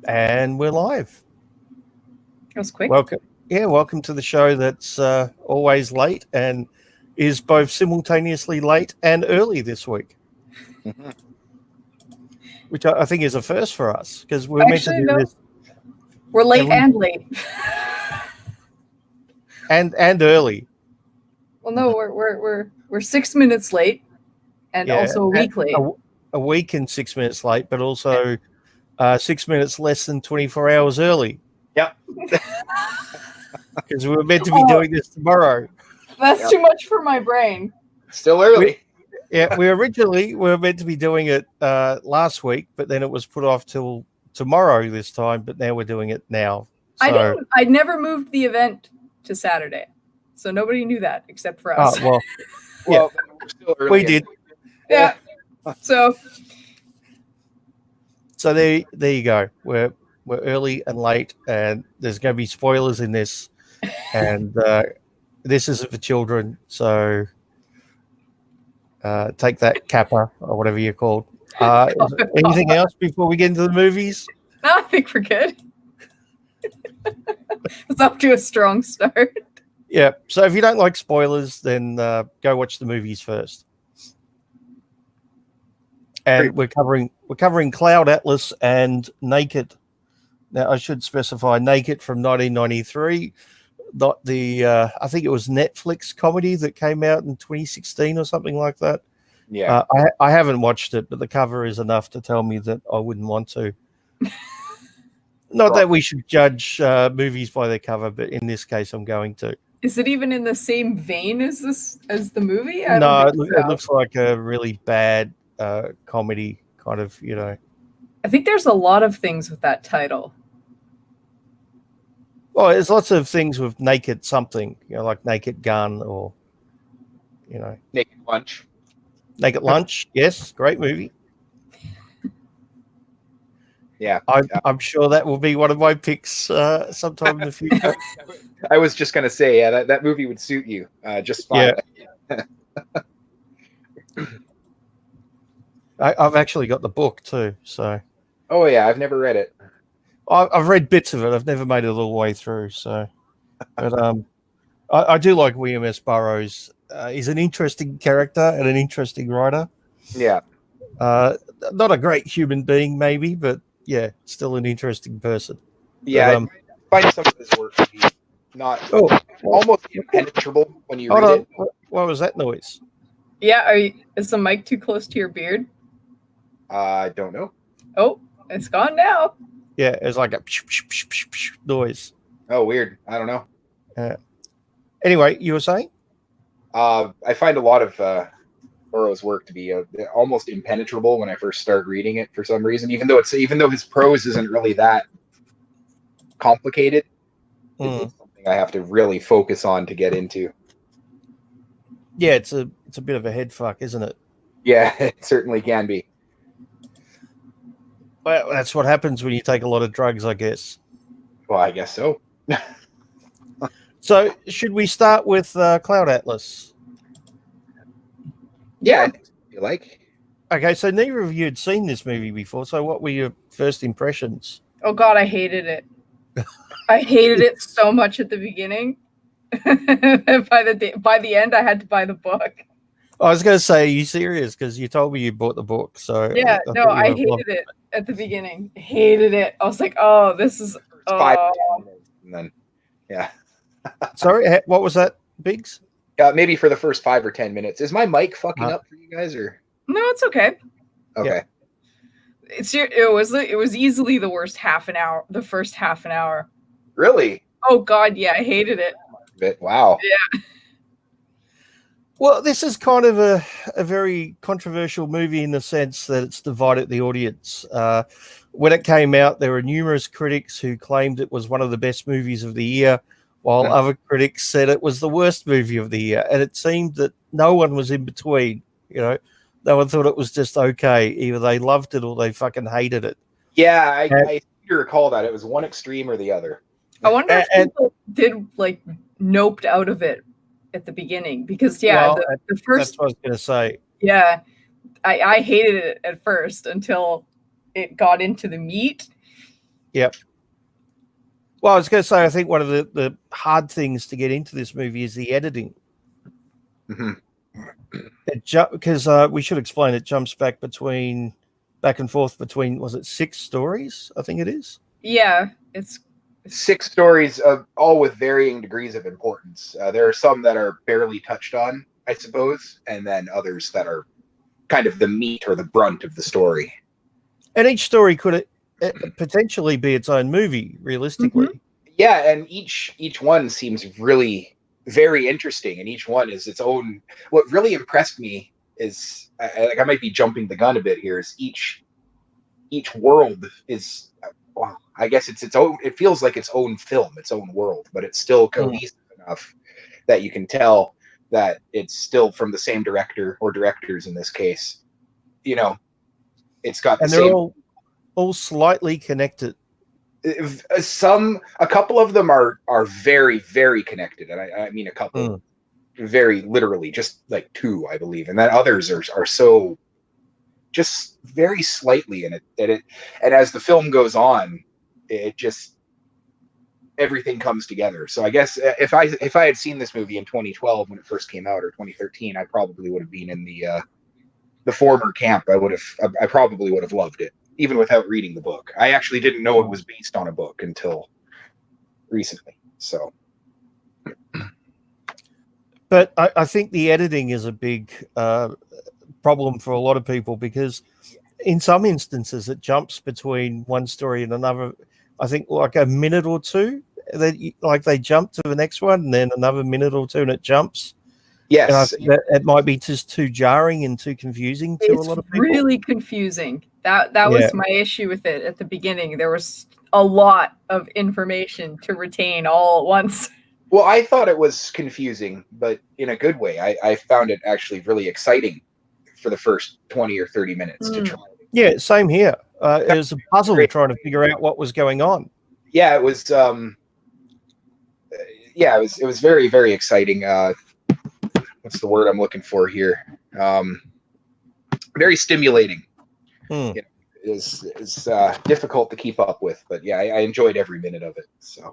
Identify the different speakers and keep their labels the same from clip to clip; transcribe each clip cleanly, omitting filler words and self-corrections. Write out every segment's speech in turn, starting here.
Speaker 1: And we're live.
Speaker 2: That was quick.
Speaker 1: Welcome to the show that's always late and is both simultaneously late and early this week, which I think is a first for us because we're meant to do this.
Speaker 2: We're late and late,
Speaker 1: and early.
Speaker 2: Well, no, we're 6 minutes late, and also a week late.
Speaker 1: A week and 6 minutes late, but also 6 minutes less than 24 hours early.
Speaker 3: Yep.
Speaker 1: Because we were meant to be doing this tomorrow.
Speaker 2: That's too much for my brain.
Speaker 3: Still early.
Speaker 1: We originally were meant to be doing it last week, but then it was put off till tomorrow this time, but now we're doing it now. So,
Speaker 2: I never moved the event to Saturday, so nobody knew that except for us.
Speaker 1: Well, yeah,
Speaker 3: we're still early.
Speaker 1: We did.
Speaker 2: Yeah. So
Speaker 1: there you go. We're early and late, and there's going to be spoilers in this, and this isn't for children, so take that, Kappa, or whatever you're called. Anything else before we get into the movies?
Speaker 2: No, I think we're good. It's up to a strong start.
Speaker 1: Yeah, so if you don't like spoilers, then go watch the movies first. And we're covering Cloud Atlas and Naked. Now, I should specify Naked from 1993, not the I think it was Netflix comedy that came out in 2016 or something like that.
Speaker 3: Yeah,
Speaker 1: I haven't watched it, but the cover is enough to tell me that I wouldn't want to. Not that we should judge movies by their cover, but in this case, I'm going to.
Speaker 2: Is it even in the same vein as the movie?
Speaker 1: No, it looks like a really bad comedy kind of,
Speaker 2: I think there's a lot of things with that title.
Speaker 1: Well, there's lots of things with Naked something, like Naked Gun or,
Speaker 3: Naked Lunch.
Speaker 1: Naked Lunch, yes, great movie.
Speaker 3: Yeah,
Speaker 1: I'm sure that will be one of my picks sometime in the future.
Speaker 3: I was just going to say, yeah, that movie would suit you just fine.
Speaker 1: Yeah. I've actually got the book too, so.
Speaker 3: Oh yeah, I've never read it.
Speaker 1: I've read bits of it. I've never made it all the way through, so. But I do like William S. Burroughs. He's an interesting character and an interesting writer.
Speaker 3: Yeah.
Speaker 1: Not a great human being, maybe, but yeah, still an interesting person.
Speaker 3: Yeah, I find some of his work to be not almost impenetrable when you read it.
Speaker 1: What was that noise?
Speaker 2: Yeah, is the mic too close to your beard?
Speaker 3: I don't know.
Speaker 2: Oh, it's gone now.
Speaker 1: Yeah, it's like a noise.
Speaker 3: Oh, weird. I don't know.
Speaker 1: Anyway, you were saying?
Speaker 3: I find a lot of Burroughs' work to be almost impenetrable when I first start reading it for some reason. Even though his prose isn't really that complicated, it's something I have to really focus on to get into.
Speaker 1: Yeah, it's a bit of a head fuck, isn't it?
Speaker 3: Yeah, it certainly can be.
Speaker 1: Well, that's what happens when you take a lot of drugs, I guess.
Speaker 3: Well, I guess so.
Speaker 1: So, should we start with Cloud Atlas?
Speaker 3: Yeah, you like?
Speaker 1: Okay, so neither of you had seen this movie before, so what were your first impressions?
Speaker 2: Oh God, I hated it. I hated it so much at the beginning. By the end, I had to buy the book.
Speaker 1: I was going to say, are you serious? Because you told me you bought the book. So
Speaker 2: yeah, I hated it at the beginning. Hated it. I was like, oh, this is.
Speaker 3: And then, yeah.
Speaker 1: Sorry, what was that, Biggs?
Speaker 3: Maybe for the first 5 or 10 minutes. Is my mic fucking up for you guys, or?
Speaker 2: No, it's okay.
Speaker 3: Okay.
Speaker 2: Yeah. It was easily the worst half an hour. The first half an hour.
Speaker 3: Really?
Speaker 2: Oh God, yeah, I hated it.
Speaker 3: Wow.
Speaker 2: Yeah.
Speaker 1: Well, this is kind of a very controversial movie in the sense that it's divided the audience. When it came out, there were numerous critics who claimed it was one of the best movies of the year, while other critics said it was the worst movie of the year. And it seemed that no one was in between. No one thought it was just okay. Either they loved it or they fucking hated it.
Speaker 3: Yeah, I recall that. It was one extreme or the other.
Speaker 2: I wonder if people did noped out of it at the beginning, because the first.
Speaker 1: That's what I was going to say.
Speaker 2: Yeah, I hated it at first until it got into the meat,
Speaker 1: Yep. Well, I was going to say, I think one of the hard things to get into this movie is the editing.
Speaker 3: Mhm.
Speaker 1: Because we should explain, it jumps back and forth between, was it 6 stories? I think it is.
Speaker 2: Yeah, it's
Speaker 3: 6 stories, all with varying degrees of importance. There are some that are barely touched on, I suppose, and then others that are kind of the meat or the brunt of the story.
Speaker 1: And each story could potentially be its own movie, realistically.
Speaker 3: Yeah, and each one seems really very interesting, and each one is its own. What really impressed me is, I might be jumping the gun a bit here, is each world is, well, I guess it's its own. It feels like its own film, its own world, but it's still cohesive enough that you can tell that it's still from the same director or directors in this case. You know, it's got the
Speaker 1: And they're
Speaker 3: same.
Speaker 1: all slightly connected.
Speaker 3: A couple of them are very, very connected, and I mean a couple very literally, just like 2, I believe, and then others are so just very slightly in it, and as the film goes on, it just, everything comes together. So I guess if I had seen this movie in 2012 when it first came out, or 2013, I probably would have been in the former camp. I probably would have loved it, even without reading the book. I actually didn't know it was based on a book until recently. So,
Speaker 1: but I think the editing is a big problem for a lot of people, because in some instances it jumps between one story and another. I think like a minute or two, like they jump to the next one, and then another minute or two, and it jumps.
Speaker 3: yes,
Speaker 1: and I think that it might be just too jarring and too confusing to a lot of people.
Speaker 2: Really confusing. That was my issue with it at the beginning. There was a lot of information to retain all at once.
Speaker 3: Well, I thought it was confusing, but in a good way. I found it actually really exciting for the first 20 or 30 minutes to try.
Speaker 1: Yeah, same here. It was a puzzle trying to figure out what was going on.
Speaker 3: Yeah, it was. It was very, very exciting. What's the word I'm looking for here? Very stimulating. You know, is difficult to keep up with, but yeah, I enjoyed every minute of it. So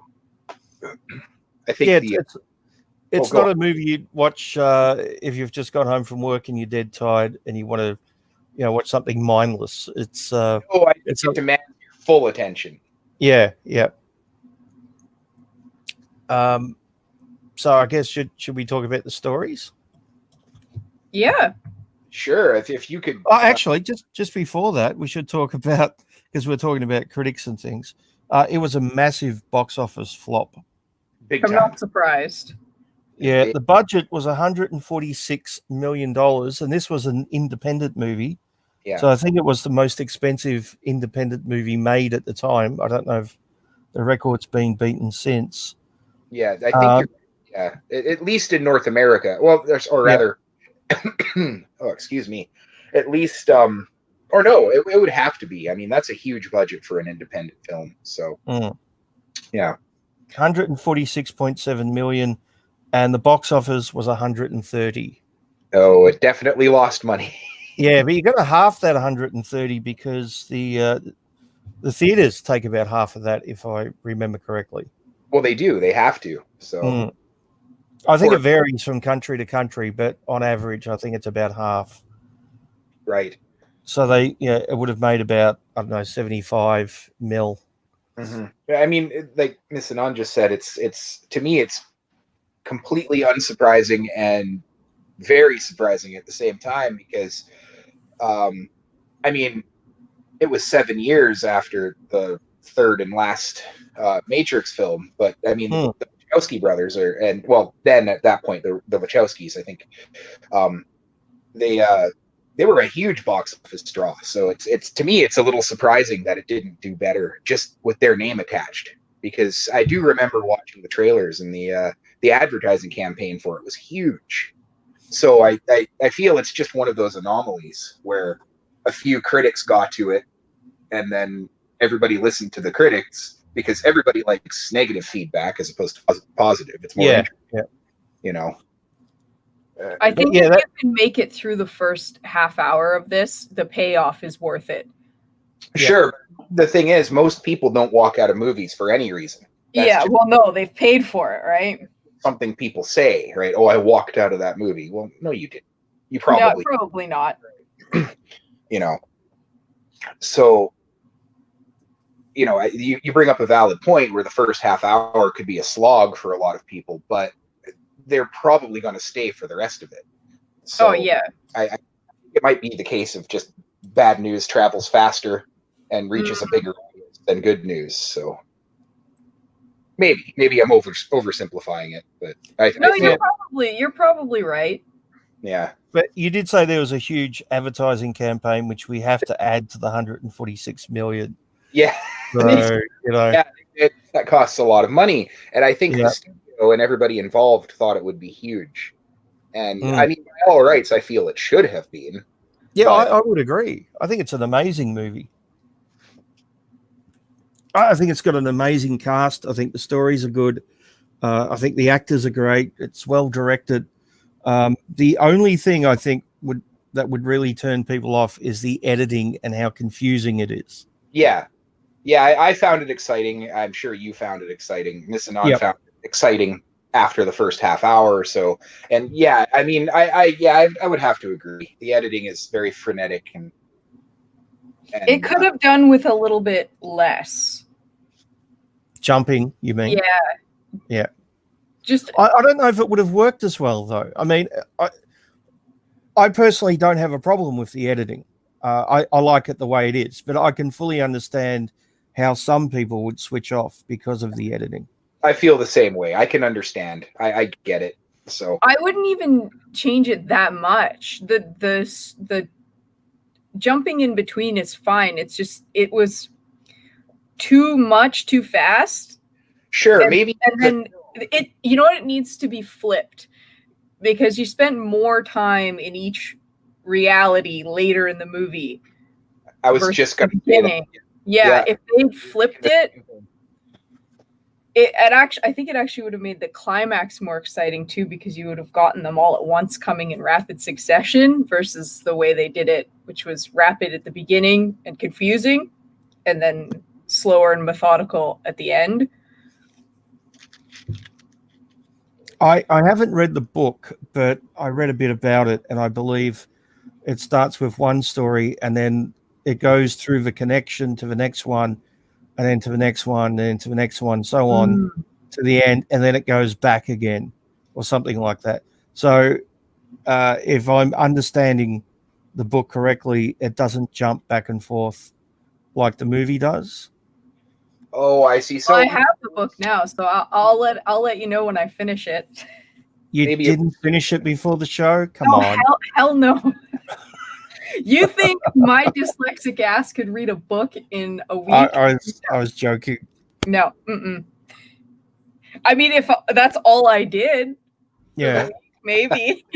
Speaker 3: I think
Speaker 1: it's not a movie you'd watch if you've just got home from work and you're dead tired and you want to, watch something mindless. It's
Speaker 3: it demands your full attention.
Speaker 1: Yeah. So I guess should we talk about the stories?
Speaker 2: Yeah.
Speaker 3: Sure. If you could.
Speaker 1: Actually, just before that, we should talk about, because we're talking about critics and things. It was a massive box office flop.
Speaker 3: Big
Speaker 2: I'm
Speaker 3: time.
Speaker 2: not surprised.
Speaker 1: Yeah, the budget was $146 million, and this was an independent movie.
Speaker 3: Yeah.
Speaker 1: So I think it was the most expensive independent movie made at the time. I don't know if the record's been beaten since.
Speaker 3: Yeah, I think at least in North America. Well, rather, oh, excuse me. At least, or no, it would have to be. I mean, that's a huge budget for an independent film. So, yeah,
Speaker 1: 146.7 million, and the box office was 130.
Speaker 3: Oh, it definitely lost money.
Speaker 1: Yeah, but you got to half that 130 because the theaters take about half of that, if I remember correctly.
Speaker 3: Well, they do. They have to. So,
Speaker 1: I think it varies from country to country, but on average, I think it's about half.
Speaker 3: Right.
Speaker 1: So it would have made about, I don't know, 75 mil.
Speaker 3: Mm-hmm. I mean, like Miss Anand just said, it's to me, it's completely unsurprising and very surprising at the same time, because, I mean, it was 7 years after the third and last Matrix film, but I mean, the Wachowski brothers then at that point, the Wachowskis, I think, they were a huge box office draw. So it's to me, it's a little surprising that it didn't do better just with their name attached, because I do remember watching the trailers, and the advertising campaign for it was huge. So I feel it's just one of those anomalies where a few critics got to it, and then everybody listened to the critics, because everybody likes negative feedback as opposed to positive. It's more interesting,
Speaker 2: I think if you can make it through the first half hour of this, the payoff is worth it.
Speaker 1: Yeah.
Speaker 3: Sure. The thing is, most people don't walk out of movies for any reason. That's
Speaker 2: Yeah,
Speaker 3: just
Speaker 2: well, no, they've paid for it, right?
Speaker 3: something people say, right? Oh, I walked out of that movie. Well, no, you didn't. You
Speaker 2: No,
Speaker 3: probably,
Speaker 2: probably not.
Speaker 3: you know. So, you bring up a valid point where the first half hour could be a slog for a lot of people, but they're probably going to stay for the rest of it. So
Speaker 2: Oh yeah.
Speaker 3: I think it might be the case of just bad news travels faster and reaches a bigger audience than good news. So maybe I'm oversimplifying it, but
Speaker 2: No,
Speaker 3: I
Speaker 2: you're probably right.
Speaker 3: yeah.
Speaker 1: But you did say there was a huge advertising campaign, which we have to add to the 146 million.
Speaker 3: Yeah.
Speaker 1: So,
Speaker 3: Yeah, that costs a lot of money. And I think
Speaker 1: Yeah.
Speaker 3: the studio and everybody involved thought it would be huge. And
Speaker 1: Mm.
Speaker 3: I mean, by all rights, I feel it should have been.
Speaker 1: Yeah,
Speaker 3: But-
Speaker 1: I would agree. I think it's an amazing movie. I think it's got an amazing cast. I think the stories are good. I think the actors are great. It's well directed. The only thing I think would really turn people off is the editing and how confusing it is.
Speaker 3: Yeah. Yeah, I found it exciting. I'm sure you found it exciting. Miss Anon
Speaker 1: Yep.
Speaker 3: found it exciting after the first half hour or so. And yeah, I mean, I would have to agree. The editing is very frenetic and
Speaker 2: It could have done with a little bit less.
Speaker 1: Jumping, you mean?
Speaker 2: Yeah.
Speaker 1: Yeah.
Speaker 2: Just
Speaker 1: I don't know if it would have worked as well, though. I mean, I personally don't have a problem with the editing. I like it the way it is, but I can fully understand how some people would switch off because of the editing.
Speaker 3: I feel the same way. I can understand. I get it. So
Speaker 2: I wouldn't even change it that much. The jumping in between is fine. It's just it was too much too fast.
Speaker 3: sure, maybe
Speaker 2: And then it it needs to be flipped because you spend more time in each reality later in the movie.
Speaker 3: I was
Speaker 2: versus
Speaker 3: just
Speaker 2: the
Speaker 3: going to say that.
Speaker 2: beginning. Yeah, if they flipped it, I think it actually would have made the climax more exciting too, because you would have gotten them all at once coming in rapid succession versus the way they did it, which was rapid at the beginning and confusing, and then slower and methodical at the end.
Speaker 1: I haven't read the book, but I read a bit about it, and I believe it starts with one story, and then it goes through the connection to the next one, and then to the next one, and then to the next one, so on to the end, and then it goes back again, or something like that. So, if I'm understanding the book correctly, it doesn't jump back and forth like the movie does.
Speaker 3: Oh, I see. So
Speaker 2: I have the book now, so I'll let you know when I finish it.
Speaker 1: You
Speaker 3: Maybe
Speaker 1: didn't finich it before the show? Come
Speaker 2: No,
Speaker 1: on.
Speaker 2: hell no. You think my dyslexic ass could read a book in a week?
Speaker 1: I was joking.
Speaker 2: No. Mm-mm. I mean, if that's all I did,
Speaker 1: Yeah.
Speaker 2: maybe.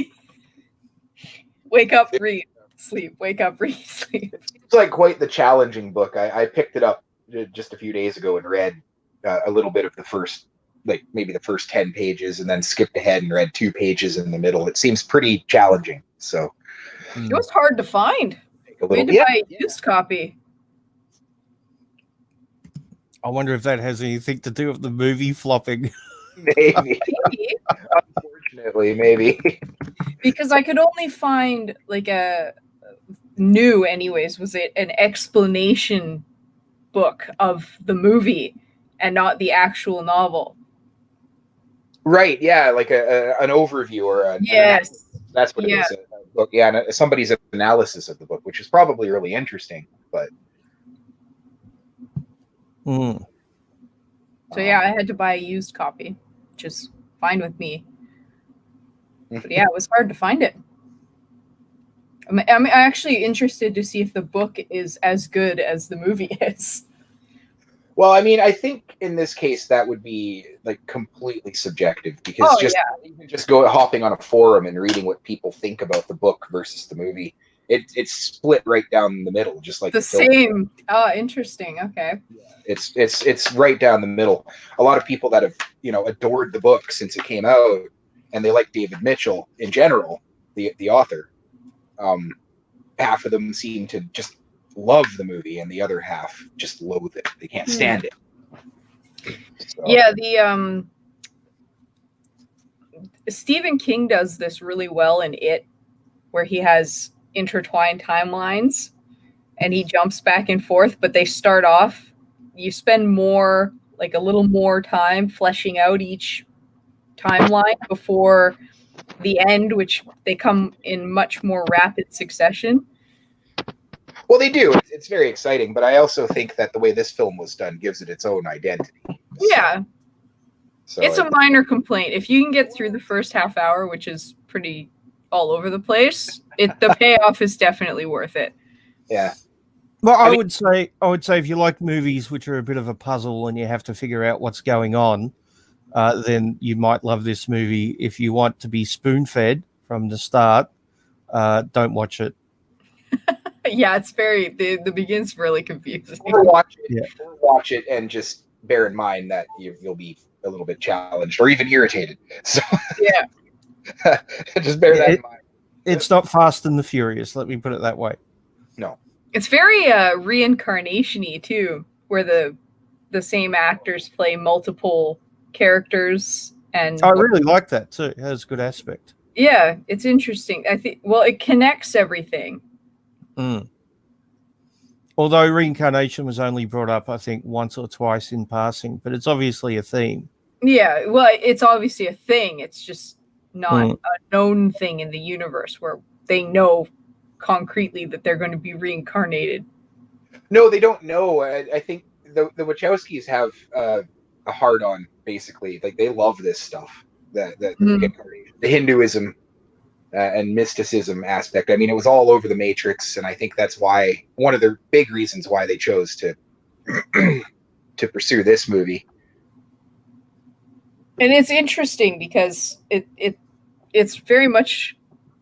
Speaker 2: Wake up, read, sleep. Wake up, read, sleep.
Speaker 3: it's like quite the challenging book. I picked it up just a few days ago and read a little bit of the first, like maybe the first 10 pages, and then skipped ahead and read 2 pages in the middle. It seems pretty challenging. So
Speaker 2: It was hard to find.
Speaker 3: take a
Speaker 2: We
Speaker 3: little.
Speaker 2: had to buy a used copy.
Speaker 1: I wonder if that has anything to do with the movie flopping.
Speaker 3: Maybe.
Speaker 2: Maybe.
Speaker 3: Unfortunately, maybe.
Speaker 2: Because I could only find like a new, anyways, was it an explanation book of the movie and not the actual novel?
Speaker 3: Right? Yeah, like an overview or
Speaker 2: Yes.
Speaker 3: that's what it
Speaker 2: Yeah.
Speaker 3: is. A book. Yeah, and somebody's analysis of the book, which is probably really interesting. But
Speaker 1: Hmm.
Speaker 2: So yeah, I had to buy a used copy, which is fine with me. But yeah, it was hard to find it. I'm actually interested to see if the book is as good as the movie is.
Speaker 3: well, I mean, I think in this case that would be like completely subjective because
Speaker 2: Oh,
Speaker 3: even just go hopping on a forum and reading what people think about the book versus the movie. It's split right down the middle, just like
Speaker 2: The
Speaker 3: film.
Speaker 2: same. Oh, interesting. Okay.
Speaker 3: It's right down the middle. A lot of people that have adored the book since it came out, and they like David Mitchell in general, the author. Half of them seem to just love the movie, and the other half just loathe it. They can't stand it. So,
Speaker 2: Yeah, the Stephen King does this really well in It, where he has intertwined timelines and he jumps back and forth, but they start off, you spend more, like a little more time fleshing out each timeline before the end, which they come in much more rapid succession.
Speaker 3: well, they do. It's very exciting, but I also think that the way this film was done gives it its own identity.
Speaker 2: Yeah,
Speaker 3: So
Speaker 2: it's a minor complaint. If you can get through the first half hour, which is pretty all over the place, the payoff is definitely worth it.
Speaker 3: yeah.
Speaker 1: Well,
Speaker 3: I
Speaker 1: I
Speaker 3: mean-
Speaker 1: would say if you like movies which are a bit of a puzzle and you have to figure out what's going on, then you might love this movie. If you want to be spoon-fed from the start, don't watch it.
Speaker 2: Yeah, it's very the begin's really confusing.
Speaker 3: Or watch it,
Speaker 1: Yeah.
Speaker 3: or watch it, and just bear in mind that you'll be a little bit challenged or even irritated. So
Speaker 2: Yeah.
Speaker 3: just bear that in mind.
Speaker 1: It's not Fast and the Furious. Let me put it that way.
Speaker 2: It's very reincarnation-y too, where the same actors play multiple characters, and
Speaker 1: I really like that too. It has a good aspect.
Speaker 2: yeah, it's interesting. I think it connects everything.
Speaker 1: Mm. Although reincarnation was only brought up, I think, once or twice in passing, but it's obviously a theme.
Speaker 2: Yeah, well, it's obviously a thing. It's just not
Speaker 1: Mm.
Speaker 2: a known thing in the universe where they know concretely that they're going to be reincarnated.
Speaker 3: No, they don't know. I think the Wachowskis have a hard on, basically. Like, they love this stuff. The reincarnation, the Hinduism and mysticism aspect. I mean, it was all over the Matrix, and I think that's why one of the big reasons why they chose to to pursue this movie.
Speaker 2: And it's interesting because it's very much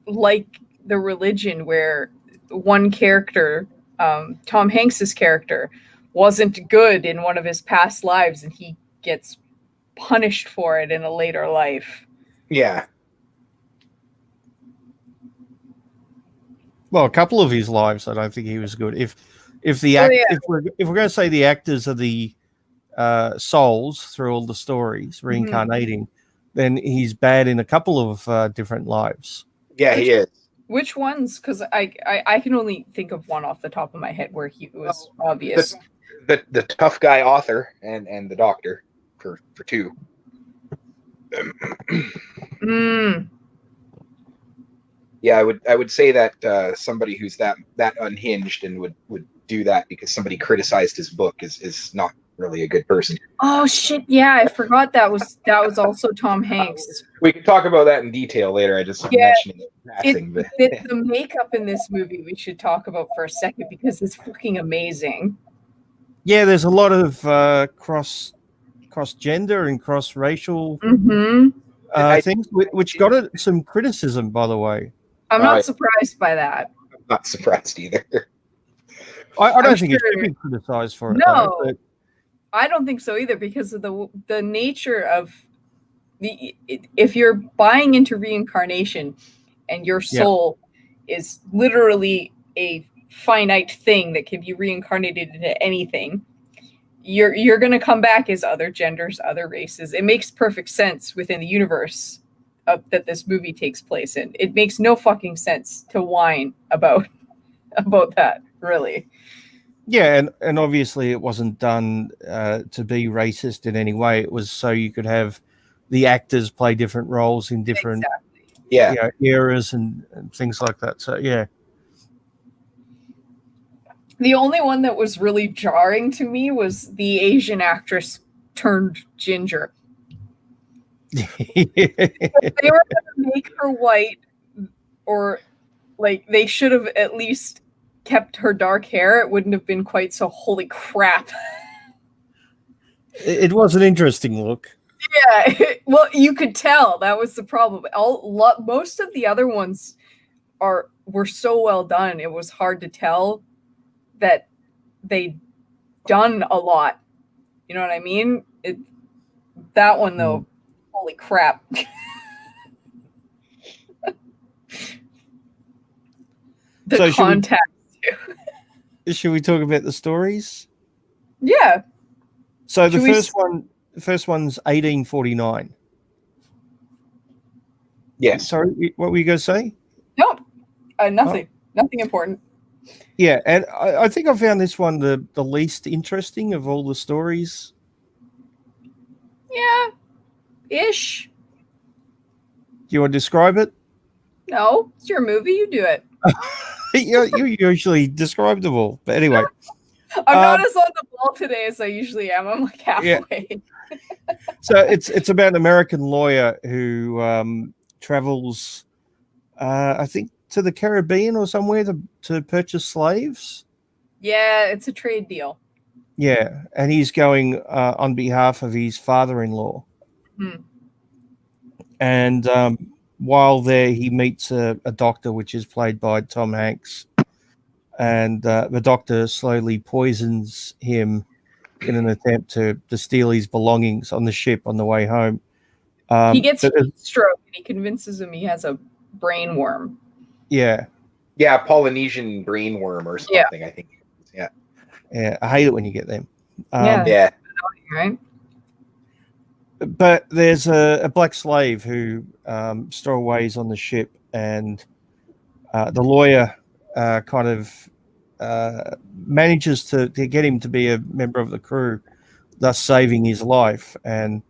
Speaker 2: like the religion, where one character, Tom Hanks's character, wasn't good in one of his past lives, and he gets punished for it in a later life.
Speaker 3: Yeah.
Speaker 1: Well, a couple of his lives, I don't think he was good. If
Speaker 2: yeah.
Speaker 1: if we're going to say the actors are the souls through all the stories reincarnating, then he's bad in a couple of different lives.
Speaker 3: Yeah, he is.
Speaker 2: Which ones? Because I can only think of one off the top of my head where he was obvious.
Speaker 3: The tough guy author and the doctor for two. Yeah, I would say that somebody who's that unhinged and would do that because somebody criticized his book is not really a good person.
Speaker 2: Oh shit! Yeah, I forgot that was also Tom Hanks.
Speaker 3: We can talk about that in detail later. I just mentioned it in passing, but
Speaker 2: The makeup in this movie we should talk about for a second because it's fucking amazing.
Speaker 1: Yeah, there's a lot of cross gender and cross racial things, which got some criticism, by the way.
Speaker 2: I'm not surprised by that.
Speaker 3: I'm not surprised either.
Speaker 1: I don't think it should be criticized for it.
Speaker 2: No,
Speaker 1: though, but
Speaker 2: I don't think so either, because of the nature of if you're buying into reincarnation and your soul is literally a finite thing that can be reincarnated into anything, you're going to come back as other genders, other races. It makes perfect sense within the universe that this movie takes place in. It makes no fucking sense to whine about that, really.
Speaker 1: Yeah, and obviously it wasn't done to be racist in any way. It was so you could have the actors play different roles in different eras and things like that. So, yeah.
Speaker 2: The only one that was really jarring to me was the Asian actress turned ginger. If they were going to make her white, or like they should have at least kept her dark hair, it wouldn't have been quite so holy crap.
Speaker 1: It was an interesting look.
Speaker 2: Yeah, well, you could tell that was the problem. Most of the other ones were so well done. It was hard to tell that they'd done a lot. You know what I mean? That one though, holy crap.
Speaker 1: So
Speaker 2: Contact.
Speaker 1: Should we talk about the stories?
Speaker 2: Yeah.
Speaker 1: So the
Speaker 2: Should we
Speaker 1: first one's 1849.
Speaker 3: Yes.
Speaker 1: Sorry, what were you going to say?
Speaker 2: No, nothing. Nothing important.
Speaker 1: Yeah, and I think I found this one the least interesting of all the stories.
Speaker 2: Yeah. Ish.
Speaker 1: Do you want to describe it?
Speaker 2: No, it's your movie. You do it.
Speaker 1: You usually describe them all, but anyway.
Speaker 2: I'm not as on the ball today as I usually am. I'm like halfway.
Speaker 1: Yeah. So it's about an American lawyer who travels, I think, to the Caribbean or somewhere to purchase slaves.
Speaker 2: Yeah, it's a trade deal.
Speaker 1: Yeah, and he's going on behalf of his father-in-law. And while there, he meets a doctor, which is played by Tom Hanks. And the doctor slowly poisons him in an attempt to steal his belongings on the ship on the way home.
Speaker 2: He gets heat stroke and he convinces him he has a brain worm.
Speaker 1: Yeah.
Speaker 3: Yeah, Polynesian brain worm or something, I think. Yeah.
Speaker 1: Yeah, I hate it when you get them.
Speaker 3: Yeah.
Speaker 2: Right.
Speaker 1: But there's a black slave who stowaways on the ship, and the lawyer kind of manages to get him to be a member of the crew, thus saving his life. And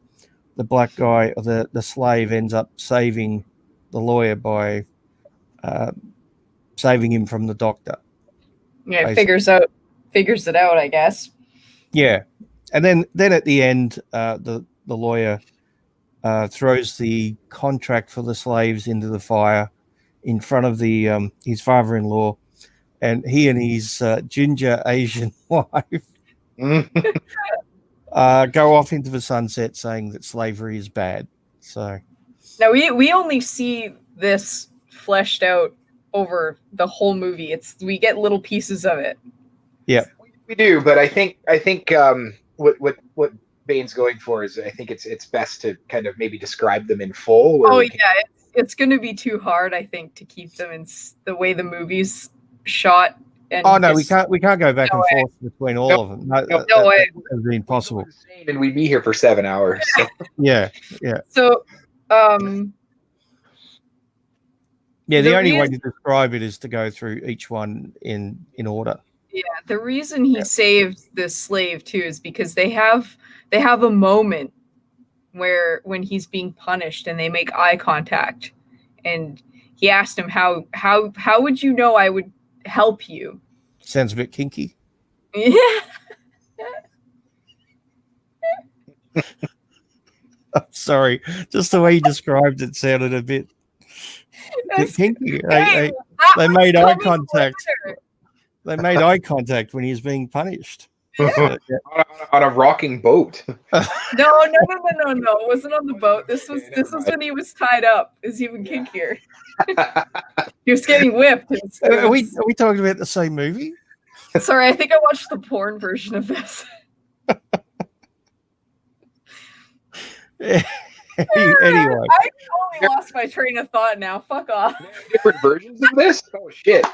Speaker 1: the black guy, or the slave, ends up saving the lawyer by saving him from the doctor.
Speaker 2: Yeah,
Speaker 1: basically.
Speaker 2: figures it out, I guess.
Speaker 1: Yeah, and then at the end, the lawyer throws the contract for the slaves into the fire in front of the his father-in-law, and he and his ginger Asian wife go off into the sunset, saying that slavery is bad. So
Speaker 2: now we only see this fleshed out over the whole movie. We get little pieces of it.
Speaker 1: Yeah,
Speaker 3: we do, but I think what Bane's going for is, I think it's best to kind of maybe describe them in full.
Speaker 2: It's going to be too hard, I think, to keep them in the way the movie's shot. And
Speaker 1: we can't go back and forth between all of them.
Speaker 2: No way.
Speaker 1: That would be impossible.
Speaker 3: And we'd be here for 7 hours. So.
Speaker 1: Yeah.
Speaker 2: So,
Speaker 1: the only way to describe it is to go through each one in order.
Speaker 2: Yeah, the reason he saved this slave too is because they have a moment when he's being punished and they make eye contact, and he asked him how would you know I would help you?
Speaker 1: Sounds a bit kinky.
Speaker 2: Yeah.
Speaker 1: Sorry, just the way you described it sounded a bit kinky. They made eye contact. They made eye contact when he was being punished.
Speaker 2: Yeah.
Speaker 3: On a rocking boat.
Speaker 2: No. It wasn't on the boat. This was when he was tied up. It's even kinkier. He was getting whipped.
Speaker 1: Are we talking about the same movie?
Speaker 2: Sorry, I think I watched the porn version of this.
Speaker 3: Anyway,
Speaker 2: I totally lost my train of thought now. Fuck off.
Speaker 3: Different versions of this? Oh shit.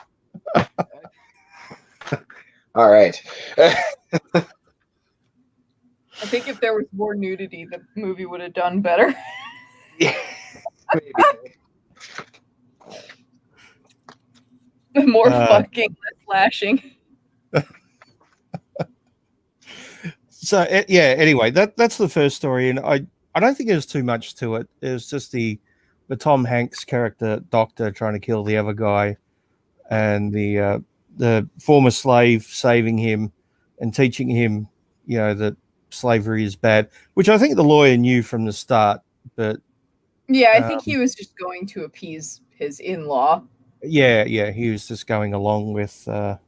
Speaker 3: All right.
Speaker 2: I think if there was more nudity, the movie would have done better.
Speaker 3: Yeah, maybe.
Speaker 2: More fucking, less flashing.
Speaker 1: So anyway, that's the first story, and I don't think there's too much to it. It was just the Tom Hanks character doctor trying to kill the other guy, and the former slave saving him and teaching him, that slavery is bad, which I think the lawyer knew from the start. But
Speaker 2: yeah, I think he was just going to appease his in-law.
Speaker 1: Yeah, he was just going along with the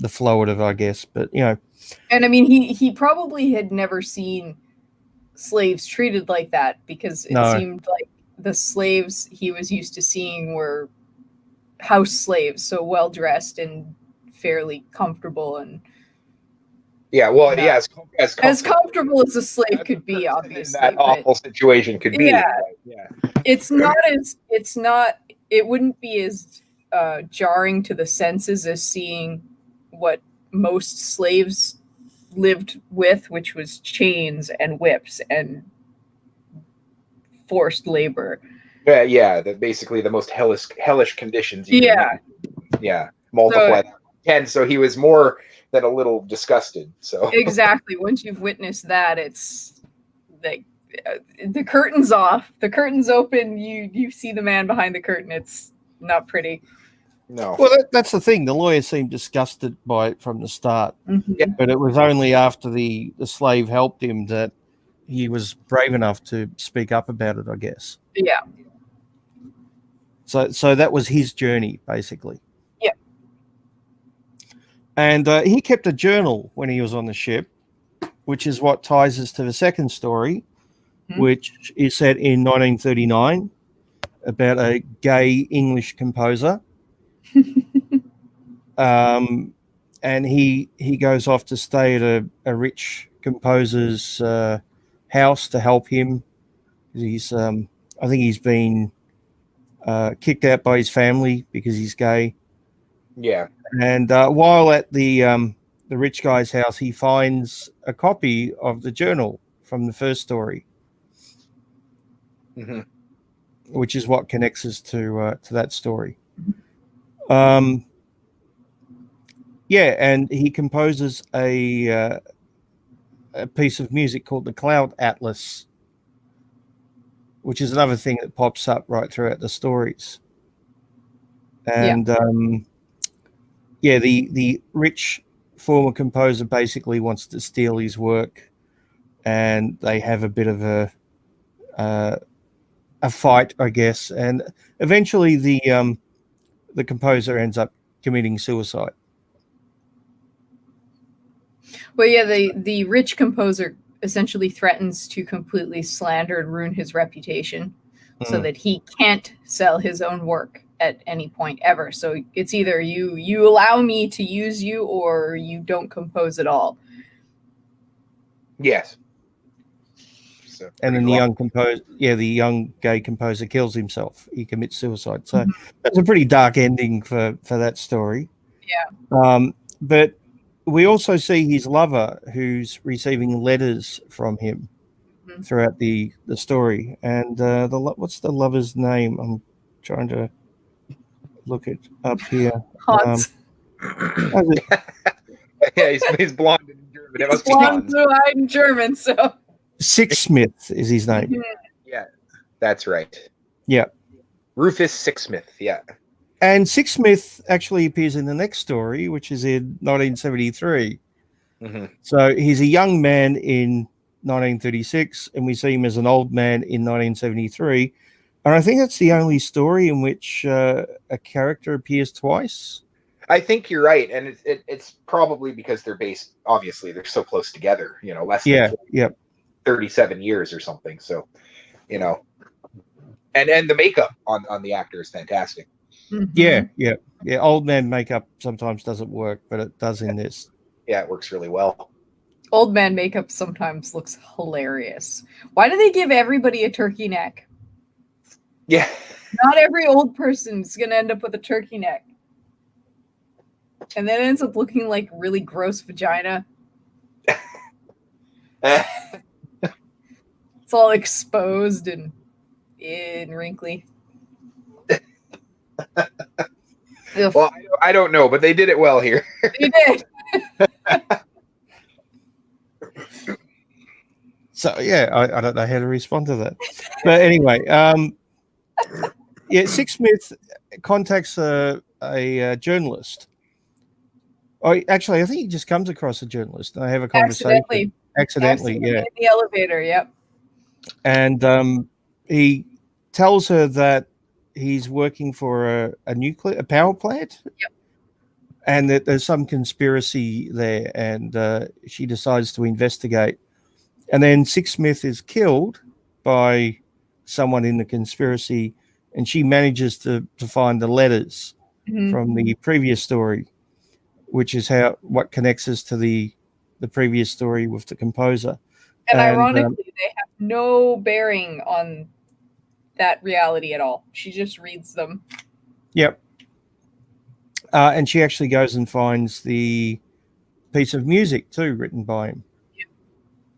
Speaker 1: flow of it, I guess. But
Speaker 2: and I mean, he probably had never seen slaves treated like that, because it seemed like the slaves he was used to seeing were house slaves, so well dressed and fairly comfortable, and as comfortable as a slave could be, obviously.
Speaker 3: That awful situation could be.
Speaker 2: Yeah. It wouldn't be as jarring to the senses as seeing what most slaves lived with, which was chains and whips and forced labor.
Speaker 3: Yeah, basically the most hellish conditions. You can
Speaker 2: Yeah.
Speaker 3: imagine. Yeah, multiply 10. So he was more than a little disgusted. So
Speaker 2: Exactly. Once you've witnessed that, it's like the curtain's off, the curtain's open. You see the man behind the curtain. It's not pretty.
Speaker 3: no.
Speaker 1: Well, that's the thing. The lawyer seemed disgusted by it from the start,
Speaker 2: Mhm.
Speaker 1: but it was only after the slave helped him that he was brave enough to speak up about it, I guess.
Speaker 2: Yeah.
Speaker 1: So that was his journey, basically.
Speaker 2: Yeah.
Speaker 1: And he kept a journal when he was on the ship, which is what ties us to the second story, which is set in 1939 about a gay English composer. And he goes off to stay at a rich composer's house to help him. He's I think he's been kicked out by his family because he's gay.
Speaker 3: Yeah.
Speaker 1: And while at the rich guy's house, he finds a copy of the journal from the first story,
Speaker 3: Mm-hmm.
Speaker 1: which is what connects us to that story. Yeah, and he composes a piece of music called the Cloud Atlas, which is another thing that pops up right throughout the stories. And the rich former composer basically wants to steal his work, and they have a bit of a fight, I guess. And eventually, the composer ends up committing suicide.
Speaker 2: Well, yeah, the rich composer essentially threatens to completely slander and ruin his reputation so that he can't sell his own work at any point ever. So it's either you allow me to use you or you don't compose at all.
Speaker 3: Yes. So
Speaker 1: And then the young gay composer kills himself. He commits suicide. So that's a pretty dark ending for that story.
Speaker 2: Yeah.
Speaker 1: But we also see his lover, who's receiving letters from him throughout the story. And what's the lover's name? I'm trying to look it up here.
Speaker 2: Hans.
Speaker 3: Yeah, he's blonde in German. It must be
Speaker 2: Blonde,
Speaker 3: Hans.
Speaker 2: blue-eyed in German. So
Speaker 1: Sixsmith is his name.
Speaker 3: Yeah, that's right.
Speaker 1: Yeah.
Speaker 3: Rufus Sixsmith. Yeah.
Speaker 1: And Sixsmith actually appears in the next story, which is in 1973.
Speaker 3: Mm-hmm.
Speaker 1: So he's a young man in 1936, and we see him as an old man in 1973. And I think that's the only story in which a character appears twice.
Speaker 3: I think you're right, and it's probably because they're so close together. Less than 37 years or something. So, and the makeup on the actor is fantastic.
Speaker 1: Yeah. Old man makeup sometimes doesn't work, but it does in this.
Speaker 3: Yeah, it works really well.
Speaker 2: Old man makeup sometimes looks hilarious. Why do they give everybody a turkey neck?
Speaker 3: Yeah.
Speaker 2: Not every old person's going to end up with a turkey neck. And then it ends up looking like really gross vagina. It's all exposed and wrinkly.
Speaker 3: Well, I don't know, but they did it well here.
Speaker 2: They did.
Speaker 1: So yeah, I don't know how to respond to that. But anyway, Sixsmith contacts a journalist. I think he just comes across a journalist and they have a conversation. Accidentally, yeah.
Speaker 2: In the elevator, yep.
Speaker 1: And he tells her that he's working for a power plant.
Speaker 2: Yep.
Speaker 1: And that there's some conspiracy there, and she decides to investigate. And then Sixsmith is killed by someone in the conspiracy, and she manages to find the letters from the previous story, which is what connects us to the previous story with the composer.
Speaker 2: And ironically, they have no bearing on that reality at all. She just reads them.
Speaker 1: Yep. And she actually goes and finds the piece of music too, written by him.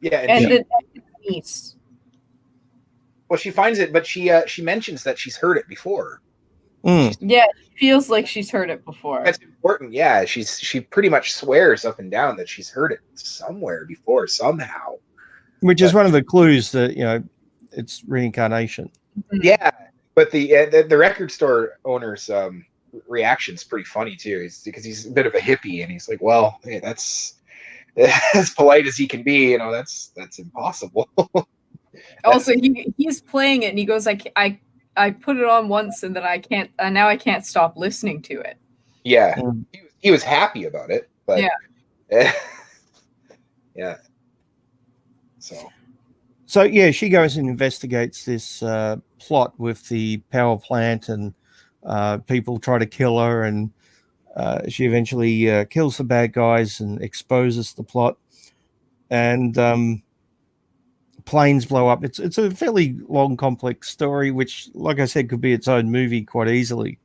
Speaker 3: Yeah,
Speaker 2: And
Speaker 3: she,
Speaker 2: the niece.
Speaker 3: well, she finds it, but she mentions that she's heard it before.
Speaker 1: Mm.
Speaker 2: Yeah, it feels like she's heard it before.
Speaker 3: That's important. Yeah, she pretty much swears up and down that she's heard it somewhere before somehow.
Speaker 1: Which is
Speaker 3: But-
Speaker 1: one of the clues that, you know, it's reincarnation.
Speaker 2: Mhm.
Speaker 3: Yeah, but the record store owner's reaction's pretty funny too. Because he's a bit of a hippie, and he's like, "Well, hey, that's as polite as he can be. You know, that's impossible."
Speaker 2: Also, he's playing it, and he goes, I put it on once, and then I can't. Now I can't stop listening to it."
Speaker 3: Yeah,
Speaker 1: Mm.
Speaker 3: he was happy about it, but
Speaker 2: Yeah.
Speaker 3: yeah.
Speaker 1: So yeah, she goes and investigates this plot with the power plant, and people try to kill her, and she eventually kills the bad guys and exposes the plot. And planes blow up. It's a fairly long, complex story, which, like I said, could be its own movie quite easily.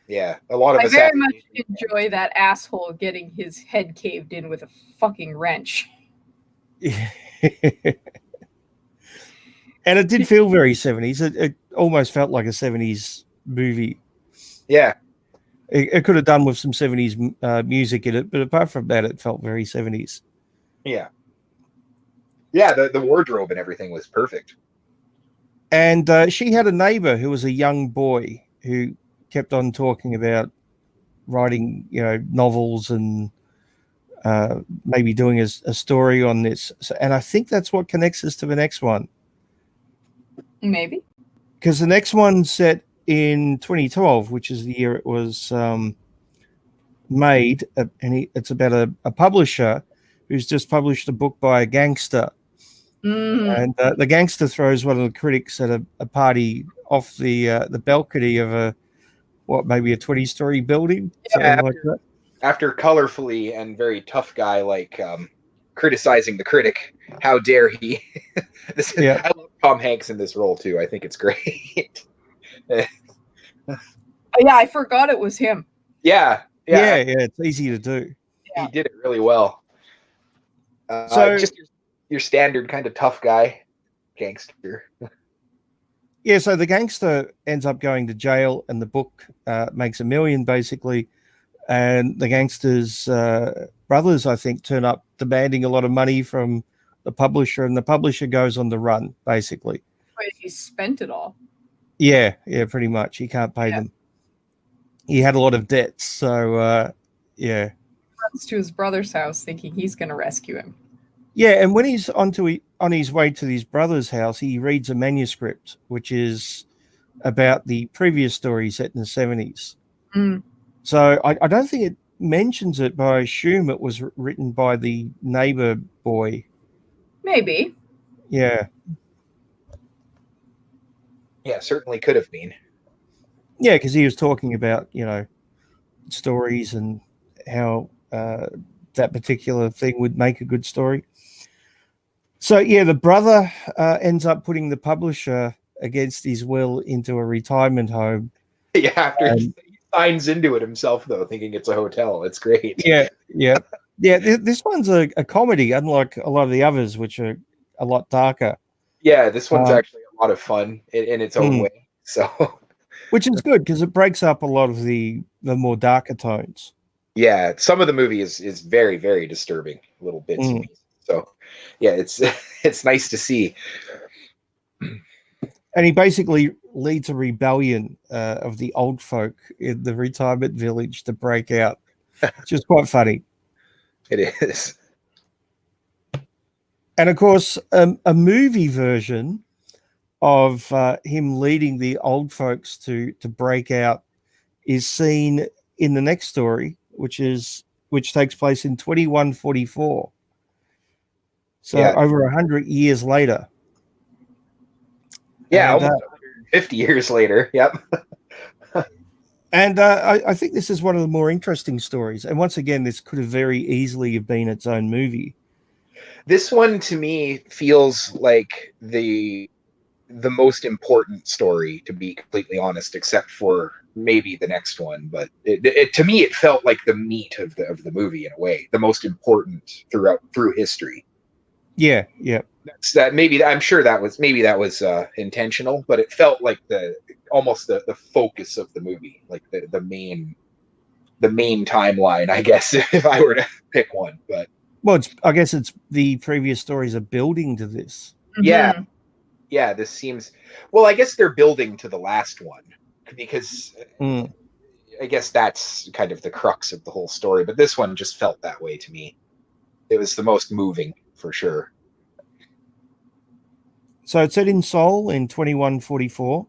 Speaker 3: Yeah, a lot of
Speaker 2: I
Speaker 3: us
Speaker 2: very much enjoy that asshole getting his head caved in with a fucking wrench.
Speaker 1: And it did feel very 70s. It almost felt like a 70s movie.
Speaker 3: Yeah,
Speaker 1: It could have done with some 70s music in it, but apart from that, it felt very 70s.
Speaker 3: yeah. The wardrobe and everything was perfect.
Speaker 1: And she had a neighbor who was a young boy who kept on talking about writing, you know, novels and maybe doing a story on this. So, and I think that's what connects us to the next one.
Speaker 2: Maybe.
Speaker 1: Because the next one's set in 2012, which is the year it was made. And it's about a publisher who's just published a book by a gangster.
Speaker 2: Mm.
Speaker 1: And the gangster throws one of the critics at a party off the balcony of maybe a 20-story building, something like that.
Speaker 3: After colorfully and very tough guy like criticizing the critic, how dare he?
Speaker 1: Yeah.
Speaker 3: I love Tom Hanks in this role too. I think it's great.
Speaker 2: Yeah, I forgot it was him.
Speaker 1: Yeah, it's easy to do.
Speaker 3: He did it really well.
Speaker 1: So-
Speaker 3: just your standard kind of tough guy, gangster.
Speaker 1: Yeah, so the gangster ends up going to jail, and the book makes $1 million basically. And the gangster's brothers, I think, turn up demanding a lot of money from the publisher, and the publisher goes on the run basically.
Speaker 2: But he spent it all.
Speaker 1: Yeah, pretty much. He can't pay them. He had a lot of debts, so yeah.
Speaker 2: Runs to his brother's house thinking he's going to rescue him.
Speaker 1: Yeah, and when he's on his way to his brother's house, he reads a manuscript, which is about the previous story set in the 70s.
Speaker 2: Mm.
Speaker 1: So I don't think it mentions it, but I assume it was written by the neighbor boy.
Speaker 2: Maybe.
Speaker 1: Yeah.
Speaker 3: Yeah, certainly could have been.
Speaker 1: Yeah, because he was talking about, you know, stories and how that particular thing would make a good story. So, yeah, the brother ends up putting the publisher against his will into a retirement home.
Speaker 3: Yeah, after he signs into it himself, though, thinking it's a hotel. It's great.
Speaker 1: Yeah. This one's a comedy, unlike a lot of the others, which are a lot darker.
Speaker 3: Yeah, this one's actually a lot of fun in its own way. So,
Speaker 1: which is good because it breaks up a lot of the more darker tones.
Speaker 3: Yeah, some of the movie is very, very disturbing, little bits and pieces. So, yeah, it's nice to see.
Speaker 1: And he basically leads a rebellion of the old folk in the retirement village to break out, which is quite funny.
Speaker 3: It is.
Speaker 1: And of course, a movie version of him leading the old folks to break out is seen in the next story, which takes place in 2144. So over 100 years later.
Speaker 3: Yeah, almost 150 years later. Yep.
Speaker 1: And I think this is one of the more interesting stories. And once again, this could have very easily have been its own movie.
Speaker 3: This one, to me, feels like the the most important story, to be completely honest, except for maybe the next one. But to me, it felt like the meat of the movie in a way, the most important through history.
Speaker 1: Yeah, yeah.
Speaker 3: That's that. Maybe I'm sure that was intentional, but it felt like almost the focus of the movie, like the main timeline, I guess, if I were to pick one. But
Speaker 1: well, I guess it's the previous stories are building to this.
Speaker 3: Yeah. Yeah, this seems, well, I guess they're building to the last one, because I guess that's kind of the crux of the whole story. But this one just felt that way to me. It was the most moving, for sure.
Speaker 1: So it's set in Seoul in 2144,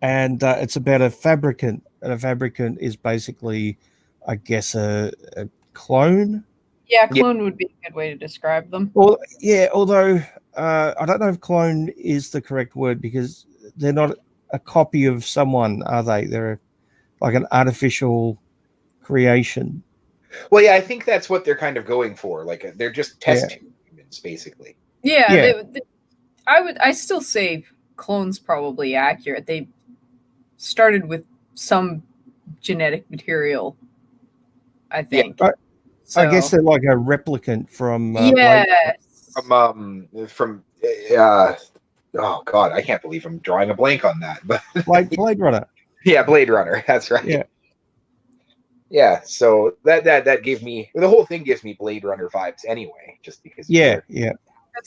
Speaker 1: and it's about a fabricant. And a fabricant is basically, I guess, a clone.
Speaker 2: Yeah, clone would be a good way to describe them.
Speaker 1: Well, yeah, although I don't know if clone is the correct word, because they're not a copy of someone, are they? They're like an artificial creation.
Speaker 3: Well, yeah, I think that's what they're kind of going for. Like, they're just test tube humans, basically.
Speaker 2: Yeah. I still say clone's probably accurate. They started with some genetic material, I think.
Speaker 1: Yeah, I guess they're like a replicant from
Speaker 3: oh god, I can't believe I'm drawing a blank on that. But
Speaker 1: Blade Runner.
Speaker 3: Yeah, Blade Runner. That's right. Yeah. So that gave me, the whole thing gives me Blade Runner vibes anyway, just because.
Speaker 1: Yeah.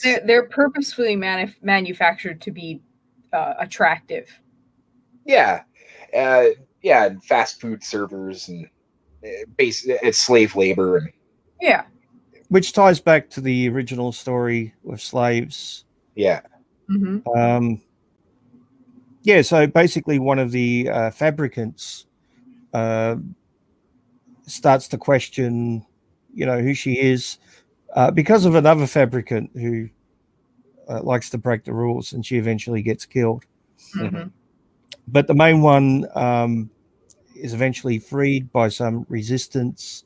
Speaker 2: They're purposefully manufactured to be attractive.
Speaker 3: Yeah. And fast food servers and it's slave labor and.
Speaker 2: Yeah.
Speaker 1: Which ties back to the original story with slaves.
Speaker 3: Yeah.
Speaker 2: Mm-hmm.
Speaker 1: Yeah, so basically one of the fabricants starts to question, who she is because of another fabricant who likes to break the rules, and she eventually gets killed.
Speaker 2: Mm-hmm.
Speaker 1: But the main one is eventually freed by some resistance.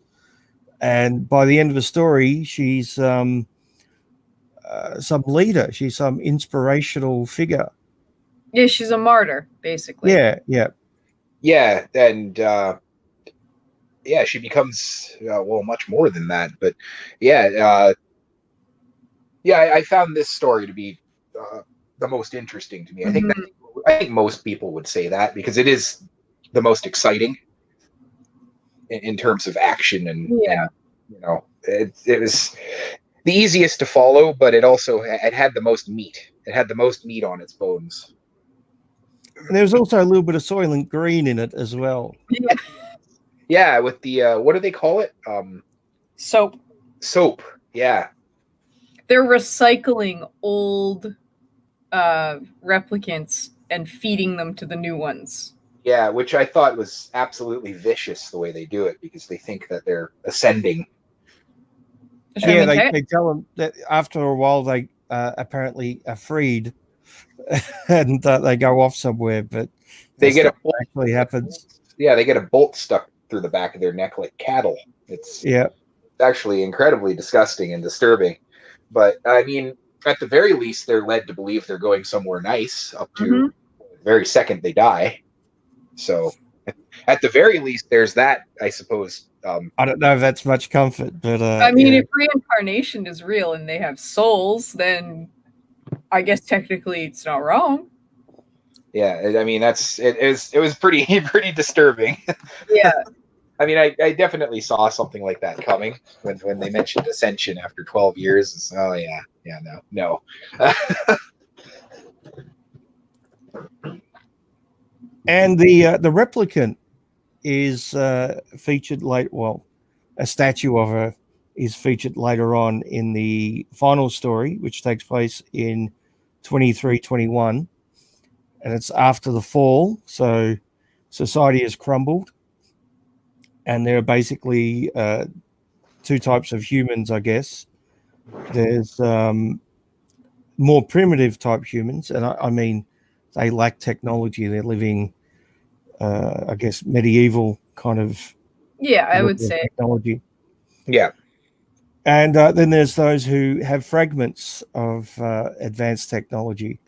Speaker 1: And by the end of the story, she's some leader. She's some inspirational figure.
Speaker 2: Yeah, she's a martyr, basically.
Speaker 1: Yeah.
Speaker 3: And she becomes much more than that. But I found this story to be the most interesting to me. I think most people would say that, because it is the most exciting in terms of action and it was the easiest to follow, but it had the most meat. It had the most meat on its bones.
Speaker 1: And there was also a little bit of Soylent Green in it as well.
Speaker 3: Yeah, with the what do they call it?
Speaker 2: Soap.
Speaker 3: Yeah.
Speaker 2: They're recycling old replicants and feeding them to the new ones.
Speaker 3: Yeah, which I thought was absolutely vicious the way they do it, because they think that they're ascending.
Speaker 1: Yeah, they tell them that after a while they apparently are freed and they go off somewhere, but
Speaker 3: they get
Speaker 1: actually happens.
Speaker 3: Yeah, they get a bolt stuck through the back of their neck like cattle. It's actually incredibly disgusting and disturbing. But I mean, at the very least, they're led to believe they're going somewhere nice up to the very second they die. So at the very least, there's that, I suppose.
Speaker 1: I don't know if that's much comfort, but
Speaker 2: I mean, if reincarnation is real and they have souls, then I guess technically it's not wrong.
Speaker 3: Yeah, I mean, it was pretty disturbing.
Speaker 2: Yeah.
Speaker 3: I mean, I definitely saw something like that coming when they mentioned ascension after 12 years. It's, no.
Speaker 1: And the replicant is featured late. Well, a statue of her is featured later on in the final story, which takes place in 2321, and it's after the fall. So society has crumbled, and there are basically two types of humans, I guess. There's more primitive type humans, and I mean, they lack technology. They're living, I guess, medieval kind of.
Speaker 2: Yeah, I would say
Speaker 1: technology.
Speaker 3: Yeah.
Speaker 1: And then there's those who have fragments of advanced technology.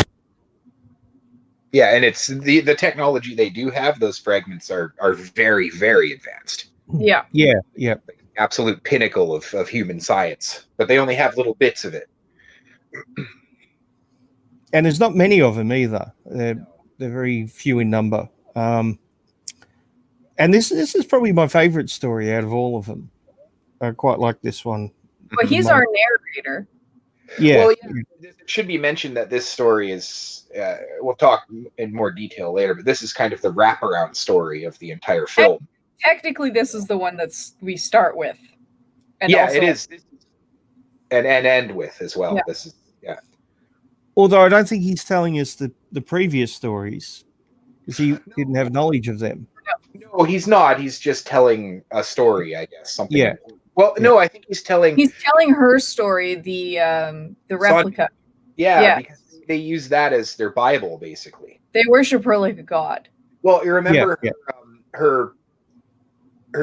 Speaker 3: Yeah, and it's the technology they do have. Those fragments are very, very advanced.
Speaker 2: Yeah.
Speaker 1: Yeah, yeah.
Speaker 3: Absolute pinnacle of human science, but they only have little bits of it.
Speaker 1: And there's not many of them either. They're very few in number. And this is probably my favorite story out of all of them. I quite like this one.
Speaker 2: But he's our narrator.
Speaker 1: Yeah.
Speaker 3: Well, yeah, it should be mentioned that this story is, we'll talk in more detail later, but this is kind of the wraparound story of the entire film.
Speaker 2: Technically, this is the one we start with. And
Speaker 3: yeah,
Speaker 2: also,
Speaker 3: it is. And end with as well.
Speaker 2: Yeah.
Speaker 3: This is, yeah.
Speaker 1: Although I don't think he's telling us the previous stories because he didn't have knowledge of them.
Speaker 3: No, he's not. He's just telling a story, I guess. Something.
Speaker 1: Yeah.
Speaker 3: Well, no, I think he's telling
Speaker 2: her story, the replica.
Speaker 3: Yeah, because they use that as their Bible, basically.
Speaker 2: They worship her like a god.
Speaker 3: Well, you remember
Speaker 1: Yeah.
Speaker 3: her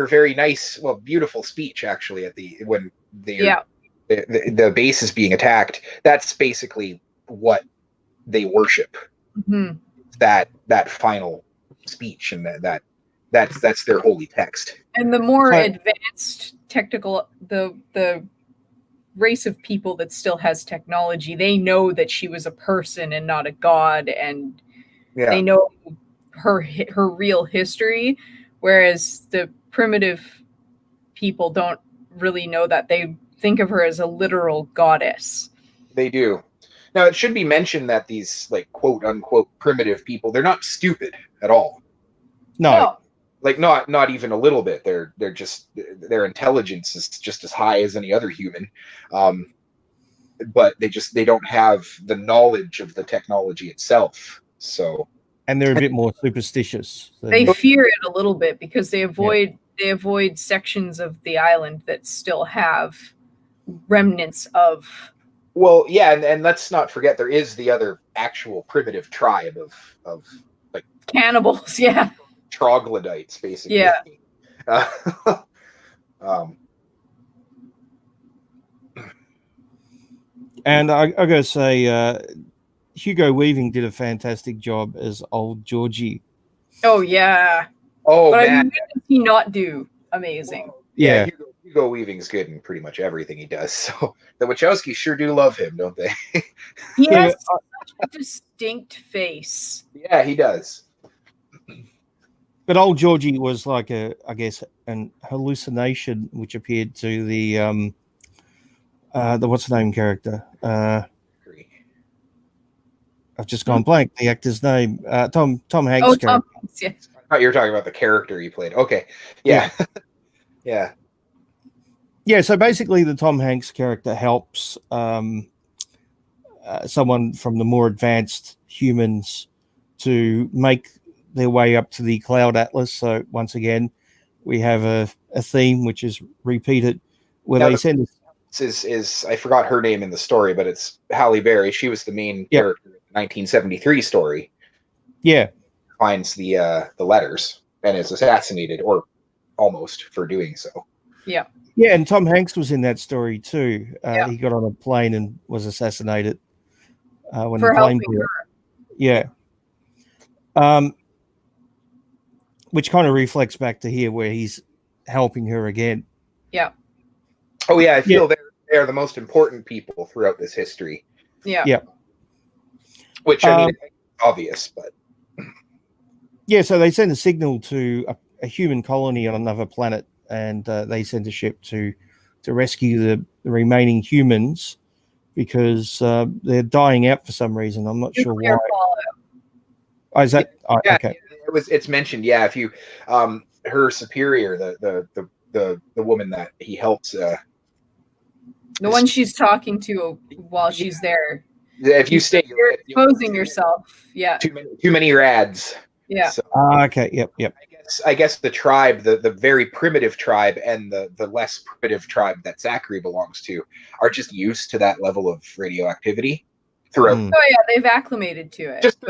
Speaker 3: very nice, beautiful speech actually when the base is being attacked. That's basically what they worship.
Speaker 2: Mm-hmm.
Speaker 3: That final speech, and that's their holy text.
Speaker 2: And the more advanced technical, the race of people that still has technology, they know that she was a person and not a god, and they know her real history, whereas the primitive people don't really know that. They think of her as a literal goddess.
Speaker 3: They do. Now, it should be mentioned that these, like, quote unquote primitive people, they're not stupid at all.
Speaker 1: No.
Speaker 3: Like, not even a little bit. They're just, their intelligence is just as high as any other human, but they don't have the knowledge of the technology itself. So,
Speaker 1: and they're a bit more superstitious.
Speaker 2: They fear it a little bit because they avoid sections of the island that still have remnants of.
Speaker 3: Well, yeah, and let's not forget there is the other actual primitive tribe of like
Speaker 2: cannibals, yeah.
Speaker 3: Troglodytes, basically.
Speaker 2: Yeah.
Speaker 1: And I gotta say, Hugo Weaving did a fantastic job as old Georgie.
Speaker 2: Oh yeah.
Speaker 3: Oh
Speaker 2: but
Speaker 3: man,
Speaker 2: when did he not do amazing?
Speaker 1: Yeah.
Speaker 3: Hugo Weaving's good in pretty much everything he does. So the Wachowskis sure do love him, don't they?
Speaker 2: He has such a distinct face.
Speaker 3: Yeah, he does.
Speaker 1: But old Georgie was like an hallucination which appeared to the what's the name character? I've just gone blank. The actor's name, Tom Hanks.
Speaker 2: Oh, Tom Hanks, yeah.
Speaker 3: I thought you were talking about the character he played. Okay, yeah. Yeah.
Speaker 1: Yeah, so basically the Tom Hanks character helps someone from the more advanced humans to make their way up to the Cloud Atlas. So once again, we have a theme which is repeated where they send
Speaker 3: is I forgot her name in the story, but it's Halle Berry. She was the main character in the 1973 story.
Speaker 1: Yeah.
Speaker 3: Finds the letters and is assassinated, or almost, for doing so.
Speaker 2: Yeah.
Speaker 1: Yeah, and Tom Hanks was in that story too. He got on a plane and was assassinated when the plane blew up. Yeah. Which kind of reflects back to here where he's helping her again.
Speaker 2: Yeah.
Speaker 3: Oh yeah, I feel they're the most important people throughout this history.
Speaker 2: Yeah.
Speaker 1: Yeah.
Speaker 3: Which, I mean, it's obvious, but
Speaker 1: yeah, so they send a signal to a human colony on another planet, and they send a ship to rescue the remaining humans because they're dying out for some reason. I'm not sure why. Oh, is that okay?
Speaker 3: It's mentioned. Yeah, if you her superior, the woman that he helps,
Speaker 2: the one she's talking to while she's there.
Speaker 3: If you stay,
Speaker 2: you're exposing yourself. Yeah.
Speaker 3: Too many rads.
Speaker 2: Yeah.
Speaker 3: So,
Speaker 1: okay. Yep.
Speaker 3: I guess the tribe, the very primitive tribe, and the less primitive tribe that Zachary belongs to, are just used to that level of radioactivity throughout.
Speaker 2: Oh yeah, they've acclimated to it.
Speaker 3: Just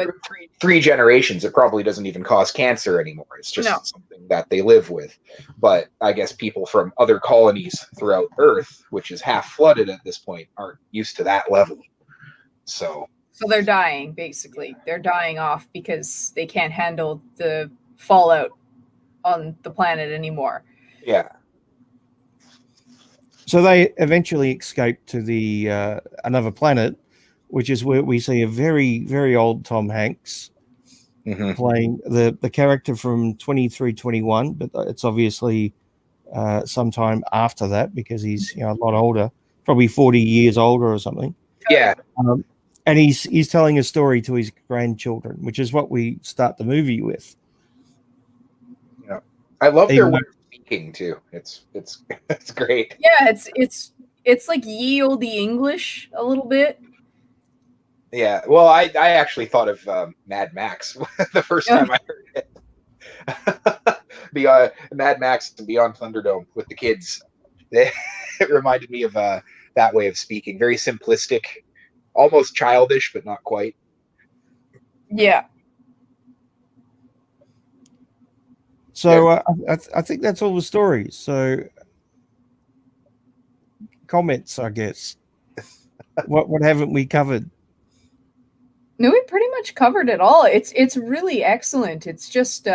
Speaker 3: three generations, it probably doesn't even cause cancer anymore. It's just something that they live with. But I guess people from other colonies throughout Earth, which is half flooded at this point, aren't used to that level. So
Speaker 2: So they're dying, basically. They're dying off because they can't handle the fallout on the planet anymore.
Speaker 3: Yeah.
Speaker 1: So they eventually escape to the another planet, which is where we see a very, very old Tom Hanks
Speaker 3: Mhm.
Speaker 1: playing the character from 2321, but it's obviously sometime after that because he's a lot older, probably 40 years older or something.
Speaker 3: Yeah.
Speaker 1: And he's telling a story to his grandchildren, which is what we start the movie with.
Speaker 3: Yeah. I love their
Speaker 1: Even
Speaker 3: way of speaking too. It's it's great.
Speaker 2: Yeah, it's like ye olde English a little bit.
Speaker 3: Yeah. Well, I actually thought of Mad Max the first time I heard it. Mad Max and Beyond Thunderdome with the kids. It reminded me of that way of speaking. Very simplistic, almost childish, but not quite.
Speaker 2: Yeah.
Speaker 1: So I think that's all the stories. So comments, I guess. What haven't we covered?
Speaker 2: No, we pretty much covered it all. It's really excellent. It's just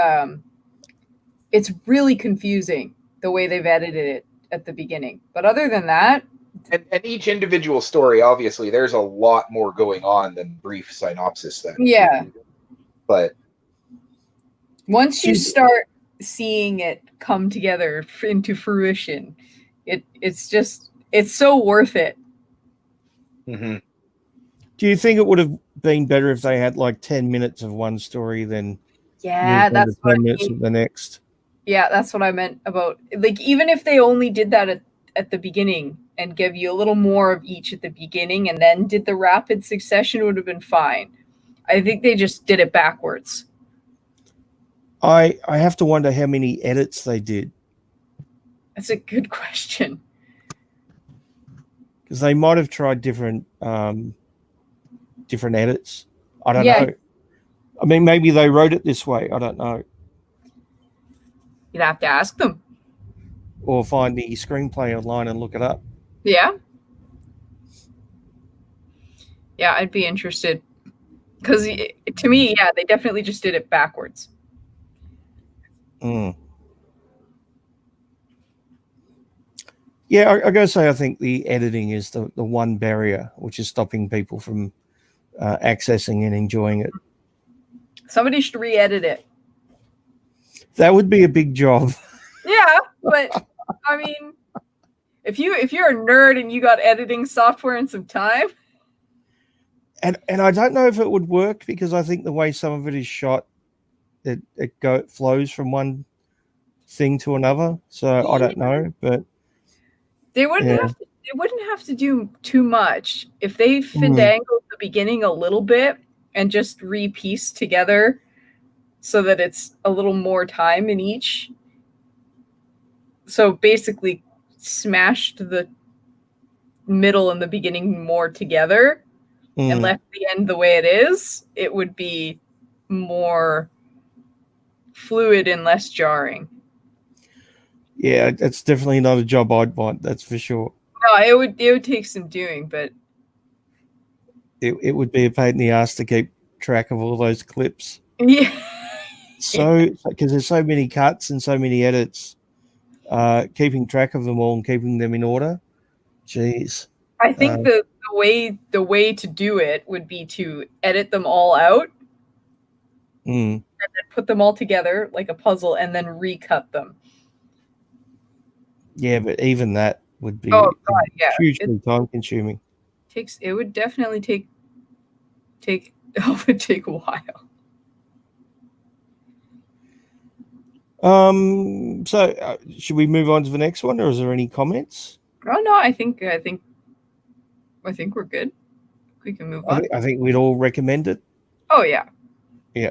Speaker 2: it's really confusing the way they've edited it at the beginning. But other than that,
Speaker 3: And each individual story, obviously, there's a lot more going on than brief synopsis. Then,
Speaker 2: yeah,
Speaker 3: but
Speaker 2: once you start seeing it come together into fruition, it's so worth it.
Speaker 3: mhm.
Speaker 1: Do you think it would have been better if they had like 10 minutes of one story than
Speaker 2: Yeah, that's what
Speaker 1: 10
Speaker 2: I
Speaker 1: minutes
Speaker 2: mean.
Speaker 1: of the next?
Speaker 2: Yeah, that's what I meant about, like, even if they only did that at the beginning and give you a little more of each at the beginning and then did the rapid succession, would have been fine. I think they just did it backwards.
Speaker 1: I have to wonder how many edits they did,
Speaker 2: That's a good question.
Speaker 1: because they might have tried different edits. I don't
Speaker 2: Yeah.
Speaker 1: know. I mean, maybe they wrote it this way. I don't know.
Speaker 2: You'd have to ask them.
Speaker 1: Or find the screenplay online and look it up.
Speaker 2: Yeah. Yeah, I'd be interested. Because to me, yeah, they definitely just did it backwards.
Speaker 1: Mm. Yeah, I gotta say, I think the editing is the one barrier which is stopping people from accessing and enjoying it.
Speaker 2: Somebody should re-edit it.
Speaker 1: That would be a big job.
Speaker 2: Yeah, but I mean, if you're a nerd and you got editing software and some time,
Speaker 1: And I don't know if it would work, because I think the way some of it is shot, it flows from one thing to another. So I don't know, but
Speaker 2: they wouldn't have to do too much if they finagled the beginning a little bit and just re-piece together so that it's a little more time in each. So basically smashed the middle and the beginning more together and left the end the way it is, it would be more fluid and less jarring.
Speaker 1: yeah, it's definitely not a job I'd want, that's for sure.
Speaker 2: No, it would take some doing, but
Speaker 1: It would be a pain in the ass to keep track of all those clips.
Speaker 2: yeah.
Speaker 1: So, because there's so many cuts and so many edits, keeping track of them all and keeping them in order. Jeez.
Speaker 2: I think the way to do it would be to edit them all out and then put them all together like a puzzle and then recut them.
Speaker 1: Yeah, but even that would be hugely time consuming.
Speaker 2: It would definitely take it would take a while.
Speaker 1: So should we move on to the next one, or is there any comments?
Speaker 2: Oh no, I think we're good. We can move on.
Speaker 1: I think we'd all recommend it.
Speaker 2: Oh yeah.
Speaker 1: Yeah.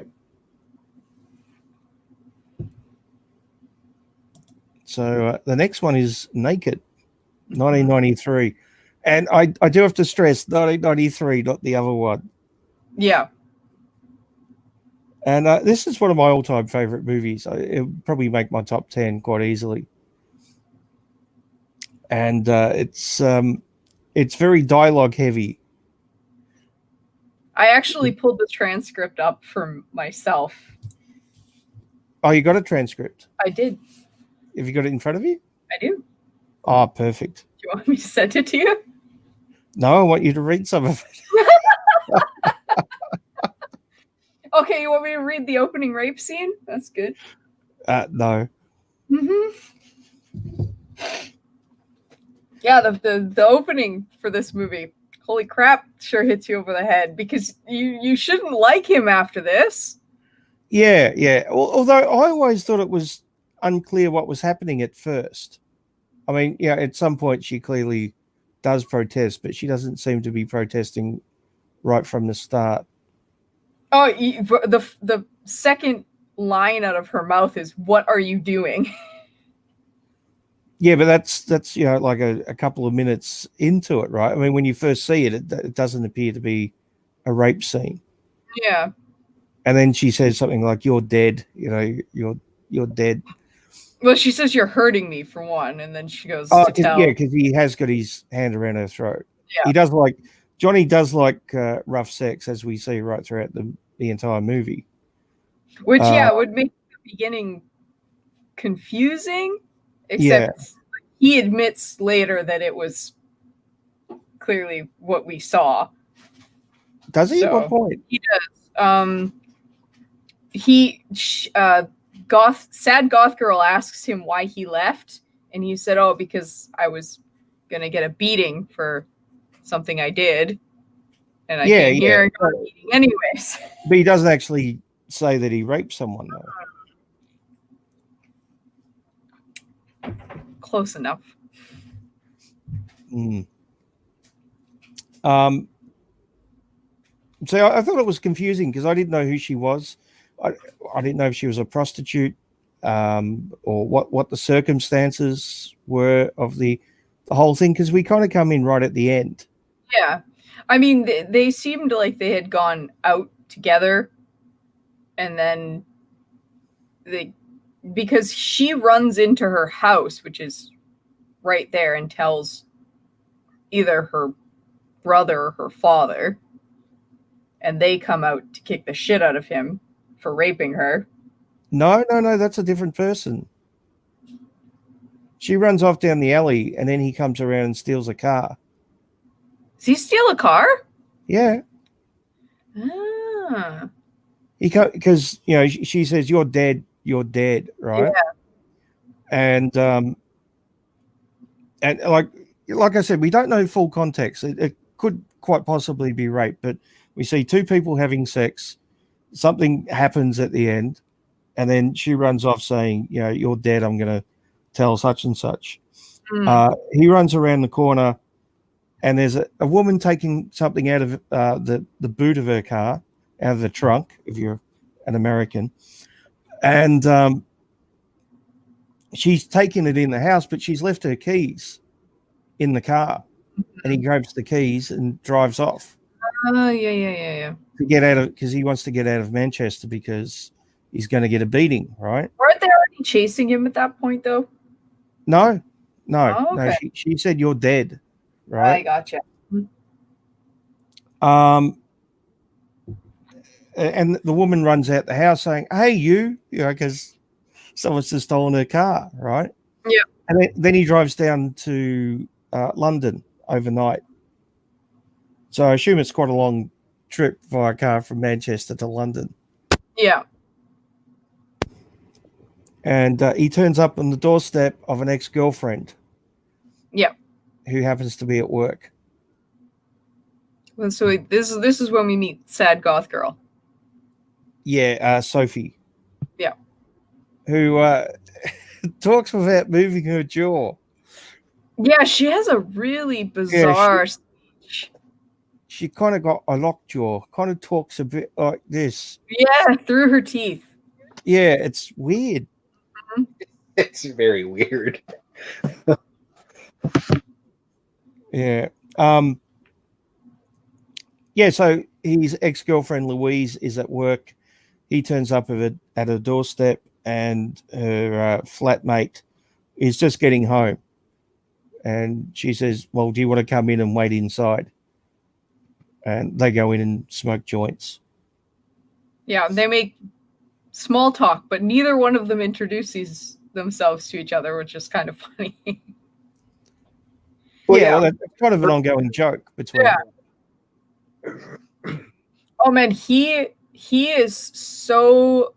Speaker 1: So the next one is Naked, 1993. And I do have to stress 1993, not the other one.
Speaker 2: Yeah.
Speaker 1: And this is one of my all-time favorite movies. It would probably make my top 10 quite easily. And it's very dialogue heavy.
Speaker 2: I actually pulled the transcript up for myself.
Speaker 1: Oh, you got a transcript?
Speaker 2: I did.
Speaker 1: Have you got it in front of you?
Speaker 2: I do.
Speaker 1: Oh, perfect.
Speaker 2: Do you want me to send it to you?
Speaker 1: No, I want you to read some of it.
Speaker 2: Okay, you want me to read the opening rape scene? That's good.
Speaker 1: No.
Speaker 2: Mm-hmm. Yeah, the opening for this movie, holy crap, sure hits you over the head because you shouldn't like him after this.
Speaker 1: Yeah, yeah. Although I always thought it was unclear what was happening at first. I mean, yeah, at some point she clearly does protest, but she doesn't seem to be protesting right from the start.
Speaker 2: Oh, the second line out of her mouth is, "What are you doing?"
Speaker 1: Yeah, but that's like a couple of minutes into it, right? I mean, when you first see it, it doesn't appear to be a rape scene.
Speaker 2: Yeah.
Speaker 1: And then she says something like, "You're dead." You're dead.
Speaker 2: Well, she says you're hurting me for one, and then she goes
Speaker 1: Oh,
Speaker 2: to tell.
Speaker 1: yeah, because he has got his hand around her throat.
Speaker 2: Yeah.
Speaker 1: He does like Johnny does like rough sex, as we see right throughout the entire movie.
Speaker 2: Which would make the beginning confusing, except he admits later that it was clearly what we saw.
Speaker 1: Does he? At what point?
Speaker 2: He does. Sad goth girl asks him why he left, and he said, "Oh, because I was gonna get a beating for something I did, and I came here and got a beating anyways."
Speaker 1: But he doesn't actually say that he raped someone, though.
Speaker 2: Close enough.
Speaker 1: So I thought it was confusing because I didn't know who she was. I didn't know if she was a prostitute, or what the circumstances were of the whole thing, because we kind of come in right at the end.
Speaker 2: Yeah. I mean, they seemed like they had gone out together, and then because she runs into her house, which is right there, and tells either her brother or her father, and they come out to kick the shit out of him for raping her.
Speaker 1: No, that's a different person. She runs off down the alley, and then he comes around and steals a car.
Speaker 2: Does he steal a car?
Speaker 1: Yeah.
Speaker 2: Ah.
Speaker 1: Because she says, "You're dead, right?"
Speaker 2: Yeah.
Speaker 1: And like I said, we don't know full context. It could quite possibly be rape, but we see two people having sex. Something happens at the end, and then she runs off saying, "You're dead. I'm going to tell such and such." He runs around the corner, and there's a woman taking something out of the boot of her car, out of the trunk, if you're an American. And she's taking it in the house, but she's left her keys in the car. And he grabs the keys and drives off.
Speaker 2: Oh, yeah.
Speaker 1: To get out of, because he wants to get out of Manchester because he's going to get a beating, right?
Speaker 2: Weren't they already chasing him at that point, though?
Speaker 1: No.
Speaker 2: Oh, okay.
Speaker 1: No. She said, "You're dead," right?
Speaker 2: I gotcha.
Speaker 1: And the woman runs out the house saying, "Hey, you," because someone's just stolen her car, right?
Speaker 2: Yeah.
Speaker 1: And then he drives down to London overnight. So I assume it's quite a long trip via car from Manchester to London.
Speaker 2: Yeah.
Speaker 1: And he turns up on the doorstep of an ex-girlfriend.
Speaker 2: Yeah.
Speaker 1: Who happens to be at work.
Speaker 2: And so this is when we meet sad goth girl.
Speaker 1: Yeah, Sophie.
Speaker 2: Yeah.
Speaker 1: Who talks without moving her jaw.
Speaker 2: Yeah, she has a really bizarre speech.
Speaker 1: She kind of got a lockjaw, kind of talks a bit like this.
Speaker 2: Yeah, through her teeth.
Speaker 1: Yeah, it's weird.
Speaker 3: It's very weird.
Speaker 1: Yeah. Yeah, so his ex-girlfriend Louise is at work. He turns up at her doorstep, and her flatmate is just getting home. And she says, "Well, do you want to come in and wait inside?" and they go in and smoke joints.
Speaker 2: Yeah, they make small talk, but neither one of them introduces themselves to each other, which is kind of funny.
Speaker 3: Well,
Speaker 1: yeah,
Speaker 3: yeah.
Speaker 1: well, that's kind of an ongoing joke between
Speaker 2: Yeah.
Speaker 1: them.
Speaker 2: Oh man, he is so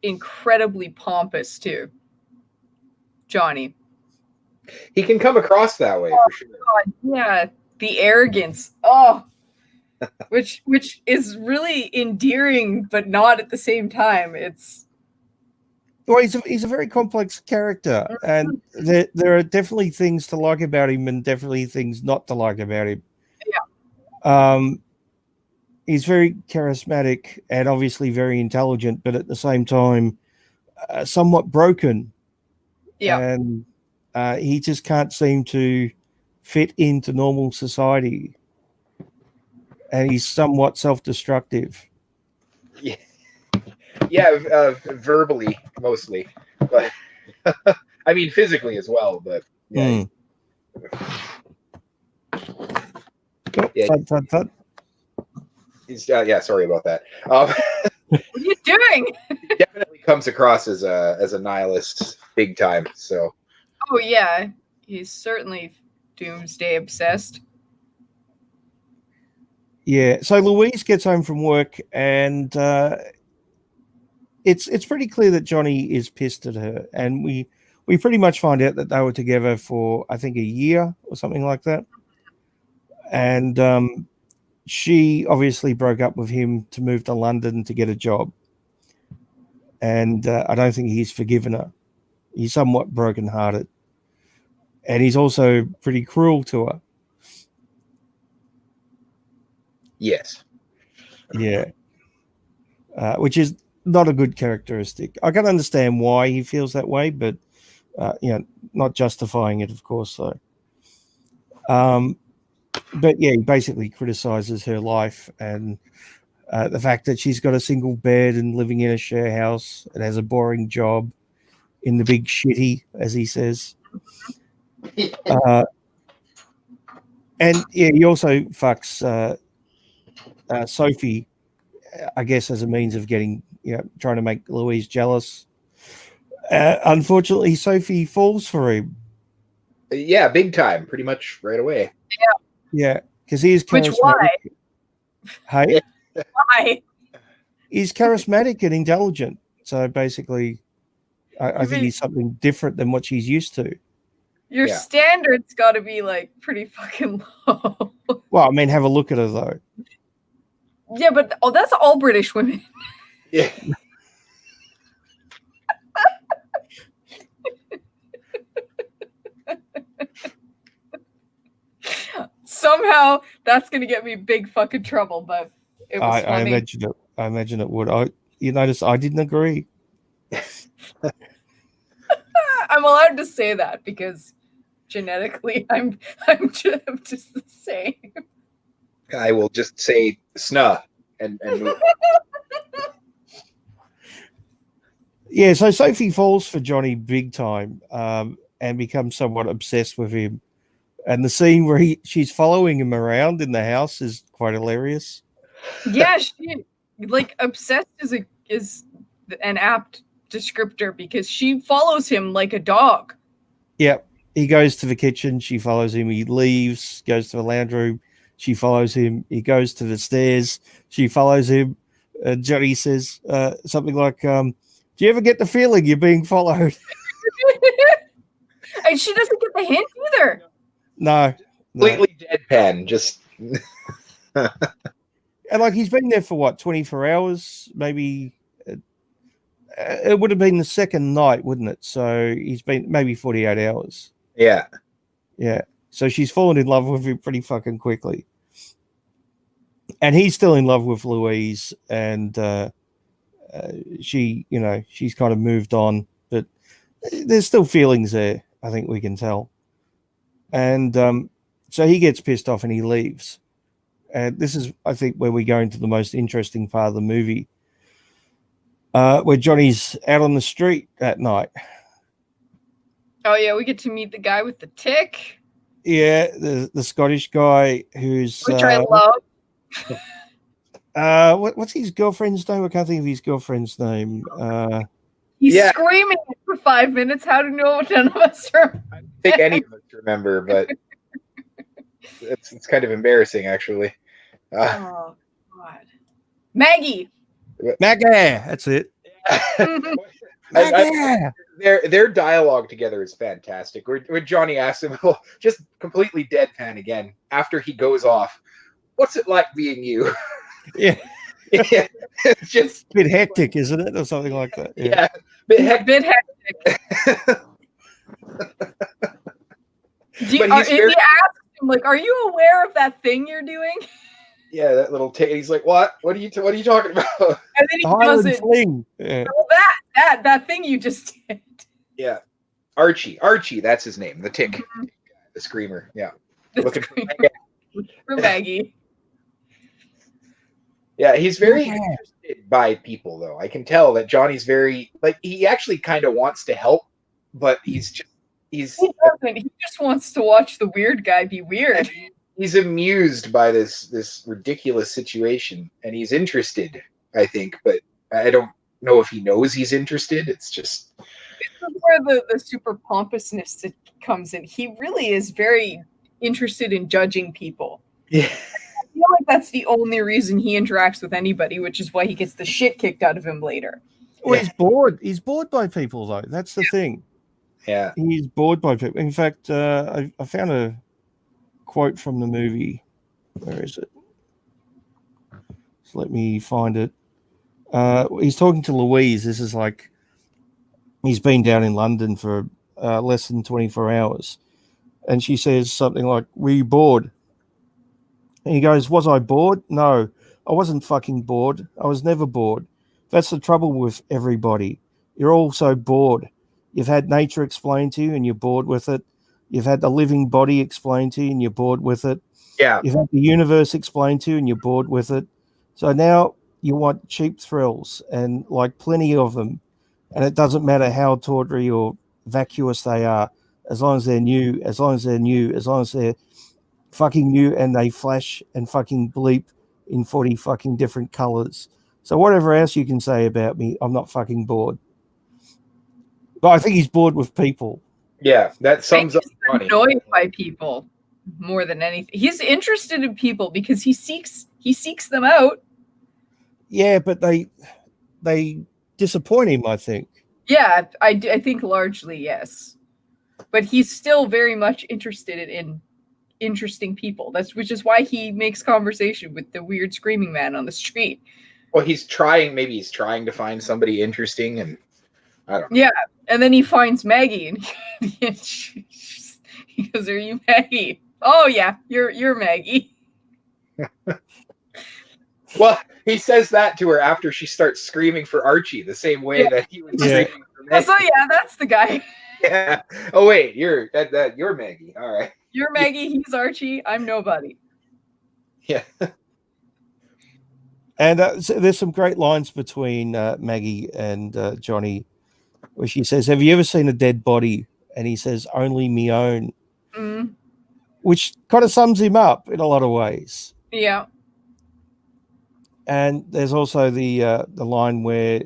Speaker 2: incredibly pompous too. Johnny.
Speaker 3: He can come across that way for sure.
Speaker 2: God, yeah, the arrogance. Oh, which is really endearing, but not at the same time. It's
Speaker 1: Well, he's a very complex character, and there are definitely things to like about him, and definitely things not to like about him.
Speaker 2: Yeah.
Speaker 1: He's very charismatic and obviously very intelligent, but at the same time, somewhat broken.
Speaker 2: yeah.
Speaker 1: And he just can't seem to fit into normal society, and he's somewhat self-destructive.
Speaker 3: Yeah, verbally mostly, but I mean physically as well. But yeah,
Speaker 1: Oh, thud.
Speaker 3: He's yeah. Sorry about that.
Speaker 2: What are you doing?
Speaker 3: He definitely comes across as a nihilist, big time. So.
Speaker 2: Oh yeah, he's certainly doomsday obsessed.
Speaker 1: Yeah. So Louise gets home from work, and it's pretty clear that Johnny is pissed at her, and we pretty much find out that they were together for I think a year or something like that, and she obviously broke up with him to move to London to get a job, and I don't think he's forgiven her. He's somewhat brokenhearted, and he's also pretty cruel to her.
Speaker 3: Yes.
Speaker 1: Yeah. Which is not a good characteristic. I can understand why he feels that way, but not justifying it, of course. Though. But yeah, he basically criticizes her life and the fact that she's got a single bed and living in a share house and has a boring job in the big shitty, as he says. And yeah, he also fucks Sophie, I guess, as a means of getting, trying to make Louise jealous. Unfortunately, Sophie falls for him.
Speaker 3: Yeah, big time, pretty much right away.
Speaker 1: Yeah, because he's charismatic.
Speaker 2: Which why?
Speaker 1: Hey,
Speaker 2: Why?
Speaker 1: he's charismatic and intelligent. So basically, I think he's something different than what she's used to.
Speaker 2: Your standards got to be like pretty fucking low.
Speaker 1: Well, I mean, have a look at her though.
Speaker 2: Yeah, but that's all British women.
Speaker 3: Yeah.
Speaker 2: Somehow that's gonna get me big fucking trouble, but it was
Speaker 1: I
Speaker 2: funny.
Speaker 1: imagine it would. You notice I didn't agree.
Speaker 2: I'm allowed to say that because genetically I'm just the same.
Speaker 3: I will just say snuh and move.
Speaker 1: Yeah, so Sophie falls for Johnny big time and becomes somewhat obsessed with him. And the scene where she's following him around in the house is quite hilarious.
Speaker 2: Yeah, she like obsessed is an apt descriptor because she follows him like a dog.
Speaker 1: Yep. He goes to the kitchen, she follows him, he leaves, goes to the lounge room, she follows him, he goes to the stairs, she follows him. Johnny says something like, do you ever get the feeling you're being followed?
Speaker 2: And she doesn't get the hint either.
Speaker 1: No.
Speaker 3: Completely deadpan, just
Speaker 1: and like he's been there for what, 24 hours, maybe. It would have been the second night, wouldn't it? So he's been maybe 48 hours.
Speaker 3: Yeah.
Speaker 1: So she's fallen in love with him pretty fucking quickly, and he's still in love with Louise, and she, she's kind of moved on, but there's still feelings there. I think we can tell. And so he gets pissed off and he leaves. And this is, I think, where we go into the most interesting part of the movie, where Johnny's out on the street that night.
Speaker 2: Oh yeah, we get to meet the guy with the tick.
Speaker 1: Yeah, the Scottish guy who's
Speaker 2: Which I love.
Speaker 1: What's his girlfriend's name? I can't think of his girlfriend's name.
Speaker 2: He's
Speaker 3: Yeah.
Speaker 2: screaming for 5 minutes. How do none of us remember?
Speaker 3: I don't think any of us remember, but it's kind of embarrassing, actually.
Speaker 2: Oh God, Maggie.
Speaker 1: Maggie, that's it. Maggie.
Speaker 3: Their dialogue together is fantastic. When Johnny asks him, just completely deadpan again after he goes off, "What's it like being you?"
Speaker 1: Yeah,
Speaker 3: Yeah, it's just
Speaker 1: a bit hectic, isn't it, or something like that?
Speaker 3: yeah, bit
Speaker 2: hectic. He
Speaker 3: But
Speaker 2: asks him, like, "Are you aware of that thing you're doing?"
Speaker 3: Yeah, that little he's like, "What? What are you talking about?"
Speaker 2: And then he does it.
Speaker 1: Fling. Yeah.
Speaker 2: Oh, that thing you just did.
Speaker 3: Yeah, Archie, that's his name. The tick, the screamer. Yeah, looking
Speaker 2: for Maggie.
Speaker 3: Yeah, he's very interested by people, though. I can tell that Johnny's very he actually kind of wants to help, but he doesn't. He
Speaker 2: just wants to watch the weird guy be weird.
Speaker 3: He's amused by this ridiculous situation, and he's interested, I think, but I don't know if he knows he's interested. It's just
Speaker 2: where the super pompousness comes in. He really is very interested in judging people.
Speaker 3: Yeah.
Speaker 2: I feel like that's the only reason he interacts with anybody, which is why he gets the shit kicked out of him later.
Speaker 1: Well, he's bored. He's bored by people, though. That's the thing.
Speaker 3: Yeah.
Speaker 1: He's bored by people. In fact, I found a quote from the movie. Where is it? So let me find it. He's talking to Louise. This is like he's been down in London for less than 24 hours. And she says something like, "Were you bored?" And he goes, "Was I bored? No, I wasn't fucking bored. I was never bored. That's the trouble with everybody. You're all so bored. You've had nature explained to you and you're bored with it. You've had the living body explained to you and you're bored with it.
Speaker 3: Yeah.
Speaker 1: You've had the universe explained to you and you're bored with it. So now you want cheap thrills and like plenty of them. And it doesn't matter how tawdry or vacuous they are, as long as they're new, as long as they're fucking new and they flash and fucking bleep in 40 fucking different colors. So whatever else you can say about me, I'm not fucking bored." But I think he's bored with people.
Speaker 3: Yeah, that sums up funny.
Speaker 2: Annoyed by people more than anything. He's interested in people because he seeks them out.
Speaker 1: Yeah, but they disappoint him, I think.
Speaker 2: Yeah, I think largely yes. But he's still very much interested in interesting people. Which is why he makes conversation with the weird screaming man on the street.
Speaker 3: Well, he's trying to find somebody interesting, and I don't know.
Speaker 2: Yeah, and then he finds Maggie, and he goes, "Are you Maggie?" "Oh yeah, you're Maggie."
Speaker 3: Well, he says that to her after she starts screaming for Archie the same way that he was screaming for Maggie.
Speaker 2: So yeah, that's the guy.
Speaker 3: Yeah. Oh wait, you're Maggie. All right.
Speaker 2: You're Maggie. He's Archie. I'm nobody.
Speaker 3: Yeah.
Speaker 1: And so there's some great lines between Maggie and Johnny, where she says, "Have you ever seen a dead body?" And he says, "Only me own," which kind of sums him up in a lot of ways.
Speaker 2: Yeah.
Speaker 1: And there's also the line where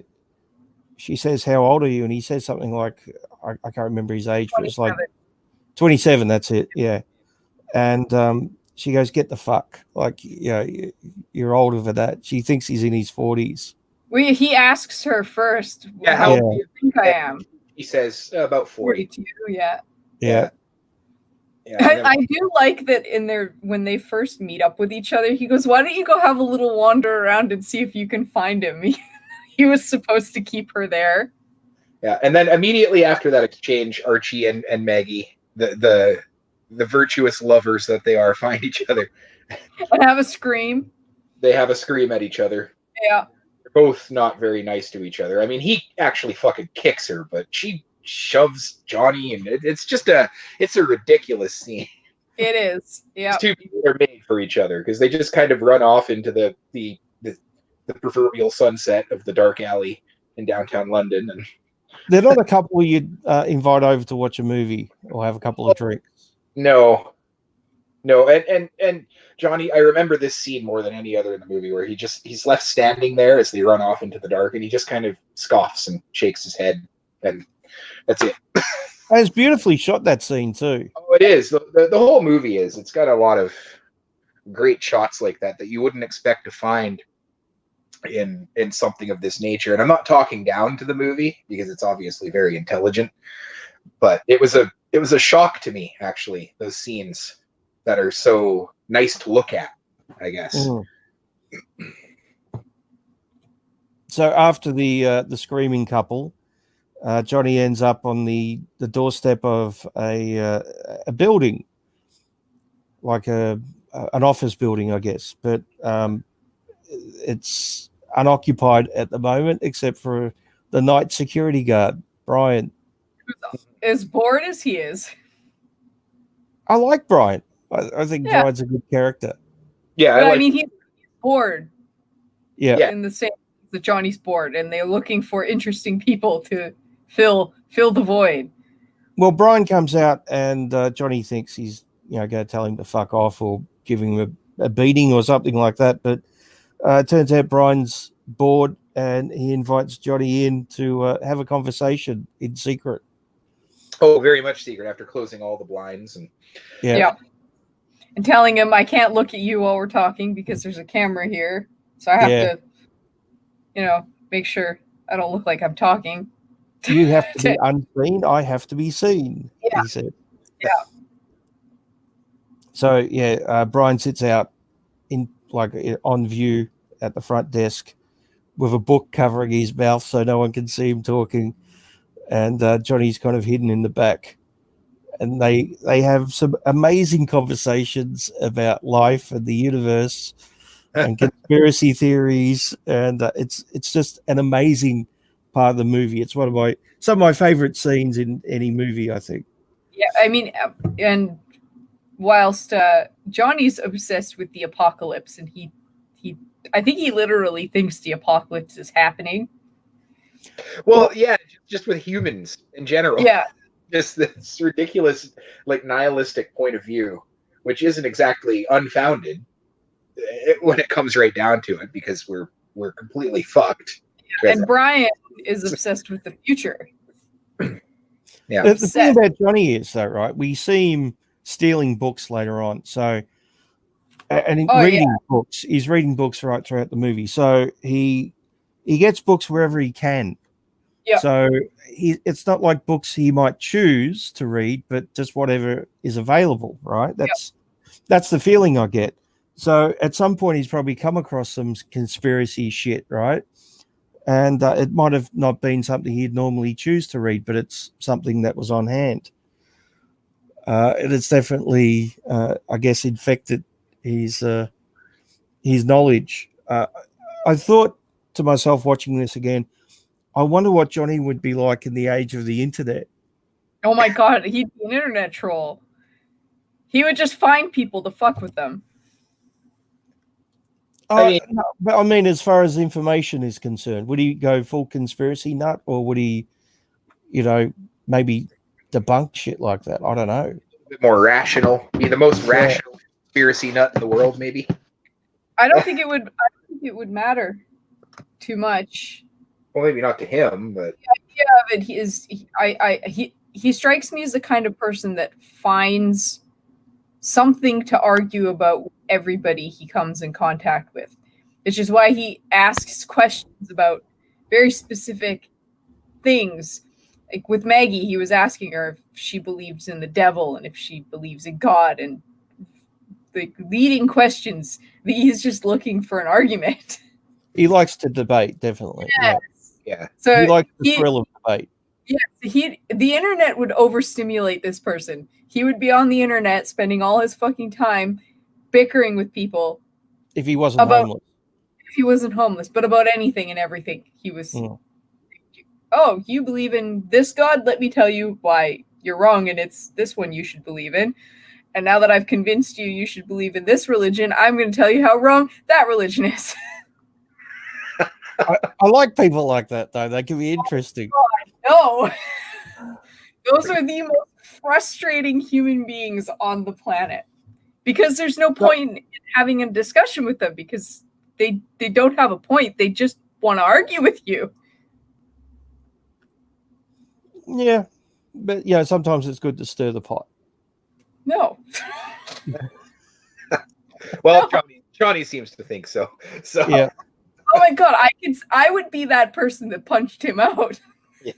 Speaker 1: she says, "How old are you?" And he says something like, I can't remember his age, but it's like 27. That's it. Yeah. And she goes, "Get the fuck. Like, yeah, you're older for that." She thinks he's in his 40s.
Speaker 2: Well, he asks her first,
Speaker 3: Yeah,
Speaker 2: how old do you think I am?
Speaker 3: He says about 40.
Speaker 2: 42, yeah.
Speaker 1: Yeah.
Speaker 2: I do like that when they first meet up with each other, he goes, "Why don't you go have a little wander around and see if you can find him?" He was supposed to keep her there.
Speaker 3: Yeah, and then immediately after that exchange, Archie and Maggie, the virtuous lovers that they are, find each other.
Speaker 2: And have a scream.
Speaker 3: They have a scream at each other.
Speaker 2: Yeah.
Speaker 3: They're both not very nice to each other. I mean, he actually fucking kicks her, but she shoves Johnny, and it's a ridiculous scene.
Speaker 2: It is. Yeah.
Speaker 3: These two people are made for each other because they just kind of run off into the proverbial sunset of the dark alley in downtown London, and
Speaker 1: they're not a couple you'd invite over to watch a movie or have a couple of drinks.
Speaker 3: No. No, and Johnny, I remember this scene more than any other in the movie where he's left standing there as they run off into the dark, and he just kind of scoffs and shakes his head, and that's it.
Speaker 1: And it's beautifully shot, that scene too.
Speaker 3: Oh, it is. The whole movie is. It's got a lot of great shots like that you wouldn't expect to find in something of this nature. And I'm not talking down to the movie because it's obviously very intelligent, but it was a shock to me, actually, those scenes that are so nice to look at, I guess.
Speaker 1: Mm. So after the screaming couple, Johnny ends up on the doorstep of a building, like an office building, I guess, but it's unoccupied at the moment except for the night security guard, Brian.
Speaker 2: As bored as he is.
Speaker 1: I like Brian. I think Brian's a good character.
Speaker 3: Yeah,
Speaker 2: I mean, he's bored.
Speaker 1: Yeah.
Speaker 2: In the same that Johnny's bored, and they're looking for interesting people to fill the void.
Speaker 1: Well, Brian comes out, and Johnny thinks he's going to tell him to fuck off or give him a beating or something like that. But it turns out Brian's bored, and he invites Johnny in to have a conversation in secret.
Speaker 3: Oh, very much secret after closing all the blinds and
Speaker 2: and telling him, I can't look at you while we're talking because there's a camera here. So I have to, make sure I don't look like I'm talking.
Speaker 1: You have to be unseen. I have to be seen, he said.
Speaker 2: Yeah.
Speaker 1: So, Brian sits out on view at the front desk with a book covering his mouth so no one can see him talking. And Johnny's kind of hidden in the back. And they have some amazing conversations about life and the universe and conspiracy theories, and it's just an amazing part of the movie. It's some of my favorite scenes in any movie, I think.
Speaker 2: Yeah, I mean, and whilst Johnny's obsessed with the apocalypse, and I think he literally thinks the apocalypse is happening.
Speaker 3: Well, yeah, just with humans in general.
Speaker 2: Yeah.
Speaker 3: Just this ridiculous, nihilistic point of view, which isn't exactly unfounded when it comes right down to it, because we're completely fucked.
Speaker 2: Yeah, and Brian is obsessed with the future.
Speaker 3: Yeah.
Speaker 1: The thing about Johnny is, though, right? We see him stealing books later on. So, and reading books. He's reading books right throughout the movie. So he gets books wherever he can.
Speaker 2: Yeah.
Speaker 1: So it's not like books he might choose to read, but just whatever is available, right? That's the feeling I get. So at some point he's probably come across some conspiracy shit, right? And it might have not been something he'd normally choose to read, but it's something that was on hand. And it's definitely, I guess, infected his knowledge. I thought to myself watching this again, I wonder what Johnny would be like in the age of the internet.
Speaker 2: Oh my God, he'd be an internet troll. He would just find people to fuck with them.
Speaker 1: I mean, as far as information is concerned, would he go full conspiracy nut, or would he, maybe debunk shit like that? I don't know.
Speaker 3: A bit more rational. Be the most rational conspiracy nut in the world, maybe.
Speaker 2: I don't think it would matter too much.
Speaker 3: Well, maybe not to him, but
Speaker 2: the idea of it he strikes me as the kind of person that finds something to argue about with everybody he comes in contact with. It's just why he asks questions about very specific things. Like with Maggie, he was asking her if she believes in the devil and if she believes in God, and the leading questions. He's just looking for an argument.
Speaker 1: He likes to debate, definitely.
Speaker 2: Yes.
Speaker 3: Yeah.
Speaker 2: So
Speaker 1: he likes the thrill of debate.
Speaker 2: Yes, the internet would overstimulate this person. He would be on the internet spending all his fucking time bickering with people.
Speaker 1: If he wasn't homeless.
Speaker 2: If he wasn't homeless, but about anything and everything. He was, oh, you believe in this God? Let me tell you why you're wrong, and it's this one you should believe in. And now that I've convinced you should believe in this religion, I'm going to tell you how wrong that religion is.
Speaker 1: I like people like that, though. They can be interesting.
Speaker 2: No. Those are the most frustrating human beings on the planet. because there's no point in having a discussion with them because they don't have a point. They just want to argue with you.
Speaker 1: Yeah, but sometimes it's good to stir the pot.
Speaker 2: No.
Speaker 3: Well, Johnny seems to think so. So
Speaker 1: Yeah.
Speaker 2: Oh my god, I would be that person that punched him out.
Speaker 3: Yeah.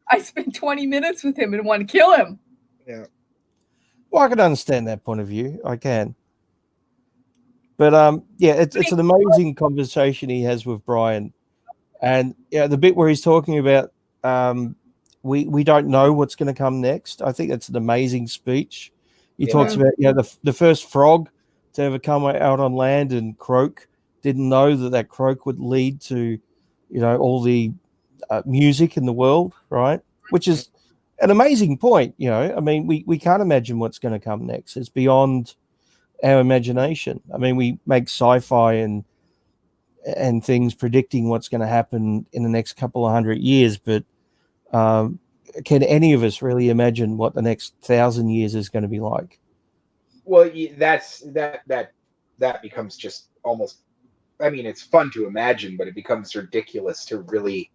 Speaker 2: I spent 20 minutes with him and want to kill him.
Speaker 3: Yeah.
Speaker 1: Well, I can understand that point of view. I can. But it's an amazing conversation he has with Brian, and the bit where he's talking about we don't know what's going to come next. I think that's an amazing speech. He talks about the first frog to ever come out on land and croak. Didn't know that croak would lead to all the music in the world, right? Which is an amazing point. I mean, we can't imagine what's going to come next. It's beyond our imagination. I mean, we make sci-fi and things predicting what's going to happen in the next couple of 100 years, but can any of us really imagine what the next 1,000 years is going to be like?
Speaker 3: Well, that becomes just almost. I mean, it's fun to imagine, but it becomes ridiculous to really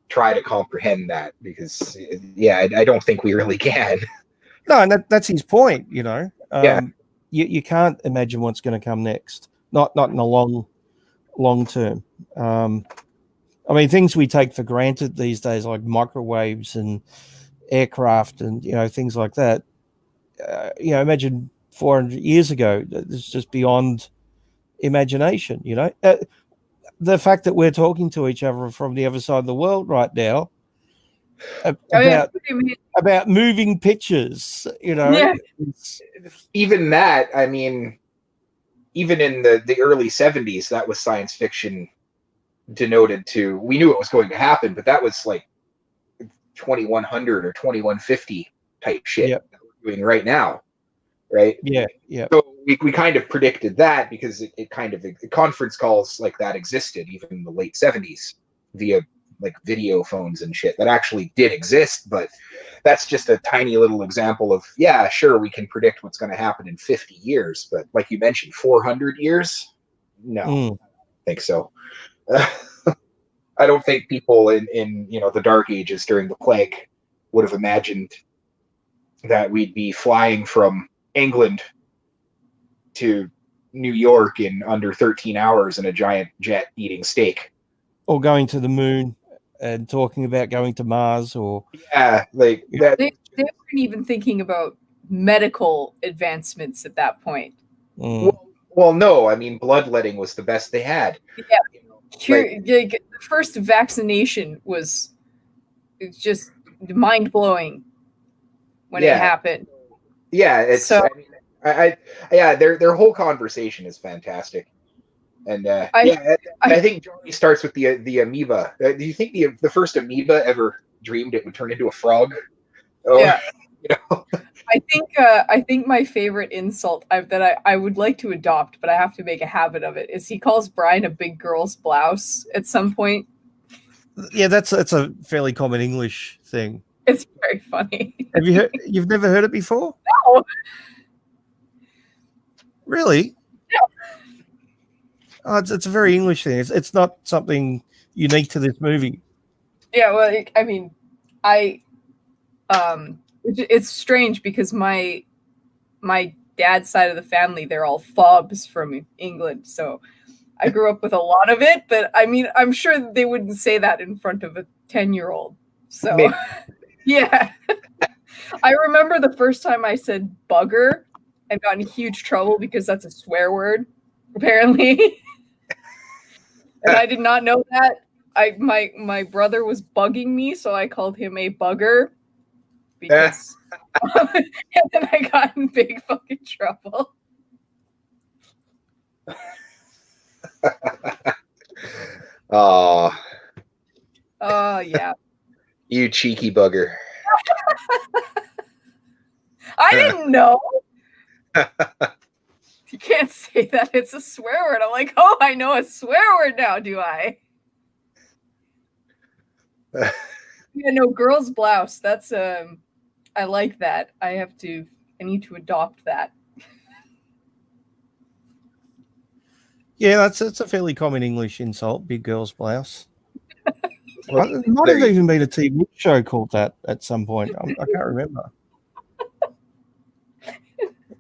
Speaker 3: try to comprehend that because, I don't think we really can.
Speaker 1: No, and that's his point. You can't imagine what's going to come next. Not in the long term. I mean, things we take for granted these days, like microwaves and aircraft and things like that. Imagine 400 years ago. It's just beyond imagination. The fact that we're talking to each other from the other side of the world right now about moving pictures.
Speaker 3: Even that. I mean, even in the early 70s, that was science fiction. Denoted to, we knew it was going to happen, but that was like 2100 or 2150 type shit that we're doing right now, right?
Speaker 1: Yeah.
Speaker 3: So we kind of predicted that because it kind of conference calls like that existed even in the late 70s via like video phones and shit that actually did exist, but that's just a tiny little example of sure, we can predict what's going to happen in 50 years, but like you mentioned, 400 years, no, I don't think so. I don't think people in the Dark Ages during the plague would have imagined that we'd be flying from England to New York in under 13 hours in a giant jet eating steak.
Speaker 1: Or going to the moon and talking about going to Mars or...
Speaker 3: like that.
Speaker 2: They weren't even thinking about medical advancements at that point.
Speaker 3: Well, no, I mean, bloodletting was the best they had.
Speaker 2: Yeah. The first vaccination was just mind-blowing when it happened.
Speaker 3: Yeah, it's so, I their whole conversation is fantastic. And I think Johnny starts with the amoeba. Do you think the first amoeba ever dreamed it would turn into a frog?
Speaker 2: Yeah. I think my favorite insult that I would like to adopt, but I have to make a habit of it, is he calls Brian a big girl's blouse at some point.
Speaker 1: Yeah, that's a fairly common English thing.
Speaker 2: It's very funny.
Speaker 1: Have you heard? You've never heard it before?
Speaker 2: No.
Speaker 1: Really?
Speaker 2: No.
Speaker 1: Oh, it's a very English thing. It's not something unique to this movie.
Speaker 2: Yeah, well, I mean, it's strange because my dad's side of the family, they're all fobs from England, so I grew up with a lot of it, but I mean, I'm sure they wouldn't say that in front of a 10-year-old. So maybe. Yeah. I remember the first time I said bugger and got in huge trouble because that's a swear word, apparently. And I did not know that. My brother was bugging me, so I called him a bugger. Because and then I got in big fucking trouble.
Speaker 3: Oh
Speaker 2: yeah.
Speaker 3: You cheeky bugger.
Speaker 2: I didn't know. You can't say that. It's a swear word. I'm like, oh, I know a swear word now, do I? Yeah, no, girl's blouse. That's I like that. I need to adopt that.
Speaker 1: Yeah, that's a fairly common English insult. Big girl's blouse.
Speaker 3: Well,
Speaker 1: There might have even been a TV show called that at some point. I can't remember.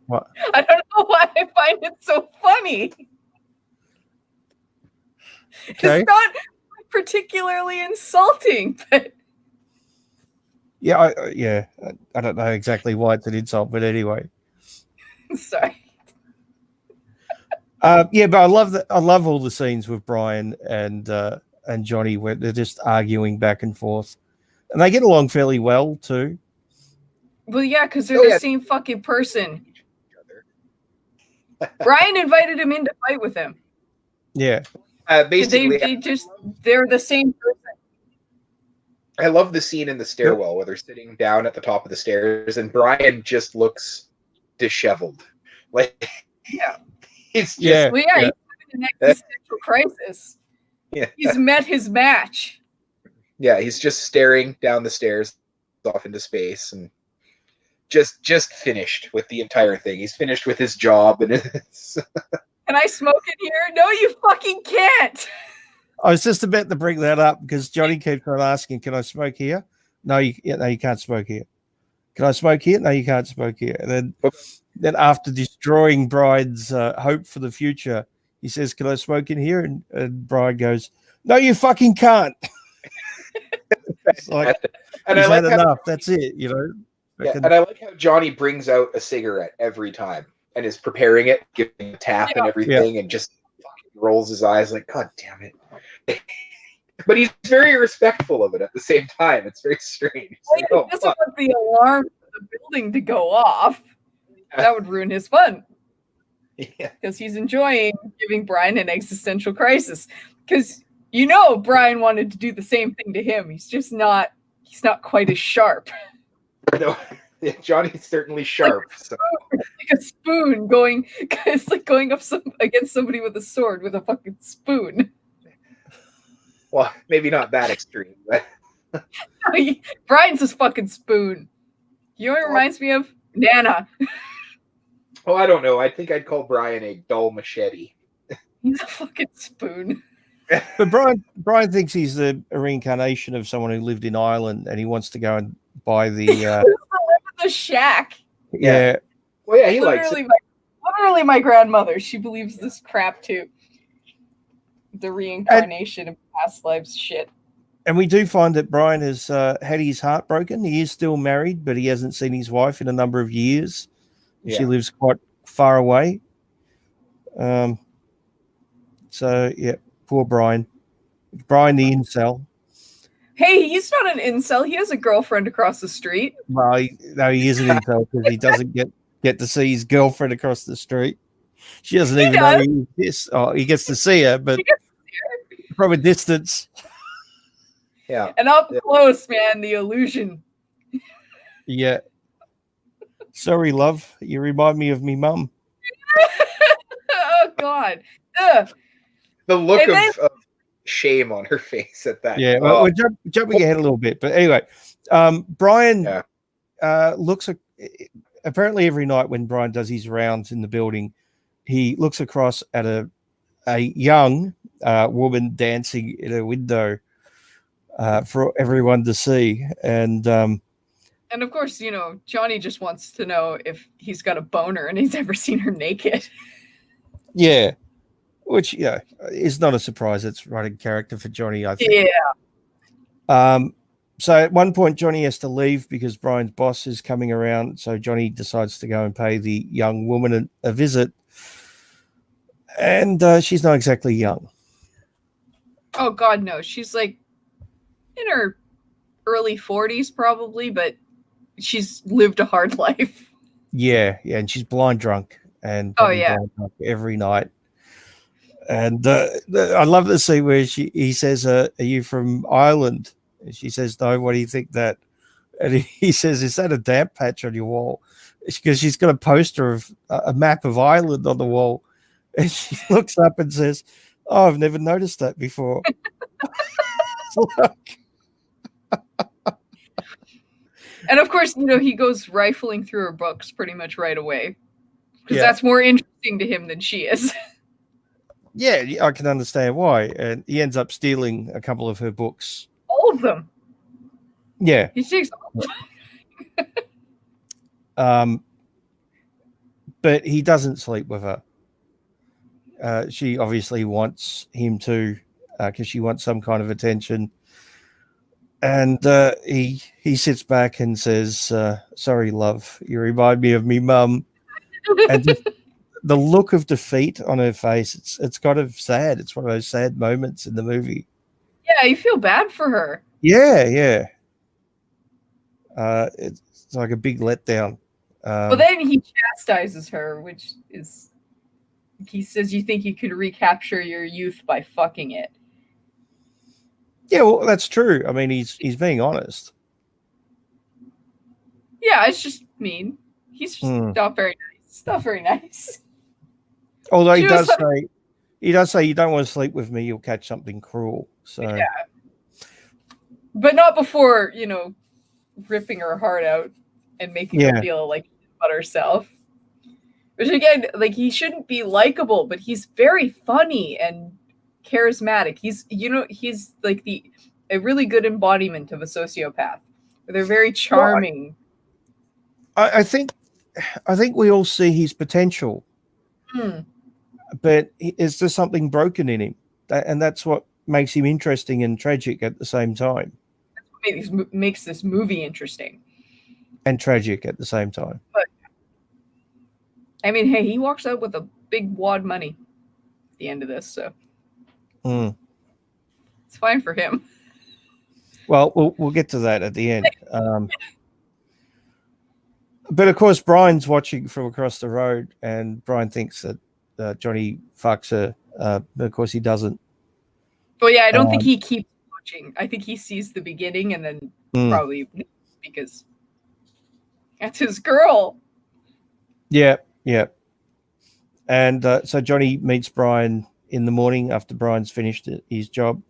Speaker 1: What?
Speaker 2: I don't know why I find it so funny.
Speaker 1: Okay.
Speaker 2: It's not particularly insulting, but
Speaker 1: Yeah, I don't know exactly why it's an insult, but anyway.
Speaker 2: sorry.
Speaker 1: Yeah, but I love that. I love all the scenes with Brian and Johnny where they're just arguing back and forth, and they get along fairly well too.
Speaker 2: Well, yeah, because they're the same fucking person. Brian invited him in to fight with him.
Speaker 1: Yeah,
Speaker 3: basically,
Speaker 2: they're the same person.
Speaker 3: I love the scene in the stairwell where they're sitting down at the top of the stairs, and Brian just looks disheveled. Like,
Speaker 2: yeah,
Speaker 3: it's just,
Speaker 2: he's having an existential crisis.
Speaker 3: Yeah,
Speaker 2: he's met his match.
Speaker 3: Yeah, he's just staring down the stairs off into space, and just finished with the entire thing. He's finished with his job, and it's.
Speaker 2: Can I smoke in here? No, you fucking can't.
Speaker 1: I was just about to bring that up because Johnny keeps on asking, "Can I smoke here?" No, you can't smoke here. Can I smoke here? No, you can't smoke here. And then after destroying Brian's hope for the future, he says, "Can I smoke in here?" And Brian goes, "No, you fucking can't." It's like,
Speaker 3: and
Speaker 1: he's
Speaker 3: I like
Speaker 1: had enough. That's it, you know.
Speaker 3: Yeah, and I like how Johnny brings out a cigarette every time and is preparing it, giving a tap and everything, and just fucking rolls his eyes like, God damn it. But he's very respectful of it at the same time. It's very strange.
Speaker 2: Well, like, he doesn't want the alarm for the building to go off. That would ruin his fun.
Speaker 3: Yeah.
Speaker 2: Because he's enjoying giving Brian an existential crisis. Because Brian wanted to do the same thing to him. He's not quite as sharp.
Speaker 3: No, Johnny's certainly sharp.
Speaker 2: Like a spoon going. It's like going up against somebody with a sword with a fucking spoon.
Speaker 3: Well, maybe not that extreme, but
Speaker 2: Brian's his fucking spoon. You know what it reminds me of? Nana.
Speaker 3: Oh, I don't know. I think I'd call Brian a dull machete.
Speaker 2: He's a fucking spoon.
Speaker 1: But Brian thinks he's a reincarnation of someone who lived in Ireland, and he wants to go and buy the
Speaker 2: shack.
Speaker 1: Yeah.
Speaker 3: Well, yeah, he likes it.
Speaker 2: Literally, my grandmother. She believes this crap too. The reincarnation of past lives shit.
Speaker 1: And we do find that Brian has had his heart broken. He is still married, but he hasn't seen his wife in a number of years. Yeah. She lives quite far away. So, yeah, poor Brian. Brian the incel.
Speaker 2: Hey, he's not an incel. He has a girlfriend across the street.
Speaker 1: Well, he is an incel because he doesn't get to see his girlfriend across the street. She doesn't even know he exists. Oh, he gets to see her, but from a distance.
Speaker 3: Yeah.
Speaker 2: And up close, man, the illusion.
Speaker 1: Yeah. Sorry, love. You remind me of me mum.
Speaker 2: Oh, God. Ugh.
Speaker 3: The look of shame on her face at that.
Speaker 1: Yeah, well, we're jumping ahead a little bit. But anyway, Brian looks apparently every night when Brian does his rounds in the building, he looks across at a young woman dancing in a window for everyone to see. And
Speaker 2: of course, Johnny just wants to know if he's got a boner and he's ever seen her naked.
Speaker 1: Yeah, which is not a surprise. It's writing character for Johnny, I think.
Speaker 2: Yeah.
Speaker 1: So at one point, Johnny has to leave because Brian's boss is coming around. So Johnny decides to go and pay the young woman a visit. And she's not exactly young.
Speaker 2: Oh, God, no. She's like in her early 40s probably, but she's lived a hard life.
Speaker 1: Yeah. And she's blind drunk. And blind drunk every night. And I love the scene where he says, are you from Ireland? And she says, no, what do you think that? And he says, is that a damp patch on your wall? Because she's got a poster of a map of Ireland on the wall. And she looks up and says, oh, I've never noticed that before.
Speaker 2: And of course, he goes rifling through her books pretty much right away. Because that's more interesting to him than she is.
Speaker 1: Yeah, I can understand why. And he ends up stealing a couple of her books.
Speaker 2: All of them.
Speaker 1: Yeah.
Speaker 2: He takes
Speaker 1: But he doesn't sleep with her. She obviously wants him to, because she wants some kind of attention. And he sits back and says, "Sorry, love. You remind me of me mum." And just the look of defeat on her face, it's kind of sad. It's one of those sad moments in the movie.
Speaker 2: Yeah, you feel bad for her.
Speaker 1: Yeah. It's like a big letdown.
Speaker 2: But then he chastises her, which is, he says, "You think you could recapture your youth by fucking it?"
Speaker 1: Yeah, well, that's true. I mean, he's being honest.
Speaker 2: Yeah, it's just mean. He's just not very nice. It's not very nice.
Speaker 1: Although
Speaker 2: She
Speaker 1: he
Speaker 2: was
Speaker 1: does say, "You don't want to sleep with me, you'll catch something cruel." So
Speaker 2: yeah. But not before, ripping her heart out and making her feel like about herself. Which again, like, he shouldn't be likable, but he's very funny and charismatic. He's like a really good embodiment of a sociopath. They're very charming.
Speaker 1: Well, I think we all see his potential, but is there something broken in him? And that's what makes him interesting and tragic at the same time.
Speaker 2: That's what makes this movie interesting.
Speaker 1: And tragic at the same time.
Speaker 2: But I mean, hey, he walks out with a big wad money at the end of this, so it's fine for him.
Speaker 1: Well, we'll get to that at the end. But of course, Brian's watching from across the road, and Brian thinks that Johnny fucks her, but of course he doesn't.
Speaker 2: Well, yeah, I don't think he keeps watching. I think he sees the beginning and then probably because that's his girl.
Speaker 1: Yeah. And so Johnny meets Brian in the morning after Brian's finished his job.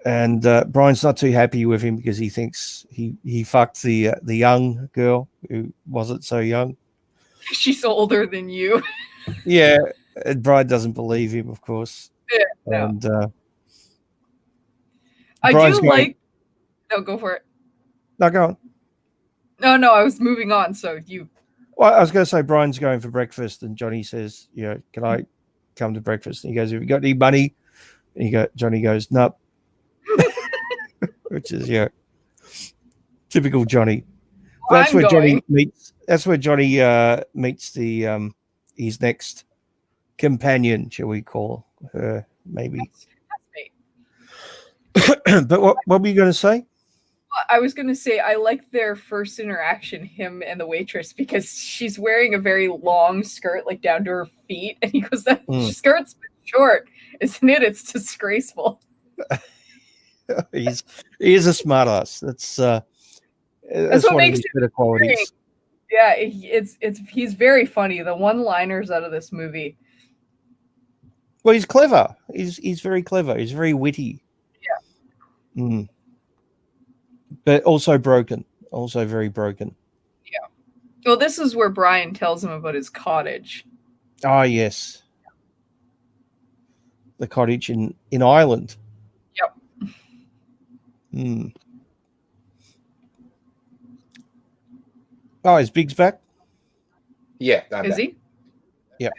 Speaker 1: And Brian's not too happy with him because he thinks he fucked the young girl who wasn't so young.
Speaker 2: She's older than you.
Speaker 1: Yeah, and Brian doesn't believe him, of course.
Speaker 2: Yeah, no.
Speaker 1: And
Speaker 2: I
Speaker 1: Brian's
Speaker 2: do like. No, go for it.
Speaker 1: No, go on.
Speaker 2: No, I was moving on. So you.
Speaker 1: Well, I was going to say Brian's going for breakfast, and Johnny says, "Can I come to breakfast?" And he goes, "Have you got any money?" And Johnny goes, "Nope." Which is typical Johnny.
Speaker 2: Well,
Speaker 1: That's where Johnny meets. That's where Johnny meets the his next companion, shall we call her? Maybe. But what were you going to say?
Speaker 2: I was going to say I like their first interaction, him and the waitress, because she's wearing a very long skirt, like down to her feet, and he goes, "That skirt's short, isn't it? It's disgraceful."
Speaker 1: He is a smart ass. That's
Speaker 2: what makes
Speaker 1: his better qualities.
Speaker 2: Yeah, he's very funny. The one-liners out of this movie.
Speaker 1: Well, he's clever. He's very clever. He's very witty.
Speaker 2: Yeah.
Speaker 1: But also broken. Also very broken.
Speaker 2: Yeah. Well, this is where Brian tells him about his cottage.
Speaker 1: Ah, yes. The cottage in Ireland. Yep. Oh, is Biggs back?
Speaker 3: Yeah.
Speaker 2: Is he?
Speaker 1: Yeah.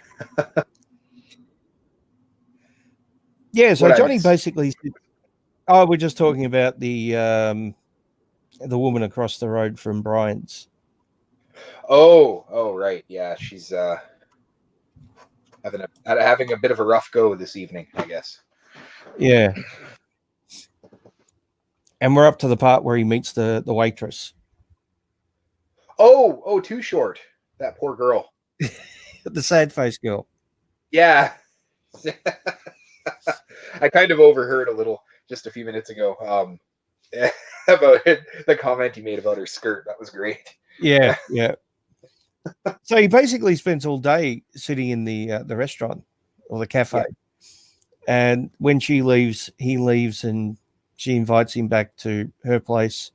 Speaker 1: Yeah, so Johnny basically said, we're just talking about the woman across the road from Brian's.
Speaker 3: Oh, right. Yeah, she's having a bit of a rough go this evening, I guess.
Speaker 1: Yeah. And we're up to the part where he meets the waitress.
Speaker 3: Oh, Too Short. That poor girl.
Speaker 1: The sad face girl.
Speaker 3: Yeah. I kind of overheard a little just a few minutes ago about the comment he made about her skirt. That was great.
Speaker 1: Yeah. So he basically spends all day sitting in the restaurant or the cafe. Yeah. And when she leaves, he leaves, and she invites him back to her place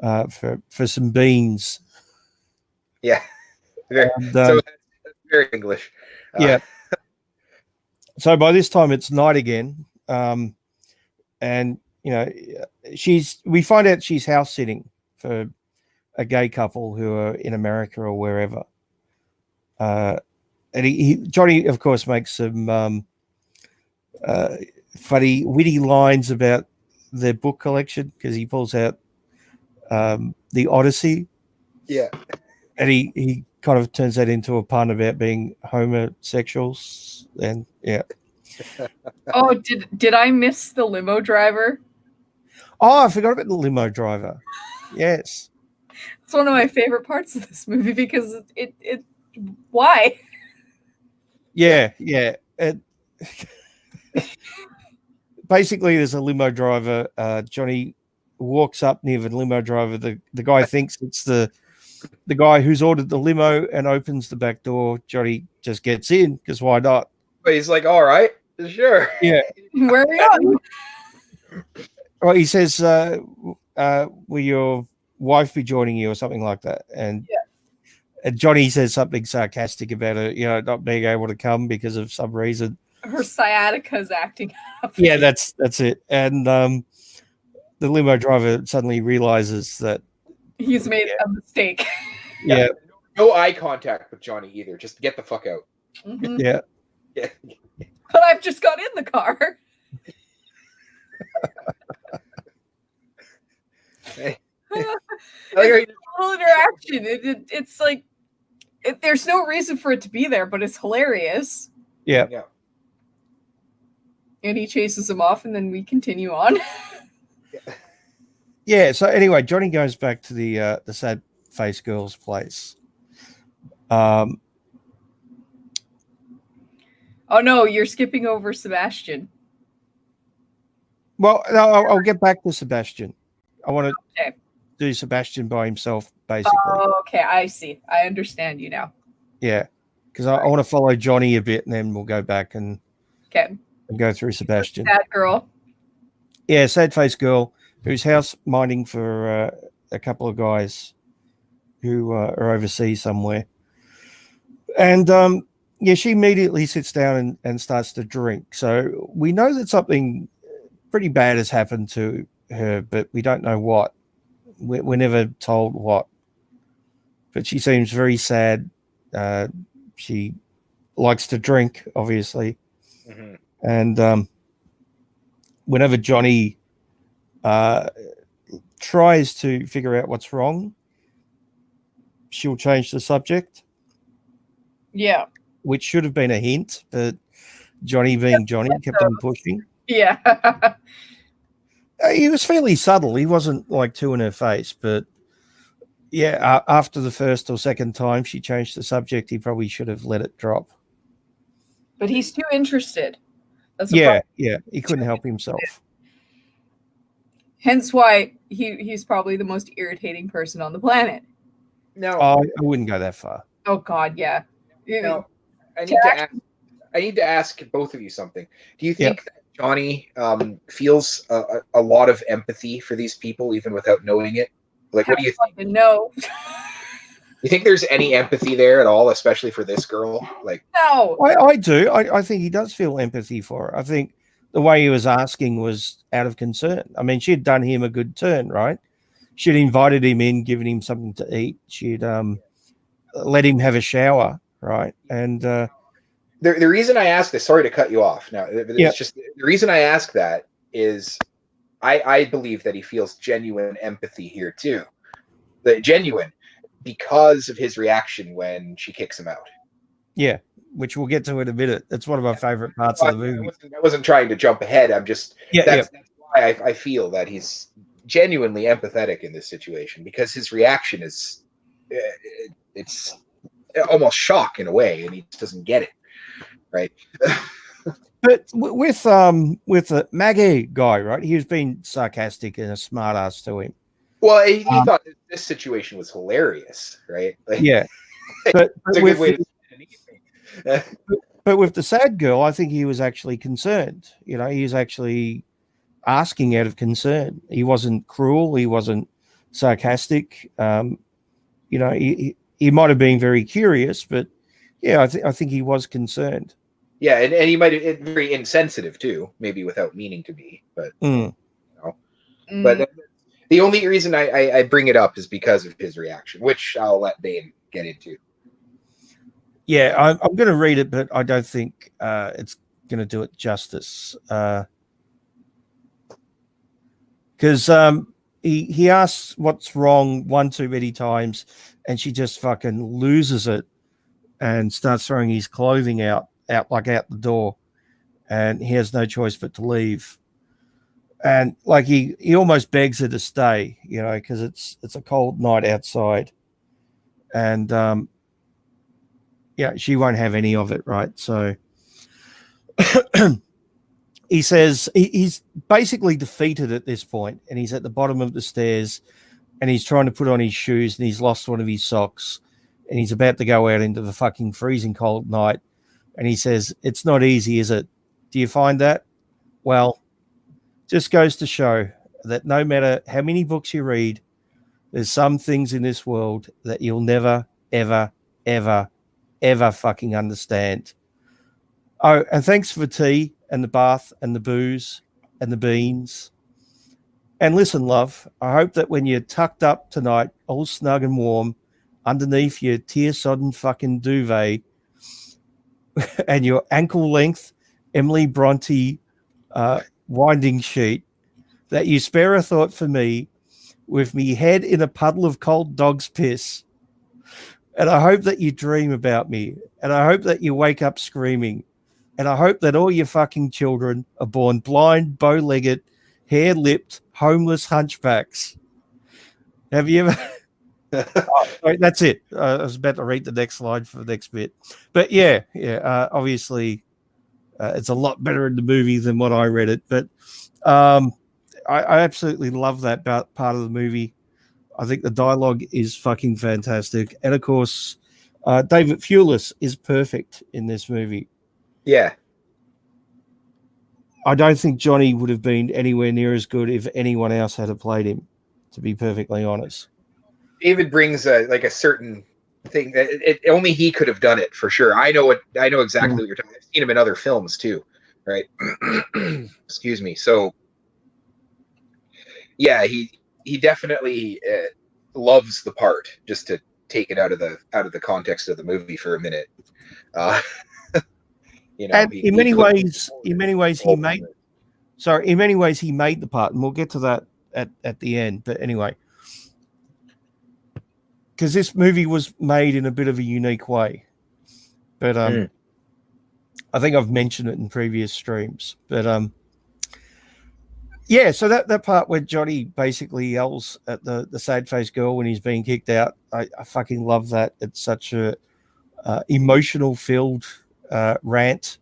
Speaker 1: for some beans.
Speaker 3: Yeah. So that's very English.
Speaker 1: Yeah. So by this time it's night again, and we find out she's house sitting for a gay couple who are in America or wherever. And Johnny, of course, makes some funny, witty lines about their book collection because he pulls out the Odyssey.
Speaker 3: Yeah.
Speaker 1: And he kind of turns that into a pun about being homosexuals. And yeah.
Speaker 2: Oh, did I miss the limo driver?
Speaker 1: Oh, I forgot about the limo driver. Yes.
Speaker 2: It's one of my favorite parts of this movie because it why?
Speaker 1: Yeah. Basically, there's a limo driver. Johnny walks up near the limo driver. The guy thinks it's the guy who's ordered the limo and opens the back door. Johnny just gets in because why not?
Speaker 3: But he's like, all right, sure.
Speaker 1: Yeah.
Speaker 2: Where are we going?
Speaker 1: Well, he says, will your wife be joining you or something like that? And Johnny says something sarcastic about her, not being able to come because of some reason.
Speaker 2: Her sciatica's acting up.
Speaker 1: Yeah, that's it. And the limo driver suddenly realizes that
Speaker 2: he's made a mistake.
Speaker 1: Yeah.
Speaker 3: No eye contact with Johnny either. Just get the fuck out.
Speaker 2: Mm-hmm.
Speaker 1: Yeah.
Speaker 3: Yeah.
Speaker 2: But I've just got in the car.
Speaker 3: Hey.
Speaker 2: It's a little interaction. It's like there's no reason for it to be there, but it's hilarious.
Speaker 1: Yeah.
Speaker 2: And he chases him off, and then we continue on.
Speaker 1: Yeah. So anyway, Johnny goes back to the sad face girl's place.
Speaker 2: Oh no, you're skipping over Sebastian.
Speaker 1: Well, no, I'll get back to Sebastian. I want to
Speaker 2: Okay.
Speaker 1: do Sebastian by himself, basically.
Speaker 2: Oh, okay, I see. I understand you now.
Speaker 1: Yeah, because I want to follow Johnny a bit, and then we'll go back and go through Sebastian.
Speaker 2: That girl.
Speaker 1: Yeah, sad face girl who's house minding for a couple of guys who are overseas somewhere. And she immediately sits down and starts to drink. So we know that something pretty bad has happened to her, but we don't know what. We're never told what. But she seems very sad. She likes to drink, obviously.
Speaker 3: Mm-hmm.
Speaker 1: And whenever Johnny tries to figure out what's wrong, she'll change the subject.
Speaker 2: Yeah.
Speaker 1: Which should have been a hint, but Johnny being Johnny kept on pushing.
Speaker 2: Yeah.
Speaker 1: He was fairly subtle. He wasn't like too in her face, but yeah, after the first or second time she changed the subject, he probably should have let it drop.
Speaker 2: But he's too interested. That's
Speaker 1: Yeah, he couldn't help himself.
Speaker 2: Hence why he's probably the most irritating person on the planet.
Speaker 3: No,
Speaker 1: I wouldn't go that far.
Speaker 2: Oh God, yeah.
Speaker 3: no. I need to ask both of you something. Do you think that Johnny feels a lot of empathy for these people, even without knowing it? Like, what do you think?
Speaker 2: No.
Speaker 3: You think there's any empathy there at all, especially for this girl? Like,
Speaker 2: No.
Speaker 1: I do. I think he does feel empathy for her. I think the way he was asking was out of concern. I mean, she'd done him a good turn, right? She'd invited him in, given him something to eat. She'd let him have a shower, right? And the
Speaker 3: reason I ask this, sorry to cut you off. Now, it's just the reason I ask that is I believe that he feels genuine empathy here too. The genuine because of his reaction when she kicks him out.
Speaker 1: Yeah, which we'll get to in a minute. That's one of my favorite parts of the movie.
Speaker 3: I wasn't trying to jump ahead. I'm just that's why I feel that he's genuinely empathetic in this situation, because his reaction is it's almost shock in a way, and he just doesn't get it, right?
Speaker 1: But with the Maggie guy, right? He was being sarcastic and a smart ass to him.
Speaker 3: Well, he thought this situation was hilarious, right? Like,
Speaker 1: yeah, but
Speaker 3: with
Speaker 1: the sad girl, I think he was actually concerned. He was actually asking out of concern. He wasn't cruel. He wasn't sarcastic. He might have been very curious, but yeah, I think he was concerned.
Speaker 3: Yeah, and he might have very insensitive too, maybe without meaning to be, but
Speaker 1: Mm.
Speaker 3: you know.
Speaker 2: Mm.
Speaker 3: But the only reason I bring it up is because of his reaction, which I'll let Dane get into.
Speaker 1: Yeah, I'm going to read it, but I don't think it's going to do it justice. Because he asks what's wrong one too many times, and she just fucking loses it and starts throwing his clothing out the door, and he has no choice but to leave. And like he almost begs her to stay, because it's a cold night outside, and she won't have any of it, right? So he says he's basically defeated at this point, and he's at the bottom of the stairs, and he's trying to put on his shoes, and he's lost one of his socks, and he's about to go out into the fucking freezing cold night, and he says, "It's not easy, is it? Do you find that?" Well, just goes to show that no matter how many books you read, there's some things in this world that you'll never, ever, ever, ever fucking understand. Oh, and thanks for the tea and the bath and the booze and the beans. And listen, love, I hope that when you're tucked up tonight, all snug and warm, underneath your tear-sodden fucking duvet and your ankle-length Emily Bronte winding sheet, that you spare a thought for me with me head in a puddle of cold dog's piss. And I hope that you dream about me. And I hope that you wake up screaming. And I hope that all your fucking children are born blind, bow-legged, hair-lipped, homeless hunchbacks. Have you ever... Sorry, that's it. I was about to read the next slide for the next bit. But obviously it's a lot better in the movie than what I read it. But I absolutely love that part of the movie. I think the dialogue is fucking fantastic. And, of course, David Thewlis is perfect in this movie.
Speaker 3: Yeah.
Speaker 1: I don't think Johnny would have been anywhere near as good if anyone else had played him, to be perfectly honest.
Speaker 3: David brings a certain thing that only he could have done it for sure. I know exactly what you're talking about. I've seen him in other films too, right? Excuse me. So yeah, he definitely loves the part. Just to take it out of the context of the movie for a minute.
Speaker 1: And in many ways, he made the part, and we'll get to that at the end. But anyway, because this movie was made in a bit of a unique way. But I think I've mentioned it in previous streams. But so that part where Johnny basically yells at the sad-faced girl when he's being kicked out, I fucking love that. It's such a emotional filled rant.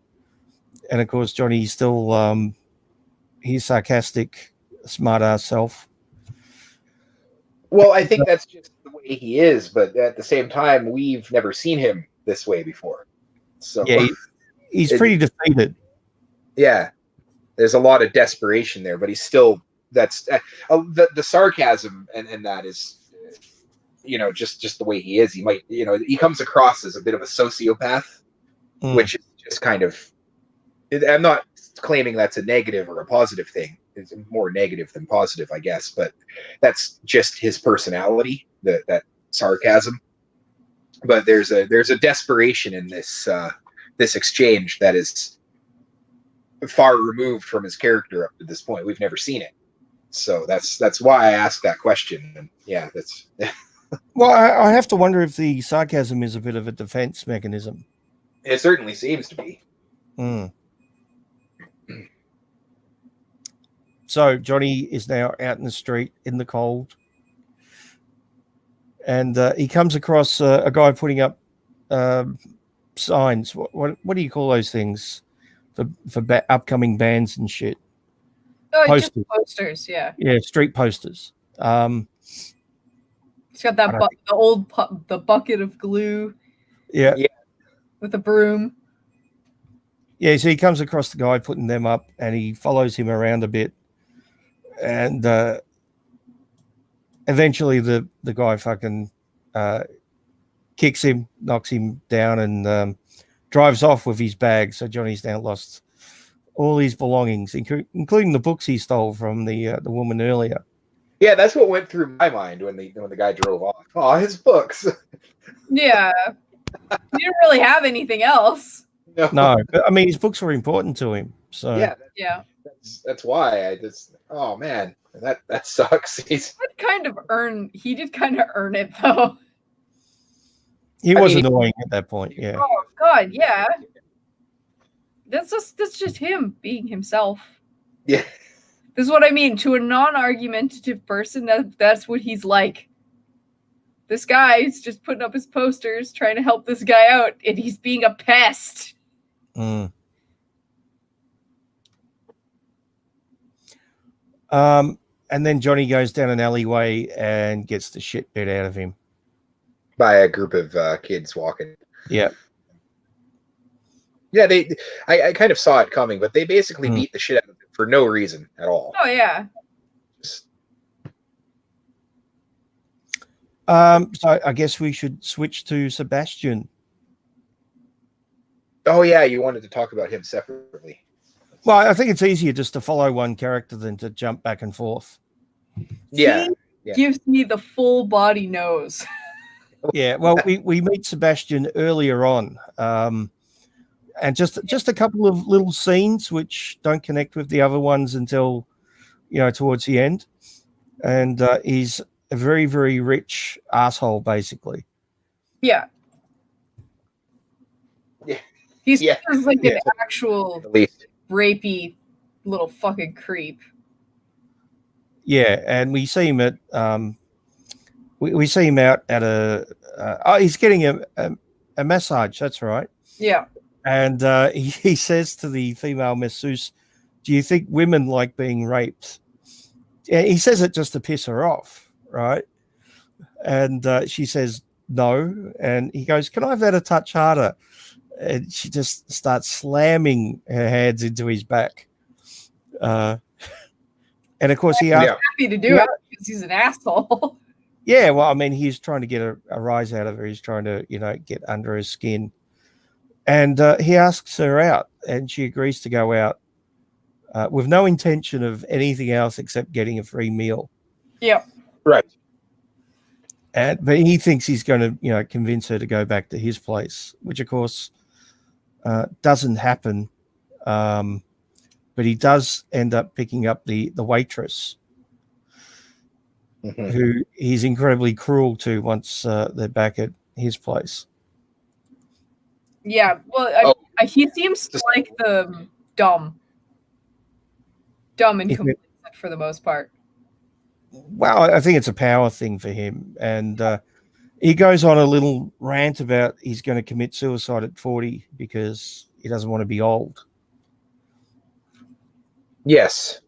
Speaker 1: And of course, Johnny's still he's sarcastic, smart ass self.
Speaker 3: Well, I think that's just the way he is, but at the same time, we've never seen him this way before. So
Speaker 1: yeah, he's pretty defeated.
Speaker 3: Yeah, there's a lot of desperation there, but he's still the sarcasm and that is just the way he is. He might he comes across as a bit of a sociopath, which is just kind of. I'm not claiming that's a negative or a positive thing. It's more negative than positive, I guess, but that's just his personality, that sarcasm. But there's a desperation in this exchange that is far removed from his character up to this point. We've never seen it, so that's why I asked that question. And yeah, that's.
Speaker 1: Well, I have to wonder if the sarcasm is a bit of a defense mechanism.
Speaker 3: It certainly seems to be.
Speaker 1: So Johnny is now out in the street in the cold, and he comes across a guy putting up signs. What do you call those things for upcoming bands and shit?
Speaker 2: Oh, posters. Just posters, yeah.
Speaker 1: Yeah, street posters.
Speaker 2: He's got that the bucket of glue.
Speaker 1: Yeah.
Speaker 2: With a broom.
Speaker 1: Yeah, so he comes across the guy putting them up, and he follows him around a bit. And eventually the guy fucking kicks him, knocks him down, and drives off with his bag. So Johnny's now lost all his belongings, including the books he stole from the woman earlier.
Speaker 3: Yeah, that's what went through my mind when the guy drove off. Oh, his books.
Speaker 2: Yeah. He didn't really have anything else.
Speaker 1: No, but I mean, his books were important to him. So
Speaker 3: Yeah,
Speaker 2: Yeah.
Speaker 3: that's why I just. Oh man, that sucks.
Speaker 2: He did kind of earn it though.
Speaker 1: he
Speaker 3: I
Speaker 1: was
Speaker 3: mean,
Speaker 1: annoying at that point. Yeah.
Speaker 2: Oh God, yeah. That's just him being himself.
Speaker 3: Yeah.
Speaker 2: This is what I mean. To a non-argumentative person, that's what he's like. This guy's just putting up his posters, trying to help this guy out, and he's being a pest.
Speaker 1: Mm. And then Johnny goes down an alleyway and gets the shit bit out of him
Speaker 3: By a group of kids walking.
Speaker 1: Yeah.
Speaker 3: Yeah, I kind of saw it coming, but they basically beat the shit out of him for no reason at all.
Speaker 2: Oh yeah.
Speaker 1: So I guess we should switch to Sebastian.
Speaker 3: Oh yeah, you wanted to talk about him separately.
Speaker 1: Well, I think it's easier just to follow one character than to jump back and forth.
Speaker 3: Yeah.
Speaker 2: He gives me the full body nose.
Speaker 1: Yeah, well, we meet Sebastian earlier on, and just a couple of little scenes which don't connect with the other ones until towards the end, and he's a very, very rich asshole, basically.
Speaker 2: Yeah.
Speaker 3: Yeah.
Speaker 2: He's like an
Speaker 3: Yeah.
Speaker 2: actual
Speaker 3: At least.
Speaker 2: rapey little fucking creep.
Speaker 1: Yeah, and we see him at we see him out at he's getting a massage. That's right.
Speaker 2: Yeah.
Speaker 1: And he says to the female masseuse, "Do you think women like being raped?" Yeah, he says it just to piss her off, right? And she says no, and he goes, "Can I have that a touch harder?" And she just starts slamming her hands into his back. And of course, he asked,
Speaker 2: Happy to do it because he's an asshole.
Speaker 1: yeah, well, I mean, he's trying to get a rise out of her. He's trying to, get under her skin. And he asks her out, and she agrees to go out with no intention of anything else except getting a free meal.
Speaker 2: Yep.
Speaker 3: Right.
Speaker 1: But he thinks he's going to, convince her to go back to his place, which, of course, doesn't happen. But he does end up picking up the waitress, who he's incredibly cruel to once they're back at his place.
Speaker 2: Yeah, well, he seems like the dumb and complacent for the most part.
Speaker 1: Well, I think it's a power thing for him. And he goes on a little rant about he's going to commit suicide at 40 because he doesn't want to be old.
Speaker 3: Yes.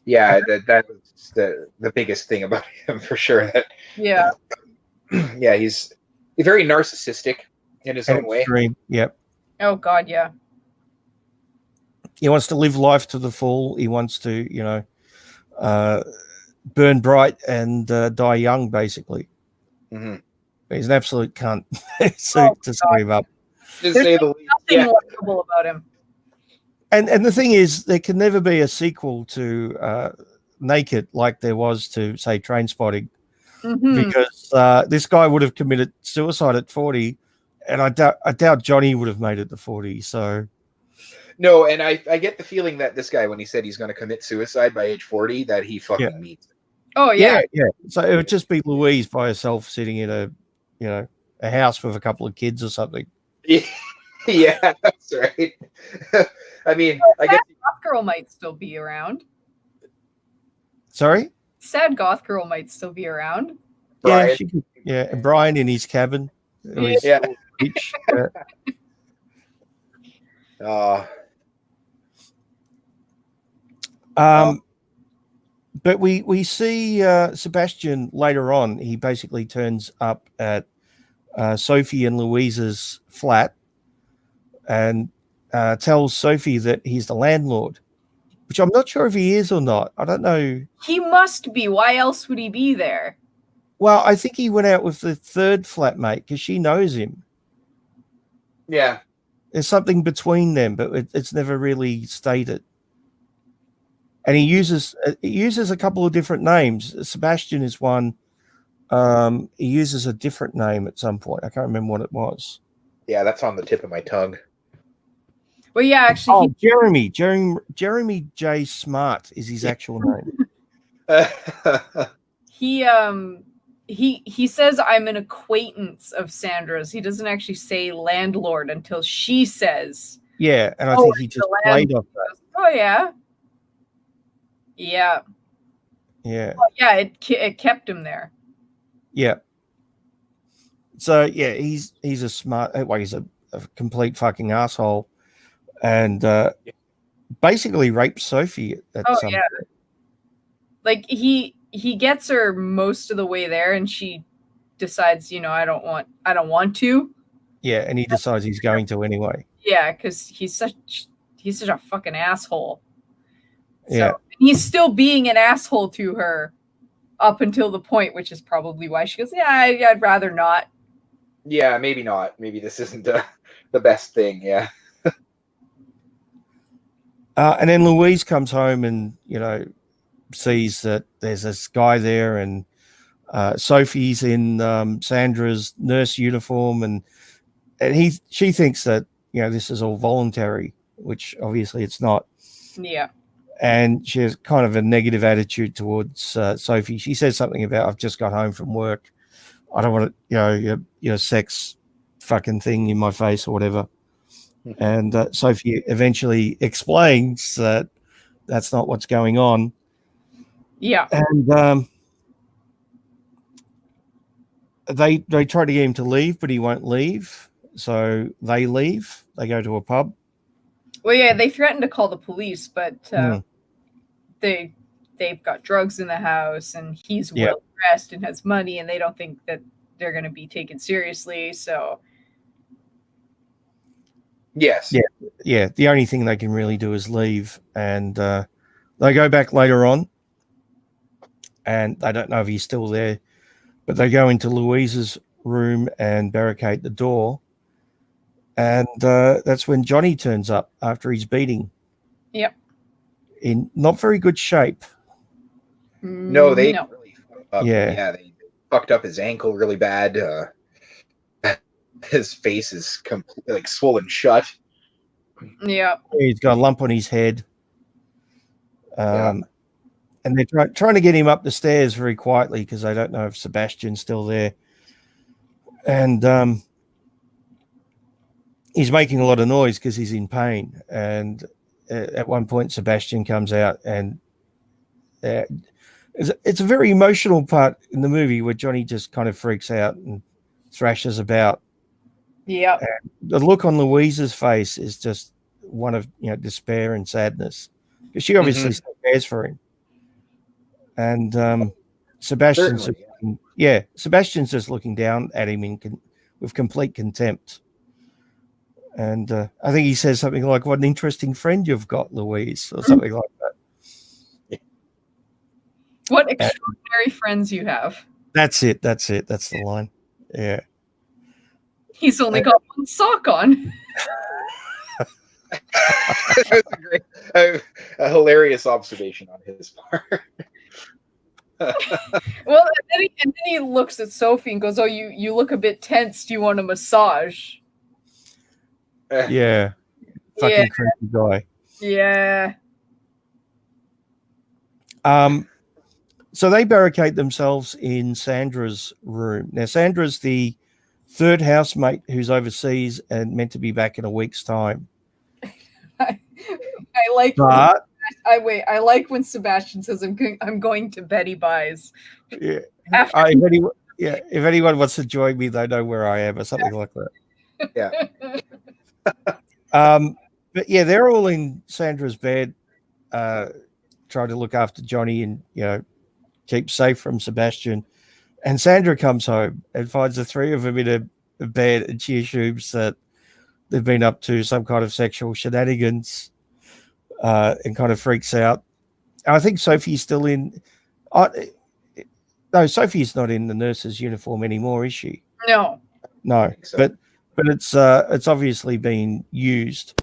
Speaker 3: Yeah, that's the biggest thing about him for sure.
Speaker 2: Yeah.
Speaker 3: Yeah, he's very narcissistic in his own way.
Speaker 1: Extreme. Yep.
Speaker 2: Oh God, yeah.
Speaker 1: He wants to live life to the full. He wants to, burn bright and die young, basically.
Speaker 3: Mm-hmm.
Speaker 1: He's an absolute cunt. To sum him up.
Speaker 3: To
Speaker 2: There's
Speaker 3: say the least.
Speaker 2: nothing likable about him.
Speaker 1: And the thing is, there can never be a sequel to Naked like there was to, say, Trainspotting, because this guy would have committed suicide at 40, and I doubt Johnny would have made it to 40. So
Speaker 3: no, and I get the feeling that this guy, when he said he's going to commit suicide by age 40, that he fucking means it.
Speaker 2: Oh yeah.
Speaker 1: So it would just be Louise by herself sitting in a house with a couple of kids or something.
Speaker 3: Yeah, that's right. I mean, I guess
Speaker 2: Goth Girl might still be around.
Speaker 1: Sorry?
Speaker 2: Sad Goth Girl might still be around.
Speaker 3: Brian.
Speaker 1: And Brian in his cabin.
Speaker 3: Yeah.
Speaker 1: Beach. But we see Sebastian later on. He basically turns up at Sophie and Louise's flat and tells Sophie that he's the landlord, which I'm not sure if he is or not. I don't know.
Speaker 2: He must be. Why else would he be there?
Speaker 1: Well, I think he went out with the third flatmate because she knows him.
Speaker 3: Yeah.
Speaker 1: There's something between them, but it's never really stated. And he uses a couple of different names. Sebastian is one. He uses a different name at some point. I can't remember what it was.
Speaker 3: Yeah, that's on the tip of my tongue.
Speaker 2: Well, yeah, actually,
Speaker 1: Jeremy J. Smart is his actual name.
Speaker 2: he says I'm an acquaintance of Sandra's. He doesn't actually say landlord until she says,
Speaker 1: Yeah, and I think he just played off that.
Speaker 2: "Oh yeah, yeah,
Speaker 1: Yeah,
Speaker 2: well, yeah." It kept him there.
Speaker 1: yeah. So yeah, he's a smart. Well, he's a complete fucking asshole, and basically raped Sophie at some point.
Speaker 2: Like he gets her most of the way there, and she decides, I don't want to.
Speaker 1: Yeah, and he decides he's going to anyway.
Speaker 2: Yeah, because he's such a fucking asshole.
Speaker 1: Yeah,
Speaker 2: so, he's still being an asshole to her up until the point, which is probably why she goes, "Yeah, I'd rather not."
Speaker 3: Yeah, maybe not. Maybe this isn't the best thing. Yeah.
Speaker 1: And then Louise comes home and sees that there's this guy there, and Sophie's in Sandra's nurse uniform, and she thinks that this is all voluntary, which obviously it's not.
Speaker 2: Yeah.
Speaker 1: And she has kind of a negative attitude towards Sophie. She says something about, "I've just got home from work. I don't want your sex fucking thing in my face," or whatever. And Sophie eventually explains that that's not what's going on.
Speaker 2: Yeah.
Speaker 1: And they try to get him to leave, but he won't leave. So they leave. They go to a pub.
Speaker 2: Well, yeah, they threaten to call the police, but they've got drugs in the house, and he's well dressed and has money, and they don't think that they're going to be taken seriously. So,
Speaker 3: yes,
Speaker 1: yeah. The only thing they can really do is leave, and they go back later on, and they don't know if he's still there, but they go into Louise's room and barricade the door. And that's when Johnny turns up after his beating.
Speaker 2: Yep.
Speaker 1: In not very good shape.
Speaker 3: No, they really fucked up.
Speaker 1: Yeah,
Speaker 3: they fucked up his ankle really bad. His face is like swollen shut.
Speaker 2: Yeah.
Speaker 1: He's got a lump on his head. And they're trying to get him up the stairs very quietly because they don't know if Sebastian's still there. And he's making a lot of noise because he's in pain. And at one point, Sebastian comes out, and it's a very emotional part in the movie where Johnny just kind of freaks out and thrashes about.
Speaker 2: Yeah.
Speaker 1: The look on Louise's face is just one of despair and sadness, because she obviously still cares for him. And Sebastian's Sebastian's just looking down at him with complete contempt. And I think he says something like, "What an interesting friend you've got, Louise," or something like that.
Speaker 2: What extraordinary friends you have.
Speaker 1: That's it. That's the line. Yeah.
Speaker 2: He's only got one sock on.
Speaker 3: That's a hilarious observation on his part.
Speaker 2: Well, and then he looks at Sophie and goes, "Oh, you look a bit tense. Do you want a massage?"
Speaker 1: Yeah. Fucking creepy guy.
Speaker 2: Yeah.
Speaker 1: So they barricade themselves in Sandra's room. Now, Sandra's the third housemate who's overseas and meant to be back in a week's time.
Speaker 2: I like.
Speaker 1: But
Speaker 2: I like when Sebastian says, "I'm going to Betty Buys."
Speaker 1: Yeah. If anyone wants to join me, they know where I am, or something like that.
Speaker 3: Yeah.
Speaker 1: But yeah, they're all in Sandra's bed, trying to look after Johnny and keep safe from Sebastian. And Sandra comes home and finds the three of them in a bed, and she assumes that they've been up to some kind of sexual shenanigans, and kind of freaks out. I think Sophie's still in. No, Sophie's not in the nurse's uniform anymore, is she?
Speaker 2: No.
Speaker 1: No,
Speaker 3: so.
Speaker 1: but but it's obviously been used.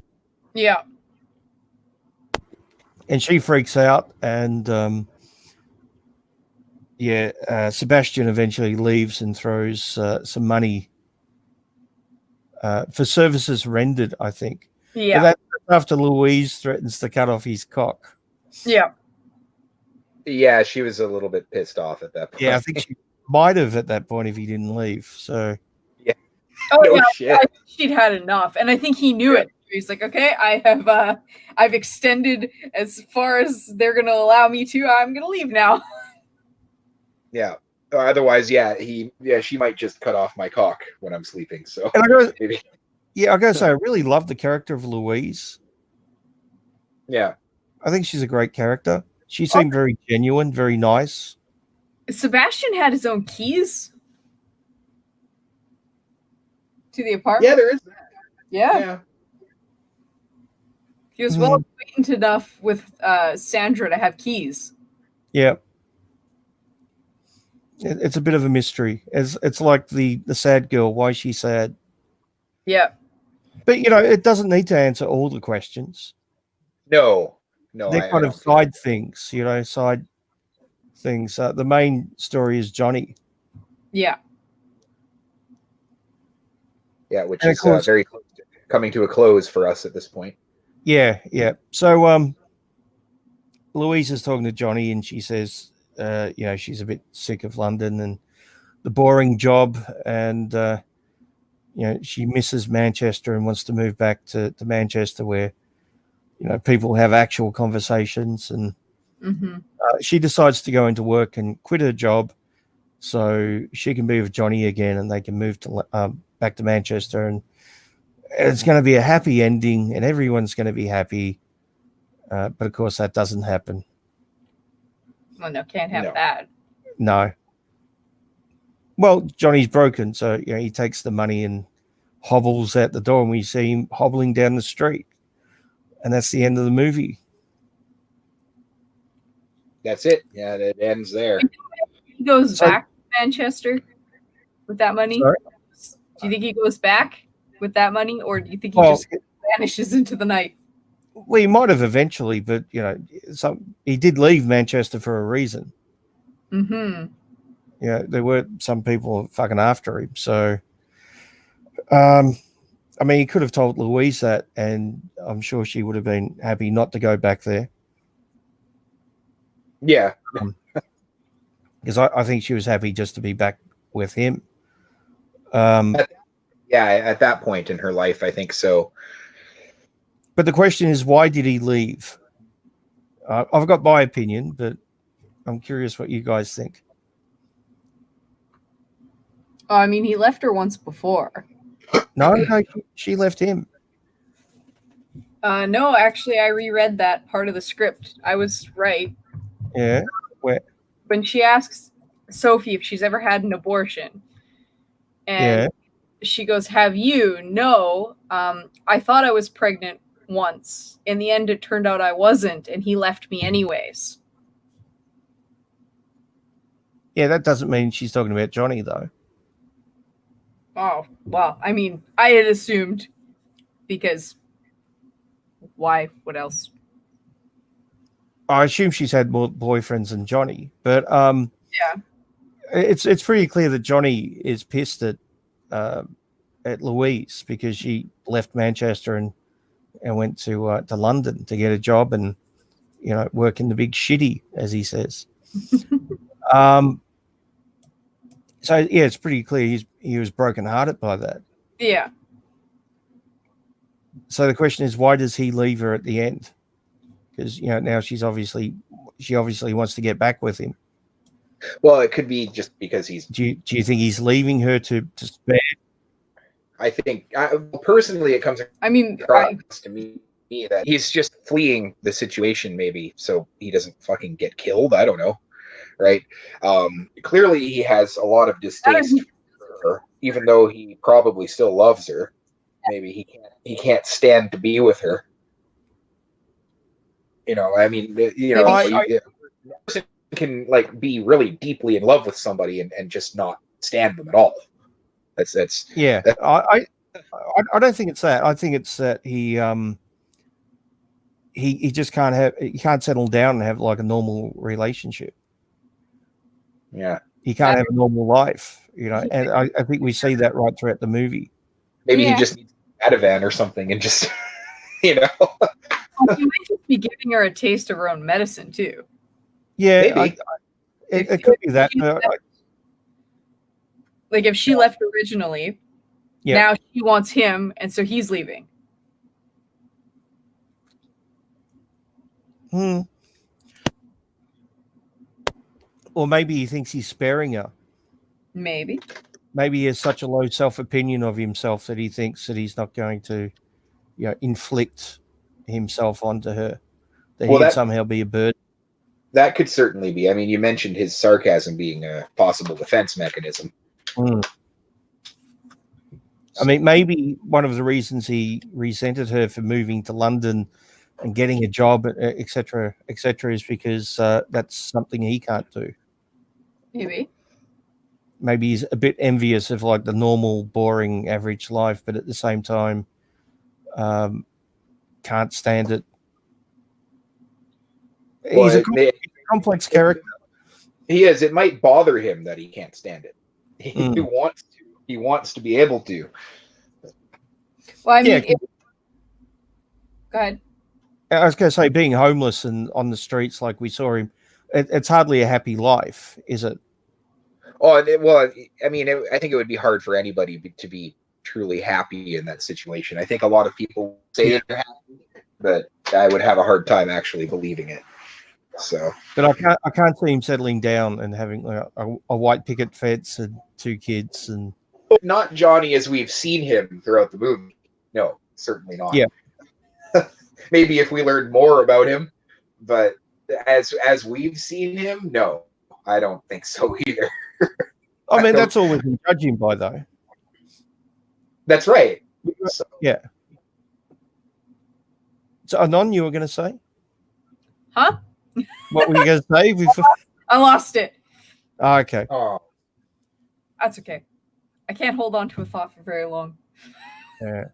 Speaker 2: Yeah.
Speaker 1: And she freaks out, and Sebastian eventually leaves and throws some money for services rendered, I think.
Speaker 2: Yeah.
Speaker 1: But that's after Louise threatens to cut off his cock.
Speaker 2: Yeah.
Speaker 3: Yeah, she was a little bit pissed off at that point.
Speaker 1: Yeah, I think she might have at that point if he didn't leave. So
Speaker 2: Oh
Speaker 3: No
Speaker 2: yeah,
Speaker 3: shit.
Speaker 2: I think she'd had enough, and I think he knew it. He's like, okay, I've extended as far as they're gonna allow me to. I'm gonna leave now.
Speaker 3: Yeah. Otherwise, she might just cut off my cock when I'm sleeping. So
Speaker 1: and I gotta,
Speaker 3: maybe,
Speaker 1: I gotta say, I really love the character of Louise.
Speaker 3: yeah.
Speaker 1: I think she's a great character. She seemed very genuine, very nice.
Speaker 2: Sebastian had his own keys to the apartment.
Speaker 3: Yeah, there is that.
Speaker 2: Yeah.
Speaker 3: Yeah.
Speaker 2: He was well acquainted enough with Sandra to have keys.
Speaker 1: Yeah. It's a bit of a mystery. It's like the sad girl. Why is she sad?
Speaker 2: Yeah.
Speaker 1: But it doesn't need to answer all the questions.
Speaker 3: No.
Speaker 1: They're kind of side things. Side things. The main story is Johnny.
Speaker 2: Yeah.
Speaker 3: Yeah, which
Speaker 1: And of
Speaker 3: is
Speaker 1: course-
Speaker 3: very close to coming to a close for us at this point.
Speaker 1: Yeah. So Louise is talking to Johnny, and she says, she's a bit sick of London and the boring job, and she misses Manchester and wants to move back to Manchester, where people have actual conversations. And
Speaker 2: Mm-hmm.
Speaker 1: she decides to go into work and quit her job so she can be with Johnny again, and they can move to back to Manchester, and it's going to be a happy ending, and everyone's going to be happy. But of course, that doesn't happen.
Speaker 2: Well, no, can't have
Speaker 3: No.
Speaker 2: that.
Speaker 1: No. Well, Johnny's broken, so he takes the money and hobbles out the door, and we see him hobbling down the street, and that's the end of the movie.
Speaker 3: That's it. Yeah, it ends there.
Speaker 2: He goes
Speaker 1: So-
Speaker 2: back to Manchester with that money.
Speaker 1: Sorry?
Speaker 2: Do you think he goes back with that money, or do you think he
Speaker 1: Well,
Speaker 2: just vanishes into the night?
Speaker 1: well, he might have eventually, but he did leave Manchester for a reason.
Speaker 2: Mm-hmm.
Speaker 1: There were some people fucking after him. So, he could have told Louise that, and I'm sure she would have been happy not to go back there,
Speaker 3: Yeah.
Speaker 1: because I think she was happy just to be back with him.
Speaker 3: Yeah, at that point in her life, I think so.
Speaker 1: But the question is, why did he leave? I've got my opinion, but I'm curious what you guys think.
Speaker 2: Oh, I mean, he left her once before.
Speaker 1: No, she left him.
Speaker 2: No, actually, I reread that part of the script. I was right.
Speaker 1: Yeah.
Speaker 2: When she asks Sophie if she's ever had an abortion, and she goes, "Have you?" No. I thought I was pregnant once. In the end, it turned out I wasn't, and he left me anyways.
Speaker 1: Yeah, that doesn't mean she's talking about Johnny, though.
Speaker 2: Oh, well, I mean, I had assumed, because why? What else?
Speaker 1: I assume she's had more boyfriends than Johnny, but
Speaker 2: Yeah.
Speaker 1: it's pretty clear that Johnny is pissed at Louise because she left Manchester and went to London to get a job and work in the big shitty, as he says. So yeah, it's pretty clear he was brokenhearted by that.
Speaker 2: Yeah.
Speaker 1: So the question is, why does he leave her at the end? Because now she obviously wants to get back with him.
Speaker 3: Well, it could be just because he's.
Speaker 1: Do you think he's leaving her to spare?
Speaker 3: I think personally, it comes
Speaker 2: I mean,
Speaker 3: across to me that he's just fleeing the situation, maybe so he doesn't fucking get killed. I don't know, right? Clearly, he has a lot of distaste for her, even though he probably still loves her. Maybe he can't stand to be with her. I mean, a person can be really deeply in love with somebody and just not stand them at all. That's
Speaker 1: Yeah, I don't think it's that. I think it's that he just can't settle down and have like a normal relationship.
Speaker 3: Yeah.
Speaker 1: He can't have a normal life, and I think we see that right throughout the movie.
Speaker 3: Maybe he
Speaker 2: Yeah.
Speaker 3: just needs Ativan or something and just,
Speaker 2: He might just be giving her a taste of her own medicine too.
Speaker 1: Yeah,
Speaker 3: Maybe.
Speaker 1: it could be that.
Speaker 2: Like if she left originally,
Speaker 1: Yeah.
Speaker 2: now she wants him, and so he's leaving.
Speaker 1: Or maybe he thinks he's sparing her.
Speaker 2: Maybe.
Speaker 1: Maybe he has such a low self-opinion of himself that he thinks that he's not going to, inflict himself onto her. That he'd somehow be a burden.
Speaker 3: That could certainly be. I mean, you mentioned his sarcasm being a possible defense mechanism.
Speaker 1: I mean, maybe one of the reasons he resented her for moving to London and getting a job, et cetera, is because that's something he can't do. Maybe he's a bit envious of like the normal, boring, average life, but at the same time, can't stand it.
Speaker 3: Well,
Speaker 1: he's a complex character.
Speaker 3: He is. It might bother him that he can't stand it. He wants to. He wants to be able to.
Speaker 2: Well, I mean, go ahead.
Speaker 1: I was going to say, being homeless and on the streets like we saw him, it's hardly a happy life, is it?
Speaker 3: Oh, well, I mean, I think it would be hard for anybody to be truly happy in that situation. I think a lot of people say that they're happy, but I would have a hard time actually believing it. So,
Speaker 1: but I can't see him settling down and having a white picket fence and 2 kids and
Speaker 3: not Johnny as we've seen him throughout the movie. No, certainly not.
Speaker 1: Yeah.
Speaker 3: Maybe if we learned more about him, but as we've seen him, no, I don't think so either.
Speaker 1: I mean, that's all we can judge him by, though.
Speaker 3: That's right. So.
Speaker 1: Yeah. So, Anon, you were going to say?
Speaker 2: Huh?
Speaker 1: What were you going to say?
Speaker 2: I lost it.
Speaker 1: Oh, okay.
Speaker 3: Oh.
Speaker 2: That's okay. I can't hold on to a thought for very long.
Speaker 1: Yeah.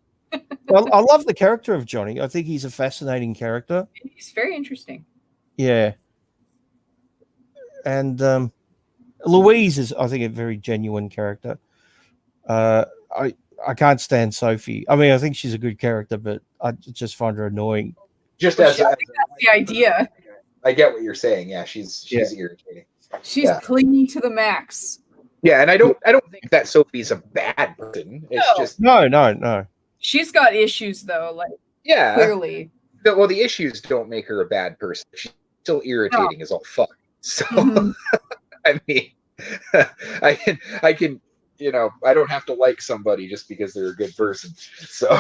Speaker 1: Well, I love the character of Johnny. I think he's a fascinating character.
Speaker 2: He's very interesting.
Speaker 1: Yeah. And Louise is, I think, a very genuine character. I can't stand Sophie. I mean, I think she's a good character, but I just find her annoying.
Speaker 3: Just
Speaker 2: I think that's the idea.
Speaker 3: I get what you're saying. Yeah, she's irritating.
Speaker 2: She's clingy to the max.
Speaker 3: Yeah, and I don't think that Sophie's a bad person. It's just
Speaker 1: no.
Speaker 2: She's got issues though, like clearly.
Speaker 3: Well, the issues don't make her a bad person. She's still irritating as all fuck. So I mean, I can I don't have to like somebody just because they're a good person. So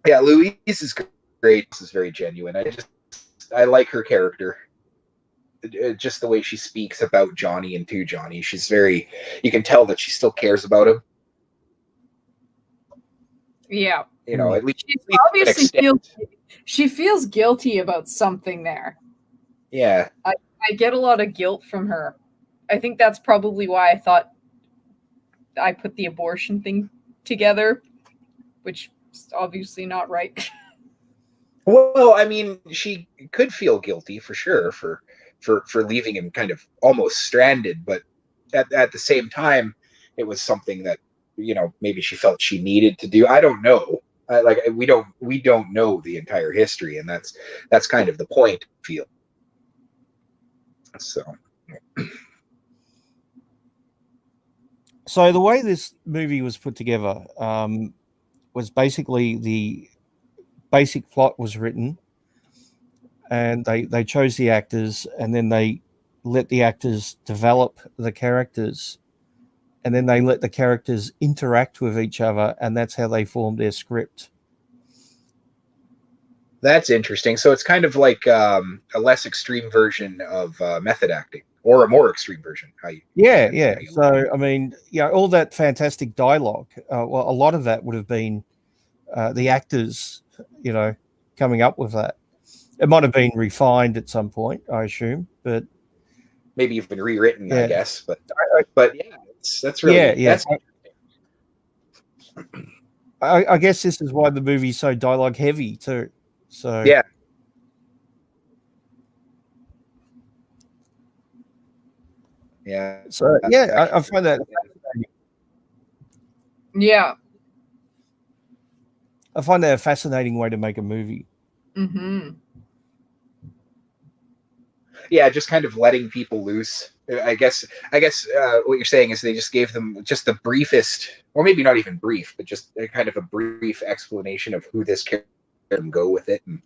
Speaker 3: yeah, Louise is great. This is very genuine. I like her character. Just the way she speaks about Johnny and to Johnny. She's very, you can tell that she still cares about him.
Speaker 2: Yeah.
Speaker 3: At least
Speaker 2: she obviously feels guilty about something there.
Speaker 3: Yeah.
Speaker 2: I get a lot of guilt from her. I think that's probably why I thought I put the abortion thing together, which is obviously not right.
Speaker 3: Well, I mean, she could feel guilty for sure for leaving him kind of almost stranded, but at the same time, it was something that maybe she felt she needed to do. I don't know. We don't know the entire history, and that's kind of the point. I feel so.
Speaker 1: So the way this movie was put together was basically the basic plot was written, and they chose the actors, and then they let the actors develop the characters, and then they let the characters interact with each other, and that's how they formed their script.
Speaker 3: That's interesting. So it's kind of like a less extreme version of method acting, or a more extreme version.
Speaker 1: Yeah. So I mean, all that fantastic dialogue. Well, a lot of that would have been the actors, coming up with that. It might have been refined at some point, I assume, but
Speaker 3: maybe even rewritten, I
Speaker 1: Yeah.
Speaker 3: guess. But yeah, that's really
Speaker 1: Yeah.
Speaker 3: that's
Speaker 1: I guess this is why the movie's so dialogue heavy too. So
Speaker 3: yeah. Yeah.
Speaker 1: So yeah, I find that
Speaker 2: Yeah.
Speaker 1: a fascinating way to make a movie.
Speaker 2: Mm-hmm.
Speaker 3: Yeah, just kind of letting people loose. I guess what you're saying is they just gave them just the briefest, or maybe not even brief, but just a kind of a brief explanation of who this character can go with it and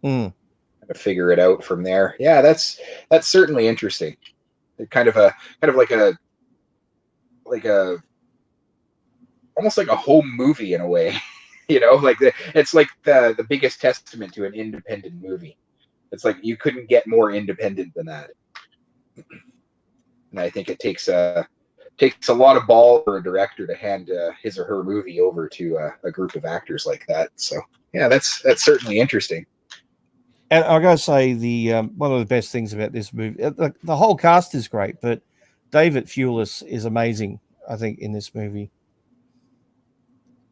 Speaker 1: Mm.
Speaker 3: kind of figure it out from there. Yeah, that's certainly interesting. Kind of like a almost like a home movie in a way. Like it's like the biggest testament to an independent movie. It's like you couldn't get more independent than that. And I think it takes a lot of ball for a director to hand his or her movie over to a group of actors like that. So yeah, that's certainly interesting.
Speaker 1: And I gotta say, the one of the best things about this movie, the whole cast is great, but David Thewlis is amazing. I think in this movie,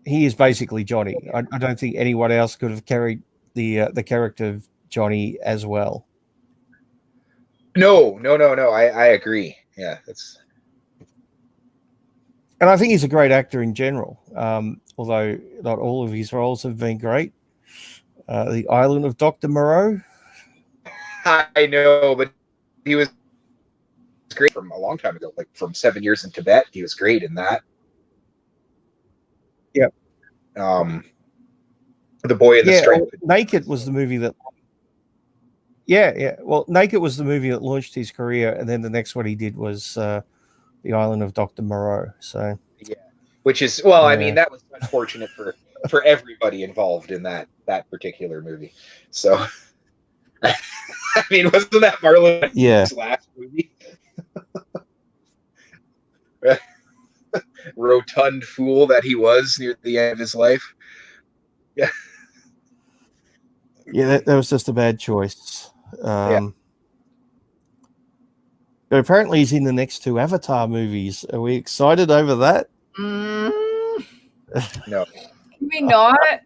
Speaker 1: he is basically Johnny. I don't think anyone else could have carried the character of Johnny as well.
Speaker 3: No. I agree. Yeah, that's.
Speaker 1: And I think he's a great actor in general. Although not all of his roles have been great. The Island of Dr. Moreau.
Speaker 3: I know, but he was great from a long time ago, like from 7 Years in Tibet. He was great in that.
Speaker 1: Yep.
Speaker 3: The Boy in the Striped.
Speaker 1: Naked was the movie that. Yeah. Well, Naked was the movie that launched his career, and then the next one he did was The Island of Dr. Moreau. So.
Speaker 3: Yeah, which is well, I mean, that was unfortunate for everybody involved in that particular movie. So, I mean, wasn't that Marlon's last movie? Rotund fool that he was near the end of his life. Yeah.
Speaker 1: Yeah, that was just a bad choice. But apparently he's in the next 2 Avatar movies. Are we excited over that?
Speaker 3: No.
Speaker 2: Can we not?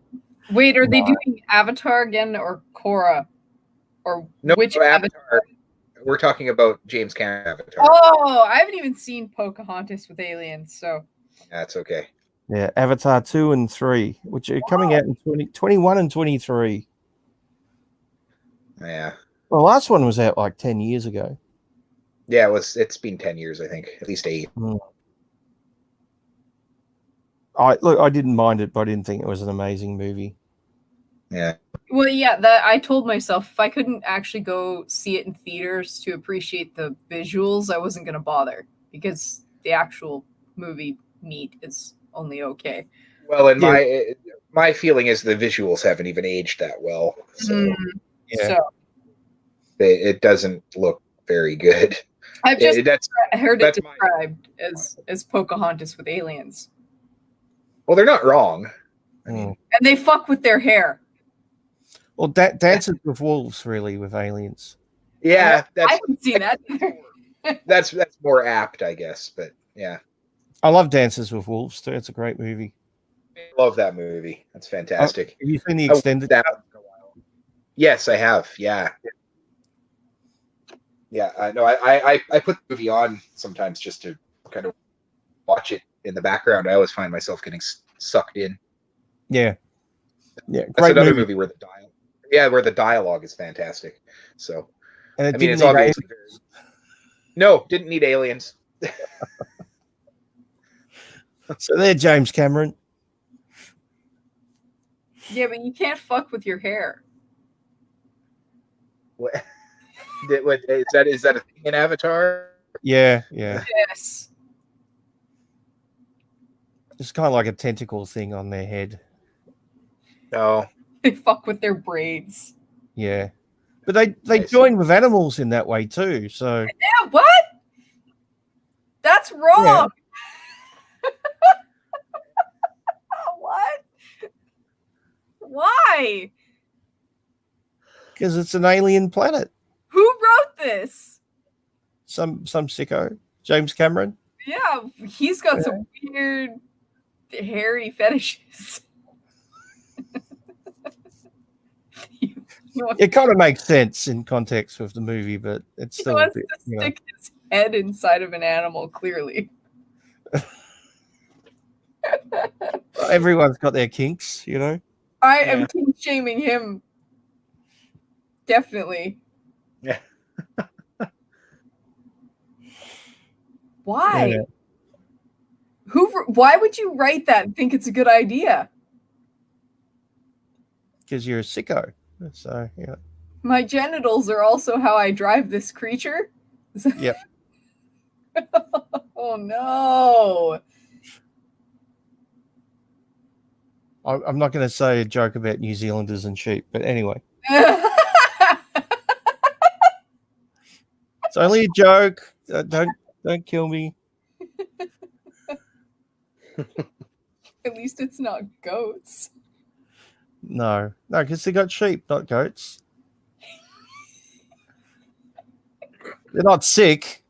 Speaker 2: Wait, are they doing Avatar again or Korra? Or
Speaker 3: no,
Speaker 2: which
Speaker 3: Avatar? We're talking about James Cameron Avatar.
Speaker 2: Oh, I haven't even seen Pocahontas with aliens, so
Speaker 3: that's okay.
Speaker 1: Yeah, Avatar 2 and 3, which are coming out in 2021 and 23.
Speaker 3: Yeah.
Speaker 1: Well, the last one was out like 10 years ago.
Speaker 3: Yeah, it's been 10 years, I think. At least 8.
Speaker 1: I didn't mind it, but I didn't think it was an amazing movie.
Speaker 3: Yeah.
Speaker 2: Well, yeah, I told myself if I couldn't actually go see it in theaters to appreciate the visuals, I wasn't going to bother because the actual movie meat is only okay.
Speaker 3: Well, and my feeling is the visuals haven't even aged that well. So, it doesn't look very good.
Speaker 2: I've just heard it described as Pocahontas with aliens.
Speaker 3: Well, they're not wrong. I mean,
Speaker 2: and they fuck with their hair.
Speaker 1: Well, Dances with Wolves, really, with aliens.
Speaker 3: Yeah,
Speaker 2: I haven't seen that.
Speaker 3: that's more apt, I guess. But yeah,
Speaker 1: I love Dances with Wolves too. It's a great movie.
Speaker 3: I love that movie. That's fantastic.
Speaker 1: Have you seen the extended?
Speaker 3: Yes, I have. Yeah. Yeah, no, I put the movie on sometimes just to kind of watch it in the background. I always find myself getting sucked in.
Speaker 1: Yeah,
Speaker 3: that's another movie where the dialogue is fantastic. So,
Speaker 1: and
Speaker 3: I mean, it's obviously didn't need aliens.
Speaker 1: So they're James Cameron.
Speaker 2: Yeah, but you can't fuck with your hair.
Speaker 3: What? Is that a thing in Avatar?
Speaker 1: Yeah.
Speaker 2: Yes.
Speaker 1: It's kind of like a tentacle thing on their head.
Speaker 3: No.
Speaker 2: They fuck with their braids.
Speaker 1: Yeah. But they join with animals in that way too. So
Speaker 2: yeah, what? That's wrong. Yeah. What? Why?
Speaker 1: Because it's an alien planet.
Speaker 2: Who wrote this?
Speaker 1: some sicko, James Cameron.
Speaker 2: Yeah, he's got some weird hairy fetishes.
Speaker 1: It kind of makes sense in context with the movie, but it's
Speaker 2: He
Speaker 1: still a
Speaker 2: wants
Speaker 1: bit,
Speaker 2: to stick his head inside of an animal, clearly.
Speaker 1: Everyone's got their kinks, you know.
Speaker 2: I am kink shaming him. Definitely.
Speaker 3: Yeah.
Speaker 2: Why?
Speaker 1: Yeah.
Speaker 2: Why would you write that and think it's a good idea?
Speaker 1: Because you're a sicko. So, yeah.
Speaker 2: My genitals are also how I drive this creature.
Speaker 1: Yep.
Speaker 2: Oh no.
Speaker 1: I'm not going to say a joke about New Zealanders and sheep, but anyway. It's only a joke. Don't kill me.
Speaker 2: At least it's not goats.
Speaker 1: No, because they got sheep, not goats. They're not sick.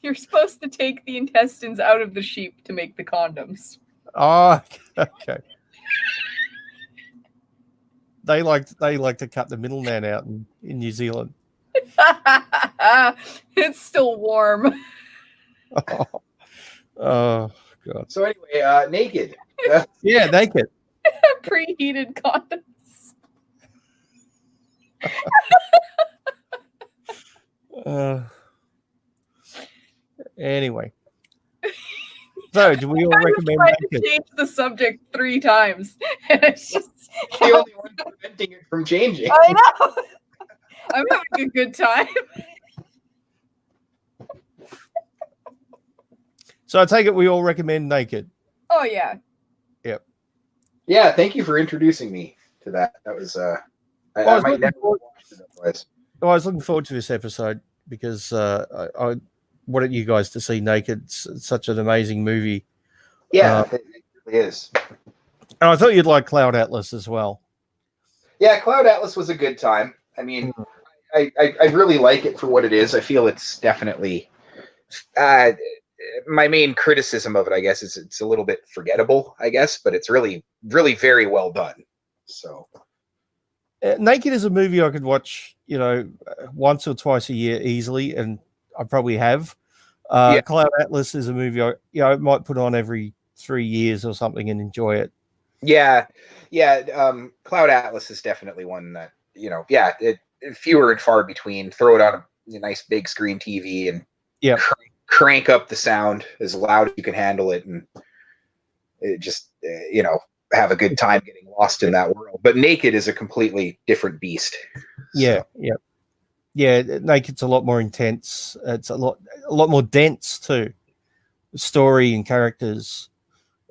Speaker 2: You're supposed to take the intestines out of the sheep to make the condoms.
Speaker 1: Oh, okay. They like to cut the middleman out in New Zealand.
Speaker 2: It's still warm.
Speaker 1: Oh God.
Speaker 3: So anyway, Naked.
Speaker 1: Yeah, naked.
Speaker 2: Preheated condoms.
Speaker 1: Anyway. So, do we all recommend
Speaker 2: I tried to
Speaker 1: naked?
Speaker 2: change the subject 3 times. And it's just
Speaker 3: The only one preventing it from changing.
Speaker 2: I know. I'm having a good time.
Speaker 1: So I take it we all recommend naked.
Speaker 2: Oh yeah.
Speaker 3: Yeah, thank you for introducing me to that. That was I might never watch it otherwise.
Speaker 1: I was looking forward to this episode because I wanted you guys to see Naked. It's such an amazing movie.
Speaker 3: Yeah, it really is.
Speaker 1: And I thought you'd like Cloud Atlas as well.
Speaker 3: Yeah, Cloud Atlas was a good time. I mean, I really like it for what it is. I feel it's definitely my main criticism of it, I guess, is it's a little bit forgettable, I guess, but it's really, really very well done. So
Speaker 1: Naked is a movie I could watch, once or twice a year easily, and I probably have. Cloud Atlas is a movie I might put on every 3 years or something and enjoy it.
Speaker 3: Yeah. Cloud Atlas is definitely one that it fewer and far between. Throw it on a nice big screen TV and crank up the sound as loud as you can handle it, and it just have a good time getting lost in that world. But Naked is a completely different beast.
Speaker 1: Yeah. Naked's a lot more intense. It's a lot more dense too. Story and characters.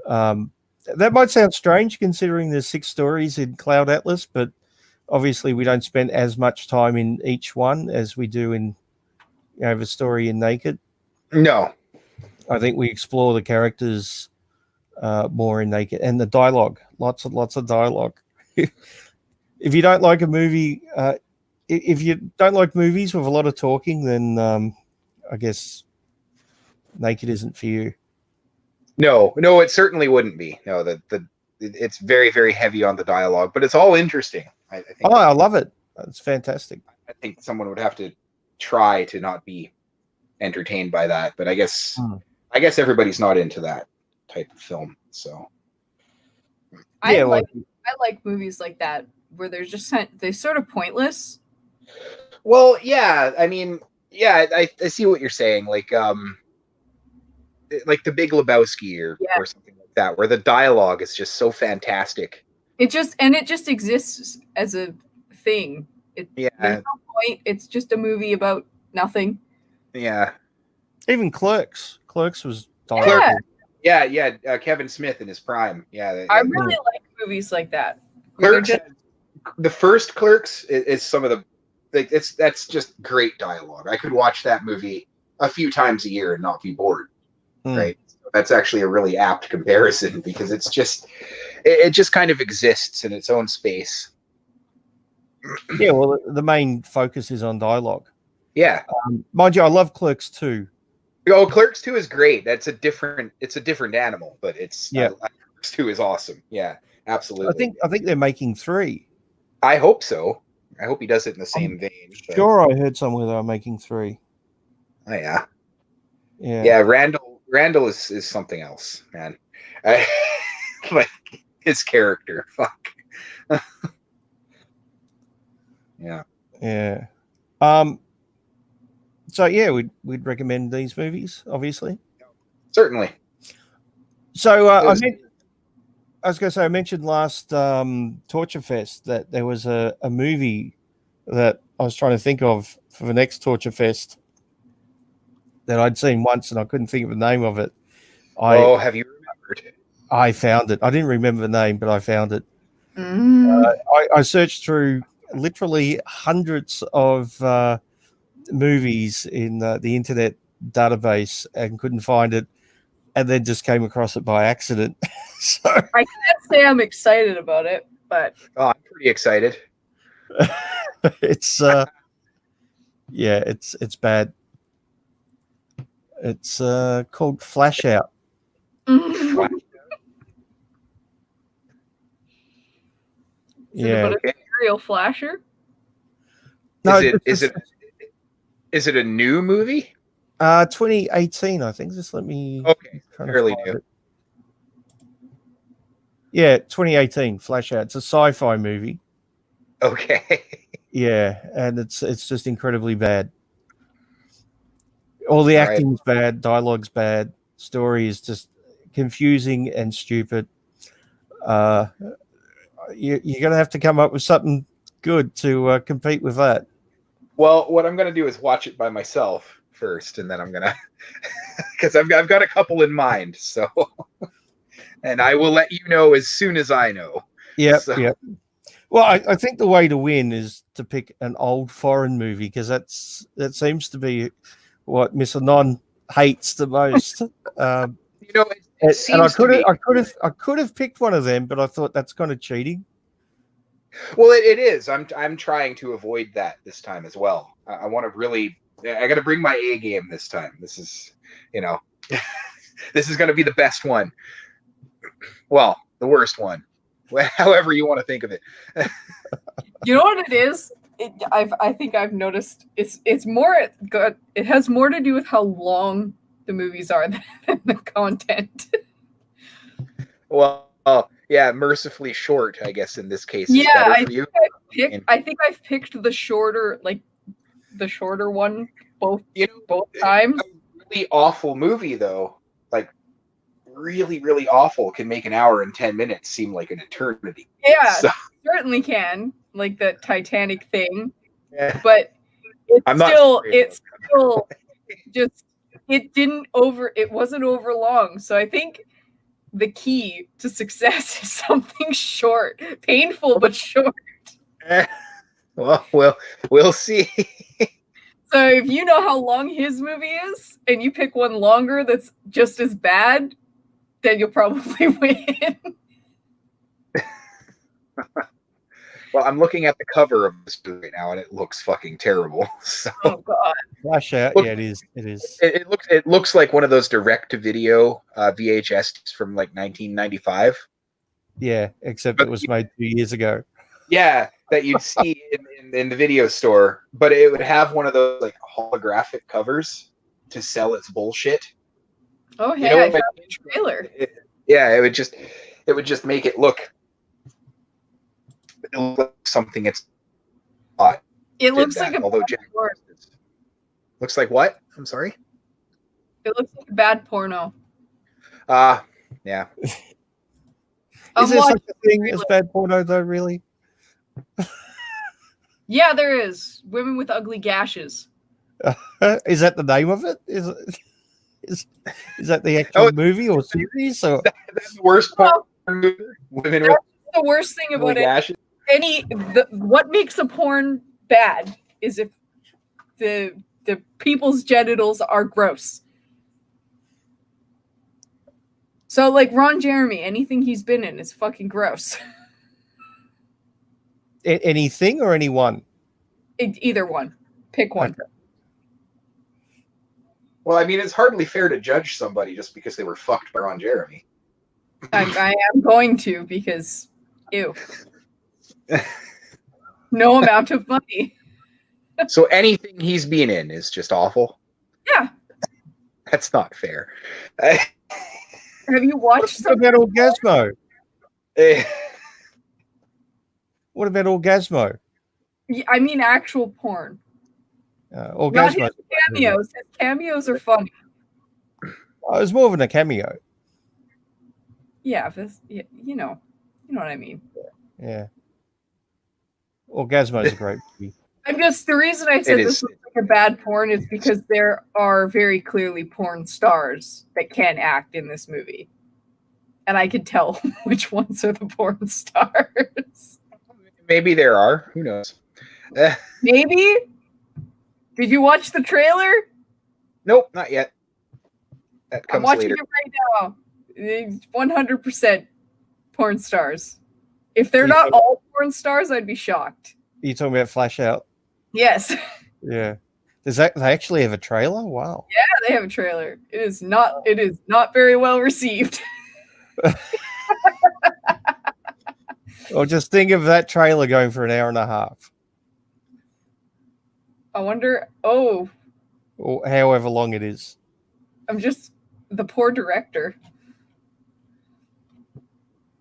Speaker 1: That might sound strange considering there's 6 stories in Cloud Atlas, but obviously we don't spend as much time in each one as we do in the story in Naked.
Speaker 3: No,
Speaker 1: I think we explore the characters more in Naked, and the dialogue. Lots of dialogue. If you don't like a movie, if you don't like movies with a lot of talking, then I guess Naked isn't for you.
Speaker 3: No, it certainly wouldn't be. No, it's very, very heavy on the dialogue, but it's all interesting. I think.
Speaker 1: Oh, I love it. It's fantastic.
Speaker 3: I think someone would have to try to not be entertained by that, but I guess everybody's not into that type of film. So
Speaker 2: I like movies like that where they're sort of pointless.
Speaker 3: Well, yeah, I mean, I see what you're saying. Like The Big Lebowski or something like that, where the dialogue is just so fantastic.
Speaker 2: It just exists as a thing. There's no point. It's just a movie about nothing.
Speaker 3: Yeah.
Speaker 1: Even Clerks was dialogue.
Speaker 3: Yeah. Kevin Smith in his prime. Yeah.
Speaker 2: I really like movies like that.
Speaker 3: Clerks. The first Clerks is some of the. That's just great dialogue. I could watch that movie a few times a year and not be bored. Right. So that's actually a really apt comparison because it just kind of exists in its own space.
Speaker 1: Yeah, well, the main focus is on dialogue.
Speaker 3: Yeah.
Speaker 1: Mind you, I love Clerks too.
Speaker 3: Oh, Clerks 2 is great. It's a different animal, but
Speaker 1: Yeah.
Speaker 3: Clerks 2 is awesome. Yeah, absolutely.
Speaker 1: I think they're making 3.
Speaker 3: I hope so. I hope he does it in the same vein. But,
Speaker 1: Sure, I heard somewhere they were making 3.
Speaker 3: oh yeah.
Speaker 1: Yeah.
Speaker 3: Yeah, Randall is something else, man. Like his character. Fuck. Yeah.
Speaker 1: Yeah. So yeah, we'd recommend these movies, obviously.
Speaker 3: Certainly.
Speaker 1: So I was going to say, I mentioned last Torture Fest that there was a movie that I was trying to think of for the next Torture Fest that I'd seen once and I couldn't think of the name of it.
Speaker 3: Have you remembered?
Speaker 1: I found it. I didn't remember the name, but I found it. I searched through literally hundreds of movies in the internet database and couldn't find it, and then just came across it by accident. So
Speaker 2: I can't say I'm excited about it, but
Speaker 3: I'm pretty excited.
Speaker 1: it's yeah, it's bad. It's called Flash Out.
Speaker 2: About a serial flasher?
Speaker 1: No,
Speaker 3: is it a new movie?
Speaker 1: 2018, I think. Just let me.
Speaker 3: Okay, fairly new.
Speaker 1: It. Yeah, 2018, Flash Out. It's a sci-fi movie.
Speaker 3: Okay.
Speaker 1: Yeah, and it's just incredibly bad. All the acting's bad, dialogue's bad, story is just confusing and stupid. You're going to have to come up with something good to compete with that.
Speaker 3: Well, what I'm going to do is watch it by myself first, and then I'm going to, because I've got a couple in mind. So, and I will let you know as soon as I know.
Speaker 1: Yeah. So. Yep. Well, I think the way to win is to pick an old foreign movie because that seems to be what Mr. Non hates the most. And I could have picked one of them, but I thought that's kind of cheating.
Speaker 3: Well, it is. I'm trying to avoid that this time as well. I want to really. I got to bring my A game this time. This is, this is going to be the best one. Well, the worst one. However you want to think of it.
Speaker 2: You know what it is? I think I've noticed it's more good. It has more to do with how long the movies are than the content.
Speaker 3: Well, yeah, mercifully short, I guess in this case.
Speaker 2: Yeah, I think I've picked the shorter one both times.
Speaker 3: A really awful movie though, like really, really awful, can make an hour and 10 minutes seem like an eternity.
Speaker 2: Yeah, certainly can, like the Titanic thing.
Speaker 3: Yeah.
Speaker 2: But it wasn't over long. So I think the key to success is something short, painful but short.
Speaker 3: Well, we'll see.
Speaker 2: So if you know how long his movie is and you pick one longer that's just as bad, then you'll probably win.
Speaker 3: Well, I'm looking at the cover of this movie right now, and it looks fucking terrible. So,
Speaker 2: oh god!
Speaker 1: Flash Out, yeah, it is. It is.
Speaker 3: It looks like one of those direct-to-video VHS from like 1995.
Speaker 1: Yeah, except it was made 2 years ago.
Speaker 3: Yeah, that you'd see in the video store, but it would have one of those like holographic covers to sell its bullshit.
Speaker 2: Oh, hey, I found the trailer.
Speaker 3: It would just make it look like something it's not.
Speaker 2: It looks like
Speaker 3: looks like what? I'm sorry?
Speaker 2: It looks like a bad porno.
Speaker 3: Yeah.
Speaker 1: Is there such a thing as bad porno though, really?
Speaker 2: Yeah, there is. Women with ugly gashes.
Speaker 1: Is that the name of it? Is that the actual movie or series? Or?
Speaker 3: That's the worst part. Women with
Speaker 2: the worst thing about
Speaker 3: gashes.
Speaker 2: What makes a porn bad is if the people's genitals are gross. So like Ron Jeremy, anything he's been in is fucking gross.
Speaker 1: Anything or anyone?
Speaker 2: Either one. Pick one.
Speaker 1: Okay.
Speaker 3: Well, I mean, it's hardly fair to judge somebody just because they were fucked by Ron Jeremy.
Speaker 2: I am going to because, ew. No amount of money.
Speaker 3: So anything he's been in is just awful.
Speaker 2: Yeah.
Speaker 3: That's not fair.
Speaker 2: Have you watched
Speaker 1: What about Orgasmo?
Speaker 3: Eh,
Speaker 1: What about Orgasmo?
Speaker 2: I mean actual porn. Not
Speaker 1: Orgasmo.
Speaker 2: his cameos. His cameos are funny.
Speaker 1: Oh, it was more than a cameo.
Speaker 2: Yeah, you know what I mean.
Speaker 1: Yeah. Orgasmo is a great movie.
Speaker 2: The reason I said
Speaker 3: It
Speaker 2: this
Speaker 3: is.
Speaker 2: was like a bad porn is because there are very clearly porn stars that can act in this movie. And I could tell which ones are the porn stars.
Speaker 3: maybe there are. Who knows?
Speaker 2: Maybe? Did you watch the trailer?
Speaker 3: Nope, not yet. That
Speaker 2: I'm
Speaker 3: comes
Speaker 2: watching
Speaker 3: later.
Speaker 2: it right now. It's 100% porn stars. If they're
Speaker 1: You
Speaker 2: not
Speaker 1: think-
Speaker 2: all porn stars, I'd be shocked.
Speaker 1: You're talking about Flash Out?
Speaker 2: Yes.
Speaker 1: Yeah. Does that they actually have a trailer? Wow.
Speaker 2: They have a trailer. It is not very well received.
Speaker 1: Or just think of that trailer going for an hour and a half,
Speaker 2: I wonder, oh,
Speaker 1: or however long it is.
Speaker 2: I'm just the poor director.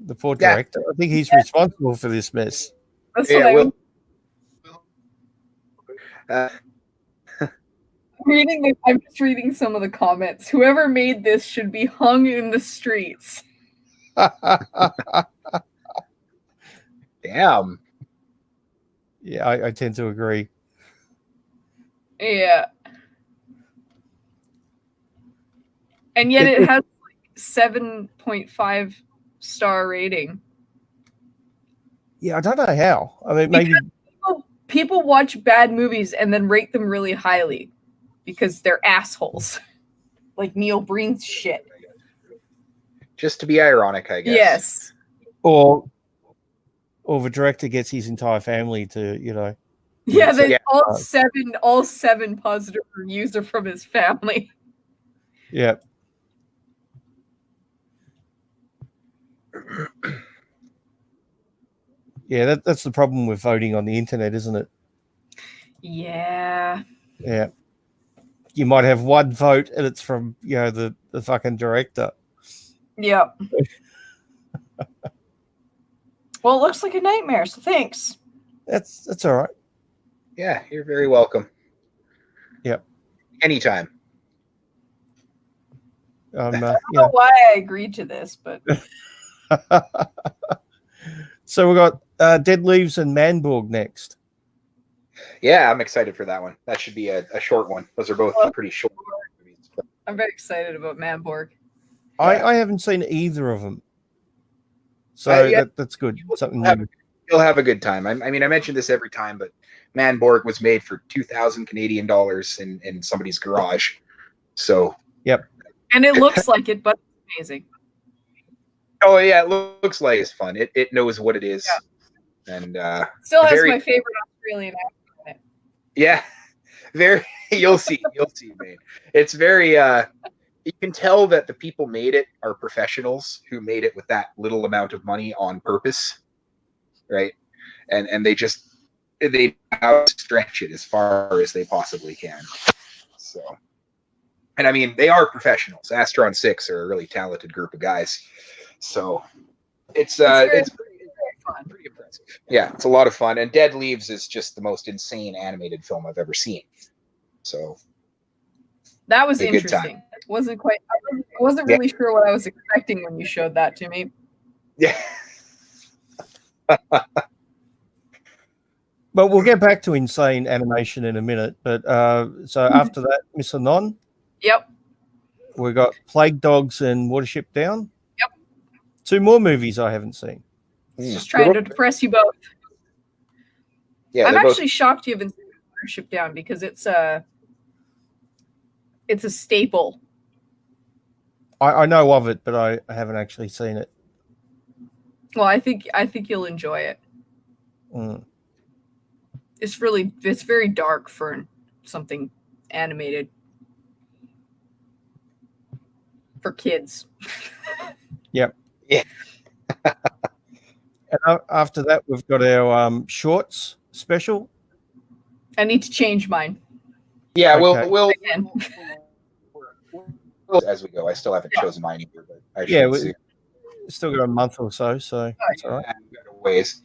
Speaker 1: The poor
Speaker 3: Yeah.
Speaker 1: director. I think he's responsible for this mess.
Speaker 2: That's
Speaker 3: Yeah,
Speaker 2: what
Speaker 3: well,
Speaker 2: I'm just reading some of the comments. Whoever made this should be hung in the streets.
Speaker 3: damn.
Speaker 1: Yeah, I tend to agree.
Speaker 2: Yeah. And yet it has like 7.5 star rating.
Speaker 1: Yeah, I don't know how. I mean, maybe
Speaker 2: People watch bad movies and then rate them really highly because they're assholes. Like Neil Breen's shit.
Speaker 3: Just to be ironic, I guess.
Speaker 2: Yes.
Speaker 1: or the director gets his entire family to,
Speaker 2: Yeah,
Speaker 1: So,
Speaker 2: then
Speaker 3: yeah.
Speaker 2: all seven positive reviews are from his family.
Speaker 1: yeah. Yeah, that's the problem with voting on the internet, isn't it?
Speaker 2: Yeah.
Speaker 1: Yeah. You might have one vote and it's from, the fucking director.
Speaker 2: Yep. Well, it looks like a nightmare, so thanks.
Speaker 1: That's all right.
Speaker 3: Yeah, you're very welcome.
Speaker 1: Yep.
Speaker 3: Anytime.
Speaker 2: I don't know why I agreed to this, but
Speaker 1: So we got Dead Leaves and Manborg next.
Speaker 3: Yeah, I'm excited for that one. That should be a short one. Those are both pretty short movies.
Speaker 2: I'm very excited about Manborg.
Speaker 1: I haven't seen either of them. So
Speaker 3: Yeah.
Speaker 1: that's good. Something
Speaker 3: Have-
Speaker 1: new.
Speaker 3: You'll have a good time. I mean, I mention this every time, but Manborg was made for 2,000 Canadian dollars in somebody's garage. So,
Speaker 2: And it looks like it, but it's amazing.
Speaker 3: oh yeah, it looks like it's fun. It knows what it is, and
Speaker 2: Still has
Speaker 3: Very-
Speaker 2: my favorite Australian actor.
Speaker 3: yeah, very. You'll see, man. It's very. You can tell that the people made it are professionals who made it with that little amount of money on purpose, right? And they now stretch it as far as they possibly can. So, and I mean, they are professionals. Astron 6 are a really talented group of guys. So it's
Speaker 2: very fun.
Speaker 3: pretty impressive. Yeah, it's a lot of fun. And Dead Leaves is just the most insane animated film I've ever seen. So
Speaker 2: That was
Speaker 3: A good time.
Speaker 2: interesting. I wasn't really sure what I was expecting when you showed that to me.
Speaker 3: yeah.
Speaker 1: But we'll get back to insane animation in a minute. But so after that, Miss Anon,
Speaker 2: Yep.
Speaker 1: we got Plague Dogs and Watership Down.
Speaker 2: Yep.
Speaker 1: 2 more movies I haven't seen.
Speaker 2: Just trying to depress you both.
Speaker 3: Yeah,
Speaker 2: I'm
Speaker 3: they're both-
Speaker 2: actually shocked you haven't seen Watership Down because it's a staple.
Speaker 1: I know of it, but I haven't actually seen it.
Speaker 2: Well, I think you'll enjoy it.
Speaker 1: Mm.
Speaker 2: It's very dark for something animated for kids.
Speaker 1: Yep.
Speaker 3: Yeah.
Speaker 1: And after that, we've got our shorts special.
Speaker 2: I need to change mine.
Speaker 3: Yeah,
Speaker 1: Okay.
Speaker 3: we'll
Speaker 2: Again.
Speaker 3: as we go. I still haven't chosen mine either, but I should
Speaker 1: Yeah,
Speaker 3: soon.
Speaker 1: Still got a month or so, so that's all right.
Speaker 3: We've got a ways.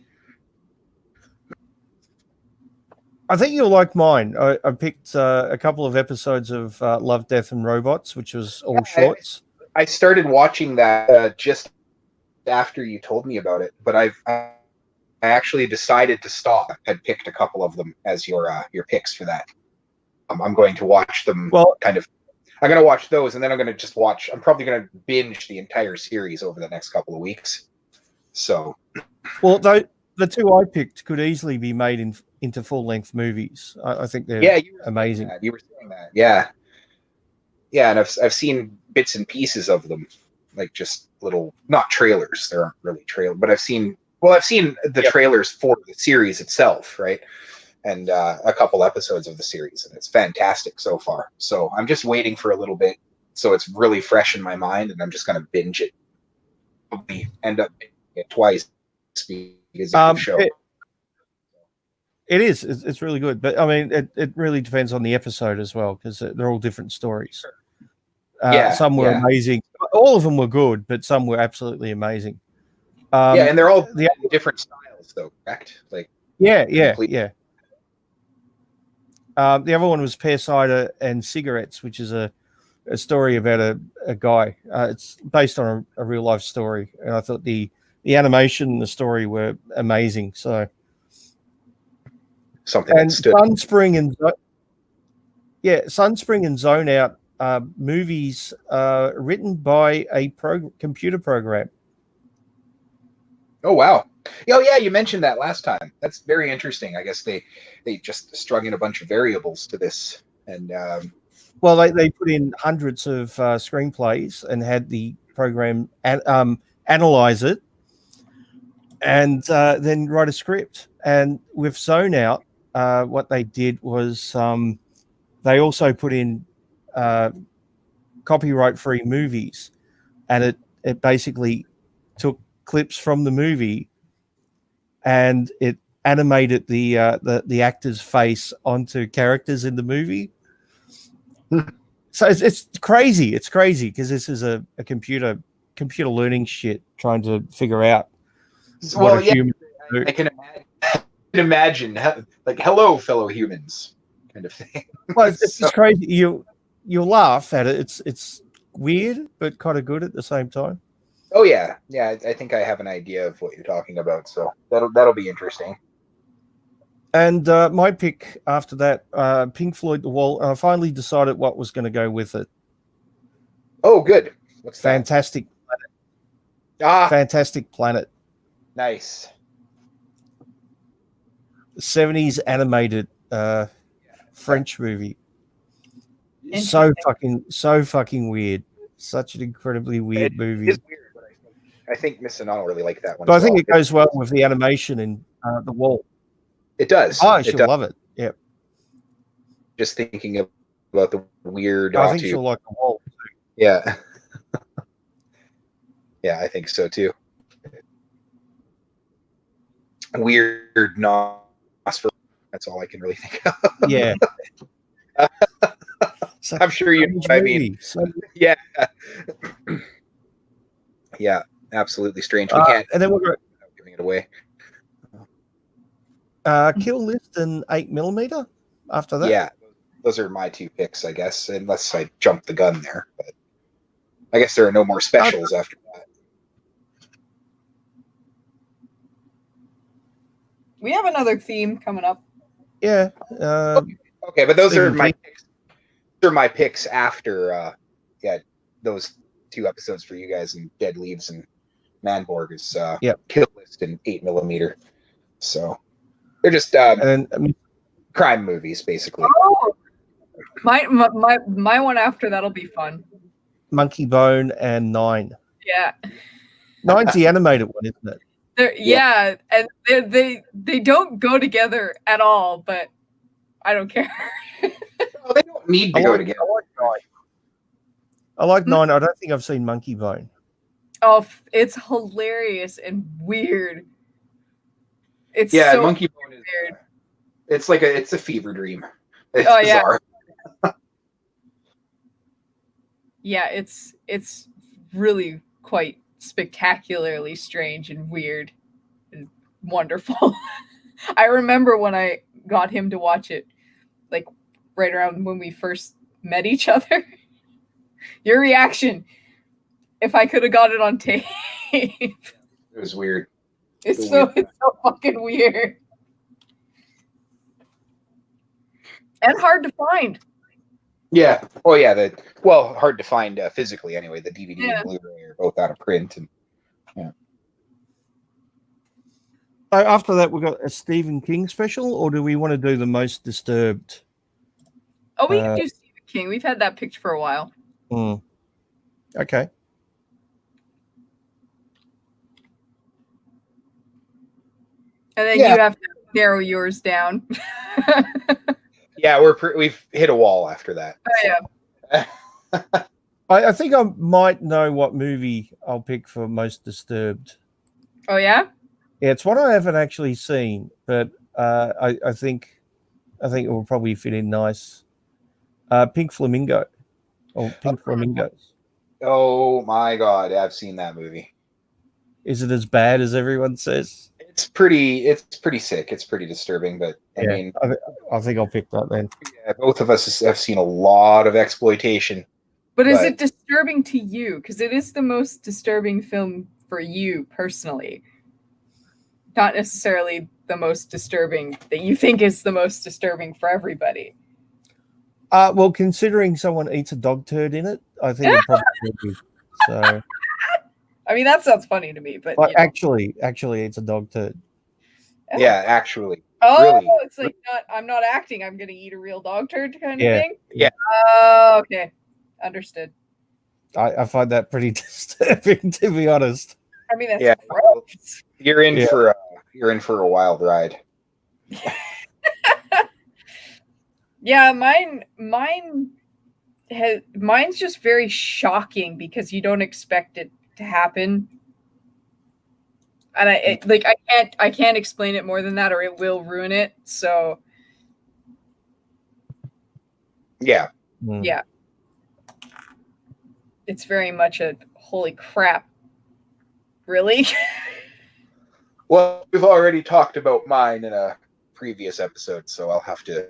Speaker 1: I think you'll like mine. I picked a couple of episodes of Love, Death, and Robots, which was all shorts.
Speaker 3: I started watching that just after you told me about it, but I actually decided to stop. Had picked a couple of them as your picks for that. I'm going to watch them.
Speaker 1: Well,
Speaker 3: I'm going to watch those, and then I'm going to just watch. I'm probably going to binge the entire series over the next couple of weeks. So,
Speaker 1: well, the two I picked could easily be made into full-length movies. I think they're amazing.
Speaker 3: You were saying that, yeah, and I've seen bits and pieces of them, like just little, not trailers. There aren't really trailers, but I've seen the trailers for the series itself, right? And a couple episodes of the series, and it's fantastic so far. So I'm just waiting for a little bit, so it's really fresh in my mind, and I'm just going to binge it. Probably end up binging it twice because it's a good show.
Speaker 1: It is. It's really good, but I mean, it really depends on the episode as well, because they're all different stories. Some were amazing. All of them were good, but some were absolutely amazing.
Speaker 3: And they're all different styles, though, correct? Like,
Speaker 1: yeah. The other one was Pear Cider and Cigarettes, which is a story about a guy. It's based on a real life story, and I thought the animation and the story were amazing. So.
Speaker 3: Something
Speaker 1: and
Speaker 3: Sunspring
Speaker 1: and Zone Out movies written by a computer program.
Speaker 3: Oh wow! Oh yeah, you mentioned that last time. That's very interesting. I guess they just strung in a bunch of variables to this, and
Speaker 1: well, they put in hundreds of screenplays and had the program analyze it, and then write a script. And with Zone Out, what they did was they also put in copyright-free movies, and it basically took clips from the movie and it animated the actor's face onto characters in the movie. So it's crazy. It's crazy because this is a computer learning shit, trying to figure out what a human do.
Speaker 3: I can imagine, like, hello, fellow humans, kind of thing.
Speaker 1: Well, it's just crazy. You'll laugh at it. It's weird, but kind of good at the same time.
Speaker 3: Oh yeah. I think I have an idea of what you're talking about, so that'll be interesting.
Speaker 1: And my pick after that, Pink Floyd, The Wall. I finally decided what was going to go with it.
Speaker 3: Oh, good. What's
Speaker 1: Fantastic
Speaker 3: Planet?
Speaker 1: Fantastic Planet.
Speaker 3: Nice.
Speaker 1: 70s animated French movie. So fucking weird. Such an incredibly weird movie.
Speaker 3: It is weird, but I think Miss Sonano really liked that one.
Speaker 1: But I think it goes well with the animation in The Wall.
Speaker 3: It does.
Speaker 1: Oh, she'll love it. Yeah.
Speaker 3: Just thinking about the weird.
Speaker 1: I think she'll like The Wall.
Speaker 3: Yeah. Yeah, I think so too. Weird Nosferatu. That's all I can really think of.
Speaker 1: Yeah.
Speaker 3: I'm sure you know what I mean. Yeah. Yeah, absolutely strange. We can't.
Speaker 1: And then we're
Speaker 3: giving it away.
Speaker 1: Kill List and 8mm after that.
Speaker 3: Yeah, those are my two picks, I guess, unless I jumped the gun there. But I guess there are no more specials after that.
Speaker 2: We have another theme coming up.
Speaker 1: Yeah.
Speaker 3: Okay, but those are my picks. Those are my picks after those two episodes for you guys, and Dead Leaves and Manborg is Kill List and 8mm. So they're just crime movies, basically.
Speaker 2: Oh, my one after that'll be fun.
Speaker 1: Monkey Bone and 9.
Speaker 2: Yeah.
Speaker 1: 9's the animated one, isn't it?
Speaker 2: Yeah, and they don't go together at all, but I don't care.
Speaker 3: No, they don't need to go together.
Speaker 1: I like Nine. I don't think I've seen Monkey Bone.
Speaker 2: Oh, it's hilarious and weird. It's
Speaker 3: Yeah,
Speaker 2: so
Speaker 3: Monkey Bone is
Speaker 2: weird.
Speaker 3: It's a fever dream. It's
Speaker 2: Oh, yeah.
Speaker 3: bizarre.
Speaker 2: Yeah, it's really quite spectacularly strange and weird and wonderful. I remember when I got him to watch it, like right around when we first met each other. Your reaction, if I could have got it on tape.
Speaker 3: It was weird.
Speaker 2: It's so fucking weird. And hard to find.
Speaker 3: Yeah. Oh yeah. Hard to find physically anyway. The DVD
Speaker 2: Yeah.
Speaker 3: and Blu-ray are both out of print, and
Speaker 1: After that, we've got a Stephen King special, or do we want to do the most disturbed?
Speaker 2: Oh, we can do Stephen King. We've had that picked for a while.
Speaker 1: Okay.
Speaker 2: And then
Speaker 1: Yeah.
Speaker 2: you have to narrow yours down.
Speaker 3: yeah, we've hit a wall after that.
Speaker 2: Oh, yeah.
Speaker 1: I think I might know what movie I'll pick for most disturbed.
Speaker 2: Oh, yeah?
Speaker 1: Yeah, it's one I haven't actually seen, but I think it will probably fit in nice. Pink Flamingo, or Pink Flamingos.
Speaker 3: Oh my god, I've seen that movie.
Speaker 1: Is it as bad as everyone says?
Speaker 3: It's pretty sick. It's pretty disturbing, but I mean,
Speaker 1: I think I'll pick that then.
Speaker 3: yeah, both of us have seen a lot of exploitation.
Speaker 2: But is it disturbing to you? Because it is the most disturbing film for you personally. Not necessarily the most disturbing that you think is the most disturbing for everybody.
Speaker 1: Well, considering someone eats a dog turd in it, I think it probably would be. So,
Speaker 2: I mean, that sounds funny to me, but
Speaker 1: like, actually, it's a dog turd.
Speaker 3: Yeah, actually.
Speaker 2: Oh,
Speaker 3: really.
Speaker 2: it's like I'm not acting. I'm going to eat a real dog turd kind
Speaker 1: Yeah.
Speaker 2: of thing.
Speaker 3: Yeah.
Speaker 2: Oh, okay, understood.
Speaker 1: I find that pretty disturbing, to be honest.
Speaker 2: I mean, that's
Speaker 3: Yeah.
Speaker 2: gross.
Speaker 3: You're in for a wild ride.
Speaker 2: Yeah, mine's just very shocking because you don't expect it to happen, and I can't explain it more than that, or it will ruin it. So
Speaker 3: Yeah.
Speaker 2: yeah, it's very much a holy crap. Really?
Speaker 3: Well, we've already talked about mine in a previous episode, so I'll have to.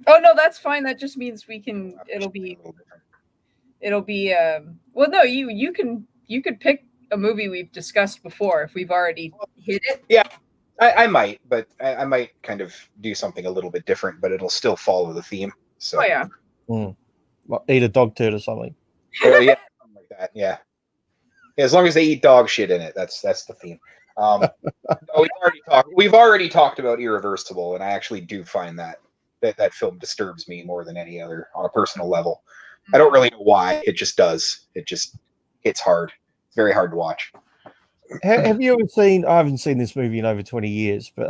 Speaker 2: Oh no, that's fine. That just means we can. It'll be. Well, no, you could pick a movie we've discussed before if we've already hit it.
Speaker 3: Yeah, I might, but I might kind of do something a little bit different, but it'll still follow the theme. So.
Speaker 2: Oh yeah.
Speaker 1: Well, eat a dog turd or something.
Speaker 3: Yeah, something like that. Yeah. As long as they eat dog shit in it, that's the theme. We've already talked about Irreversible, and I actually do find that film disturbs me more than any other on a personal level. I don't really know why. It just does. It just hits hard. It's very hard to watch.
Speaker 1: Have you ever seen? I haven't seen this movie in over 20 years, but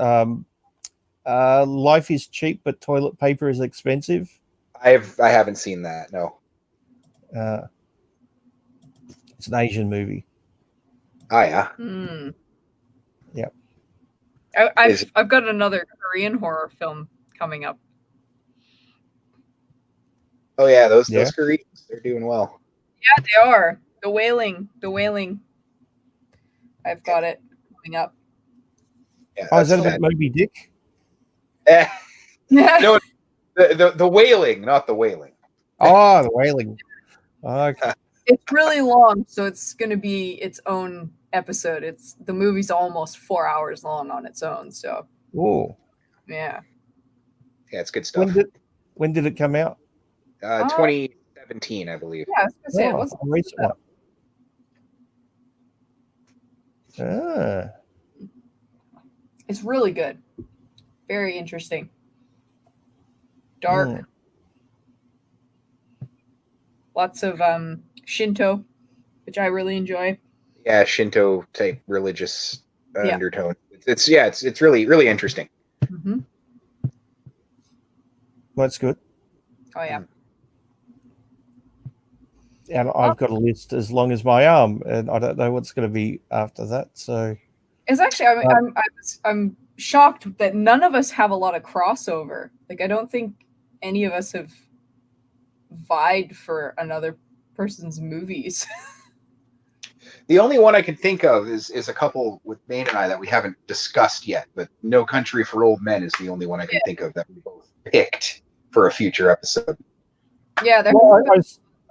Speaker 1: Life is Cheap, but Toilet Paper is Expensive.
Speaker 3: I haven't seen that. No.
Speaker 1: It's an Asian movie.
Speaker 3: Oh yeah.
Speaker 1: Yeah.
Speaker 2: I've got another Korean horror film coming up.
Speaker 3: Oh yeah, those Koreans, they're doing well.
Speaker 2: Yeah, they are. The Wailing. I've got it coming up.
Speaker 3: Yeah,
Speaker 1: Is that about Moby Dick?
Speaker 3: No, the Wailing, not the Wailing.
Speaker 1: Oh, the Wailing. Okay.
Speaker 2: It's really long, so it's going to be its own episode. The movie's almost 4 hours long on its own. So, yeah,
Speaker 3: it's good stuff.
Speaker 1: When did it come out?
Speaker 3: 2017, I believe.
Speaker 2: Yeah, I was going to say it wasn't
Speaker 1: a recent one.
Speaker 2: It's really good. Very interesting. Dark. Lots of Shinto, which I really enjoy.
Speaker 3: Yeah, Shinto type religious
Speaker 2: Yeah.
Speaker 3: undertone. It's really really interesting.
Speaker 2: Hmm.
Speaker 1: That's good.
Speaker 2: Oh yeah.
Speaker 1: And I've got a list as long as my arm, and I don't know what's going to be after that. So
Speaker 2: It's actually I'm shocked that none of us have a lot of crossover. Like I don't think any of us have vied for another person's movies.
Speaker 3: The only one I can think of is a couple with Maine and I that we haven't discussed yet, but No Country for Old Men is the only one I can think of that we both picked for a future episode.
Speaker 2: Yeah,
Speaker 1: well,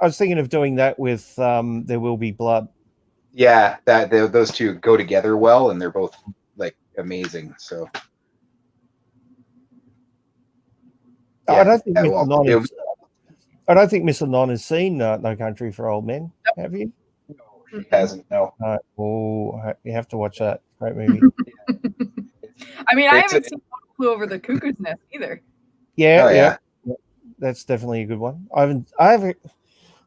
Speaker 1: I was thinking of doing that with There Will Be Blood.
Speaker 3: Yeah, those two go together well, and they're both like amazing. So
Speaker 1: I
Speaker 3: yeah,
Speaker 1: don't think
Speaker 3: yeah,
Speaker 1: Mr.
Speaker 3: well,
Speaker 1: Non
Speaker 3: it-
Speaker 1: has, I don't think Mr. Non has seen No Country for Old Men. Have you?
Speaker 3: no, she hasn't. No,
Speaker 1: Oh, you have to watch that. Great movie.
Speaker 2: I mean, I
Speaker 3: It's
Speaker 2: haven't seen One Flew Over the Cuckoo's Nest either.
Speaker 1: Yeah,
Speaker 3: Oh,
Speaker 1: yeah,
Speaker 3: yeah.
Speaker 1: that's definitely a good one.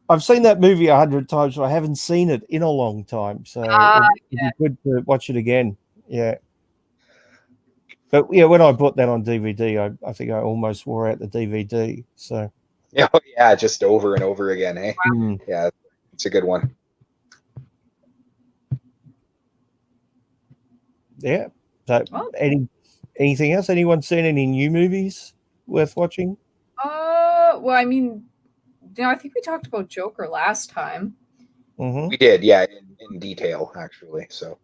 Speaker 1: I've seen that movie 100 times, but I haven't seen it in a long time. So it'd be good to watch it again. Yeah. But yeah, when I bought that on DVD, I think I almost wore out the DVD. So
Speaker 3: Oh, yeah, just over and over again. Hey,
Speaker 1: mm,
Speaker 3: yeah, it's a good one.
Speaker 1: yeah. So
Speaker 2: Well-
Speaker 1: anything else? Anyone seen any new movies worth watching?
Speaker 2: Well, I mean, I think we talked about Joker last time.
Speaker 1: Mm-hmm.
Speaker 3: We did, yeah, in detail actually. So,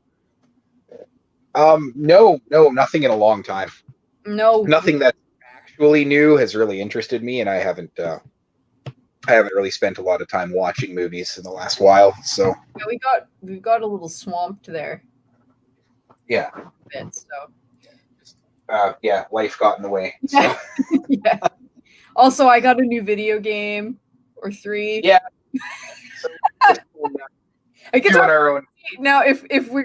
Speaker 3: no, nothing in a long time.
Speaker 2: No,
Speaker 3: Nothing that actually new has really interested me, and I haven't really spent a lot of time watching movies in the last while. So,
Speaker 2: we got a little swamped there.
Speaker 3: yeah,
Speaker 2: A bit, so
Speaker 3: yeah, life got in the way. So.
Speaker 2: yeah. Also, I got a new video game or 3.
Speaker 3: Yeah. So,
Speaker 2: I can
Speaker 3: doing
Speaker 2: talk
Speaker 3: our own.
Speaker 2: now. If we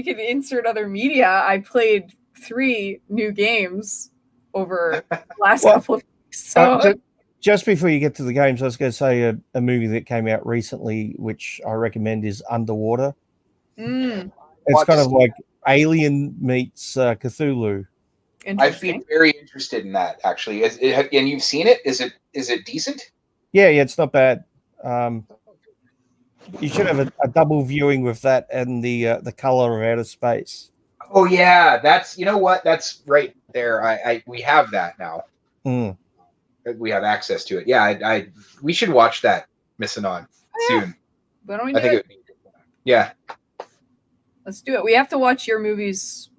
Speaker 2: could insert other media, I played 3 new games over the last
Speaker 1: Well,
Speaker 2: couple of weeks. So
Speaker 1: Just before you get to the games, I was going to say a movie that came out recently, which I recommend, is Underwater. It's kind of like Alien meets Cthulhu.
Speaker 3: I've been very interested in that actually. And you've seen it? Is it decent?
Speaker 1: Yeah, it's not bad. You should have a double viewing with that and the color of outer space.
Speaker 3: Oh yeah, that's that's right there. We have that now.
Speaker 1: Mm.
Speaker 3: We have access to it. Yeah, we should watch that missing on soon.
Speaker 2: Why don't we
Speaker 3: I think
Speaker 2: do
Speaker 3: it would be yeah.
Speaker 2: Let's do it. We have to watch your movies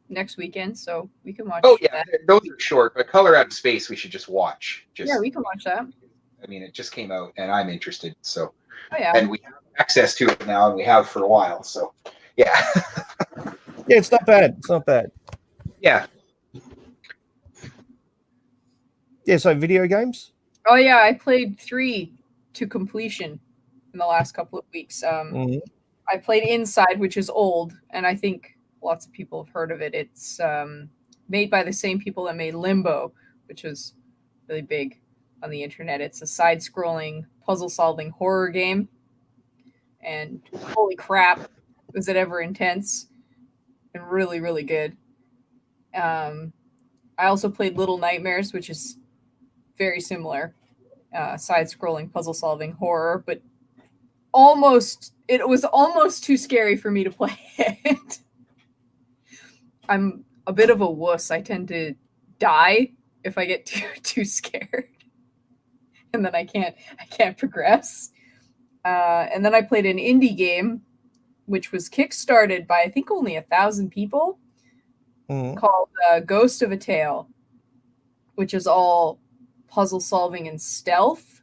Speaker 2: next weekend, so we can watch.
Speaker 3: Oh yeah,
Speaker 2: that.
Speaker 3: those are short, but Color Out of Space we should just watch.
Speaker 2: Yeah, we can watch that.
Speaker 3: I mean, it just came out, and I'm interested. So,
Speaker 2: Oh yeah.
Speaker 3: and we have access to it now, and we have for a while. So, yeah,
Speaker 1: Yeah, it's not bad. It's not bad.
Speaker 3: yeah.
Speaker 1: Yeah, so video games?
Speaker 2: Oh yeah, I played 3 to completion in the last couple of weeks.
Speaker 1: Mhm.
Speaker 2: I played Inside, which is old, and I think lots of people have heard of it. It's made by the same people that made Limbo, which was really big on the internet. It's a side-scrolling puzzle-solving horror game, and holy crap, was it ever intense and really, really good. I also played Little Nightmares, which is very similar, side-scrolling puzzle-solving horror, but it was almost too scary for me to play it. I'm a bit of a wuss. I tend to die if I get too scared, and then I can't progress. And then I played an indie game, which was kickstarted by I think only 1,000 people, called Ghost of a Tale, which is all puzzle solving and stealth,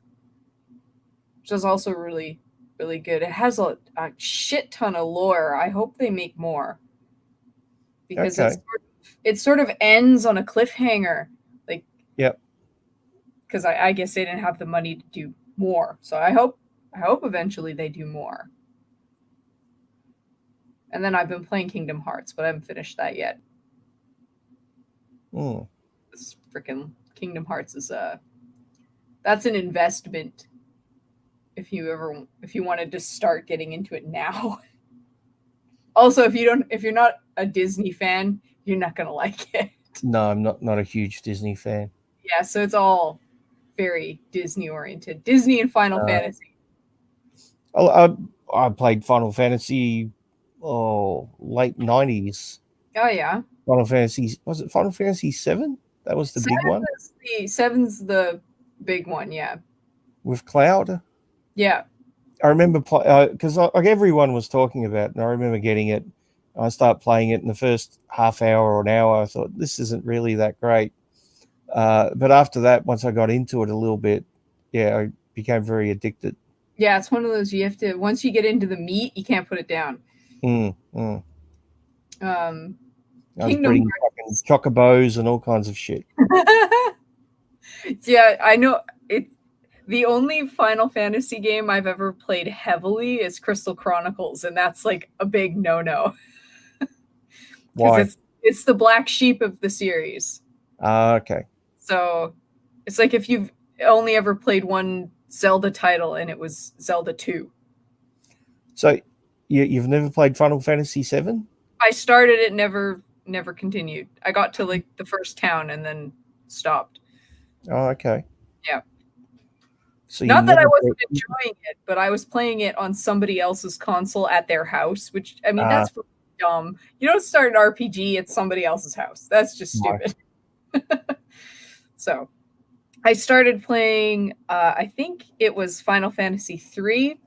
Speaker 2: which is also really, really good. It has a shit ton of lore. I hope they make more, because it sort of ends on a cliffhanger. Like,
Speaker 1: yep.
Speaker 2: Because I guess they didn't have the money to do more. So I hope eventually they do more. And then I've been playing Kingdom Hearts, but I haven't finished that yet. This freaking Kingdom Hearts is that's an investment if you wanted to start getting into it now. Also, if you're not a Disney fan, you're not gonna like it.
Speaker 1: No, I'm not a huge Disney fan.
Speaker 2: Yeah, so it's all very Disney oriented. Disney and Final Fantasy.
Speaker 1: I played Final Fantasy, late 90s.
Speaker 2: Oh yeah.
Speaker 1: Final Fantasy, was it Final Fantasy 7? That was the big one
Speaker 2: Seven's the big one, yeah.
Speaker 1: with Cloud.
Speaker 2: Yeah.
Speaker 1: I remember because like everyone was talking about it, and I remember getting it. I started playing it in the first half hour or an hour. I thought this isn't really that great. But after that, once I got into it a little bit, yeah, I became very addicted.
Speaker 2: Yeah, it's one of those you have to, once you get into the meat, you can't put it down.
Speaker 1: I was
Speaker 2: Kingdom
Speaker 1: breeding fucking chocobos and all kinds of shit.
Speaker 2: Yeah, I know it. The only Final Fantasy game I've ever played heavily is Crystal Chronicles, and that's like a big no-no.
Speaker 1: Why?
Speaker 2: It's the black sheep of the series.
Speaker 1: Okay.
Speaker 2: So it's like if you've only ever played one Zelda title and it was Zelda 2.
Speaker 1: So you've never played Final Fantasy 7?
Speaker 2: I started it, never continued. I got to like the first town and then stopped.
Speaker 1: Oh, okay.
Speaker 2: Yeah.
Speaker 1: So
Speaker 2: not that I wasn't enjoying it, but I was playing it on somebody else's console at their house, which, I mean, that's dumb. You don't start an RPG at somebody else's house. That's just stupid. So I started playing, I think it was Final Fantasy 3,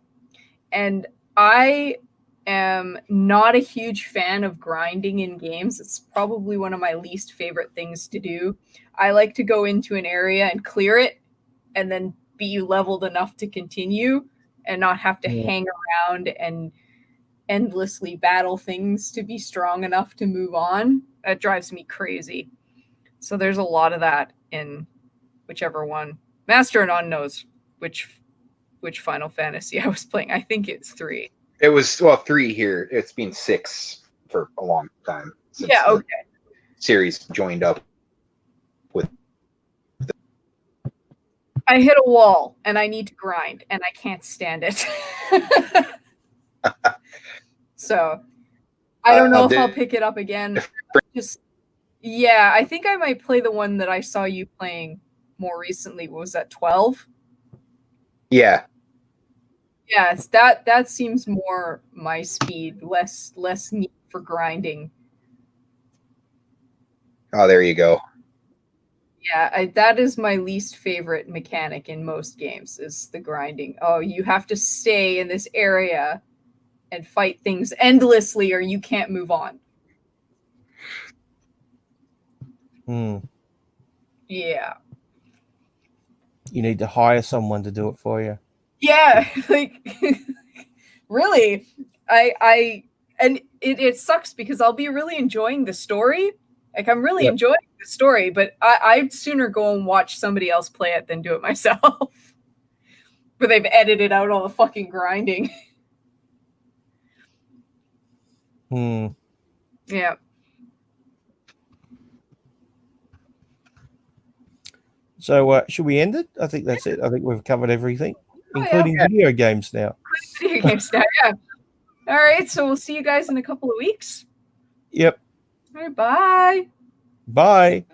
Speaker 2: and I am not a huge fan of grinding in games. It's probably one of my least favorite things to do. I like to go into an area and clear it and then be leveled enough to continue and not have to hang around and endlessly battle things to be strong enough to move on. That drives me crazy. So there's a lot of that in whichever one. Master and On knows which Final Fantasy I was playing. I think it's 3.
Speaker 3: It was 3 here. It's been 6 for a long time. Since
Speaker 2: okay.
Speaker 3: Series joined up with.
Speaker 2: I hit a wall and I need to grind and I can't stand it. So I don't know if I'll pick it up again. I think I might play the one that I saw you playing more recently. What was that, 12?
Speaker 3: Yeah.
Speaker 2: Yes, that seems more my speed, less need for grinding.
Speaker 3: Oh, there you go.
Speaker 2: Yeah, that is my least favorite mechanic in most games, is the grinding. Oh, you have to stay in this area and fight things endlessly or you can't move on. Yeah.
Speaker 1: You need to hire someone to do it for you.
Speaker 2: Yeah, like really. And it sucks because I'll be really enjoying the story. Like I'm really enjoying the story, but I'd sooner go and watch somebody else play it than do it myself. Where they've edited out all the fucking grinding. Yeah.
Speaker 1: So should we end it? I think that's it. I think we've covered everything, including video games now.
Speaker 2: Video games now, yeah. All right, so we'll see you guys in a couple of weeks.
Speaker 1: Yep.
Speaker 2: All right, bye.
Speaker 1: Bye.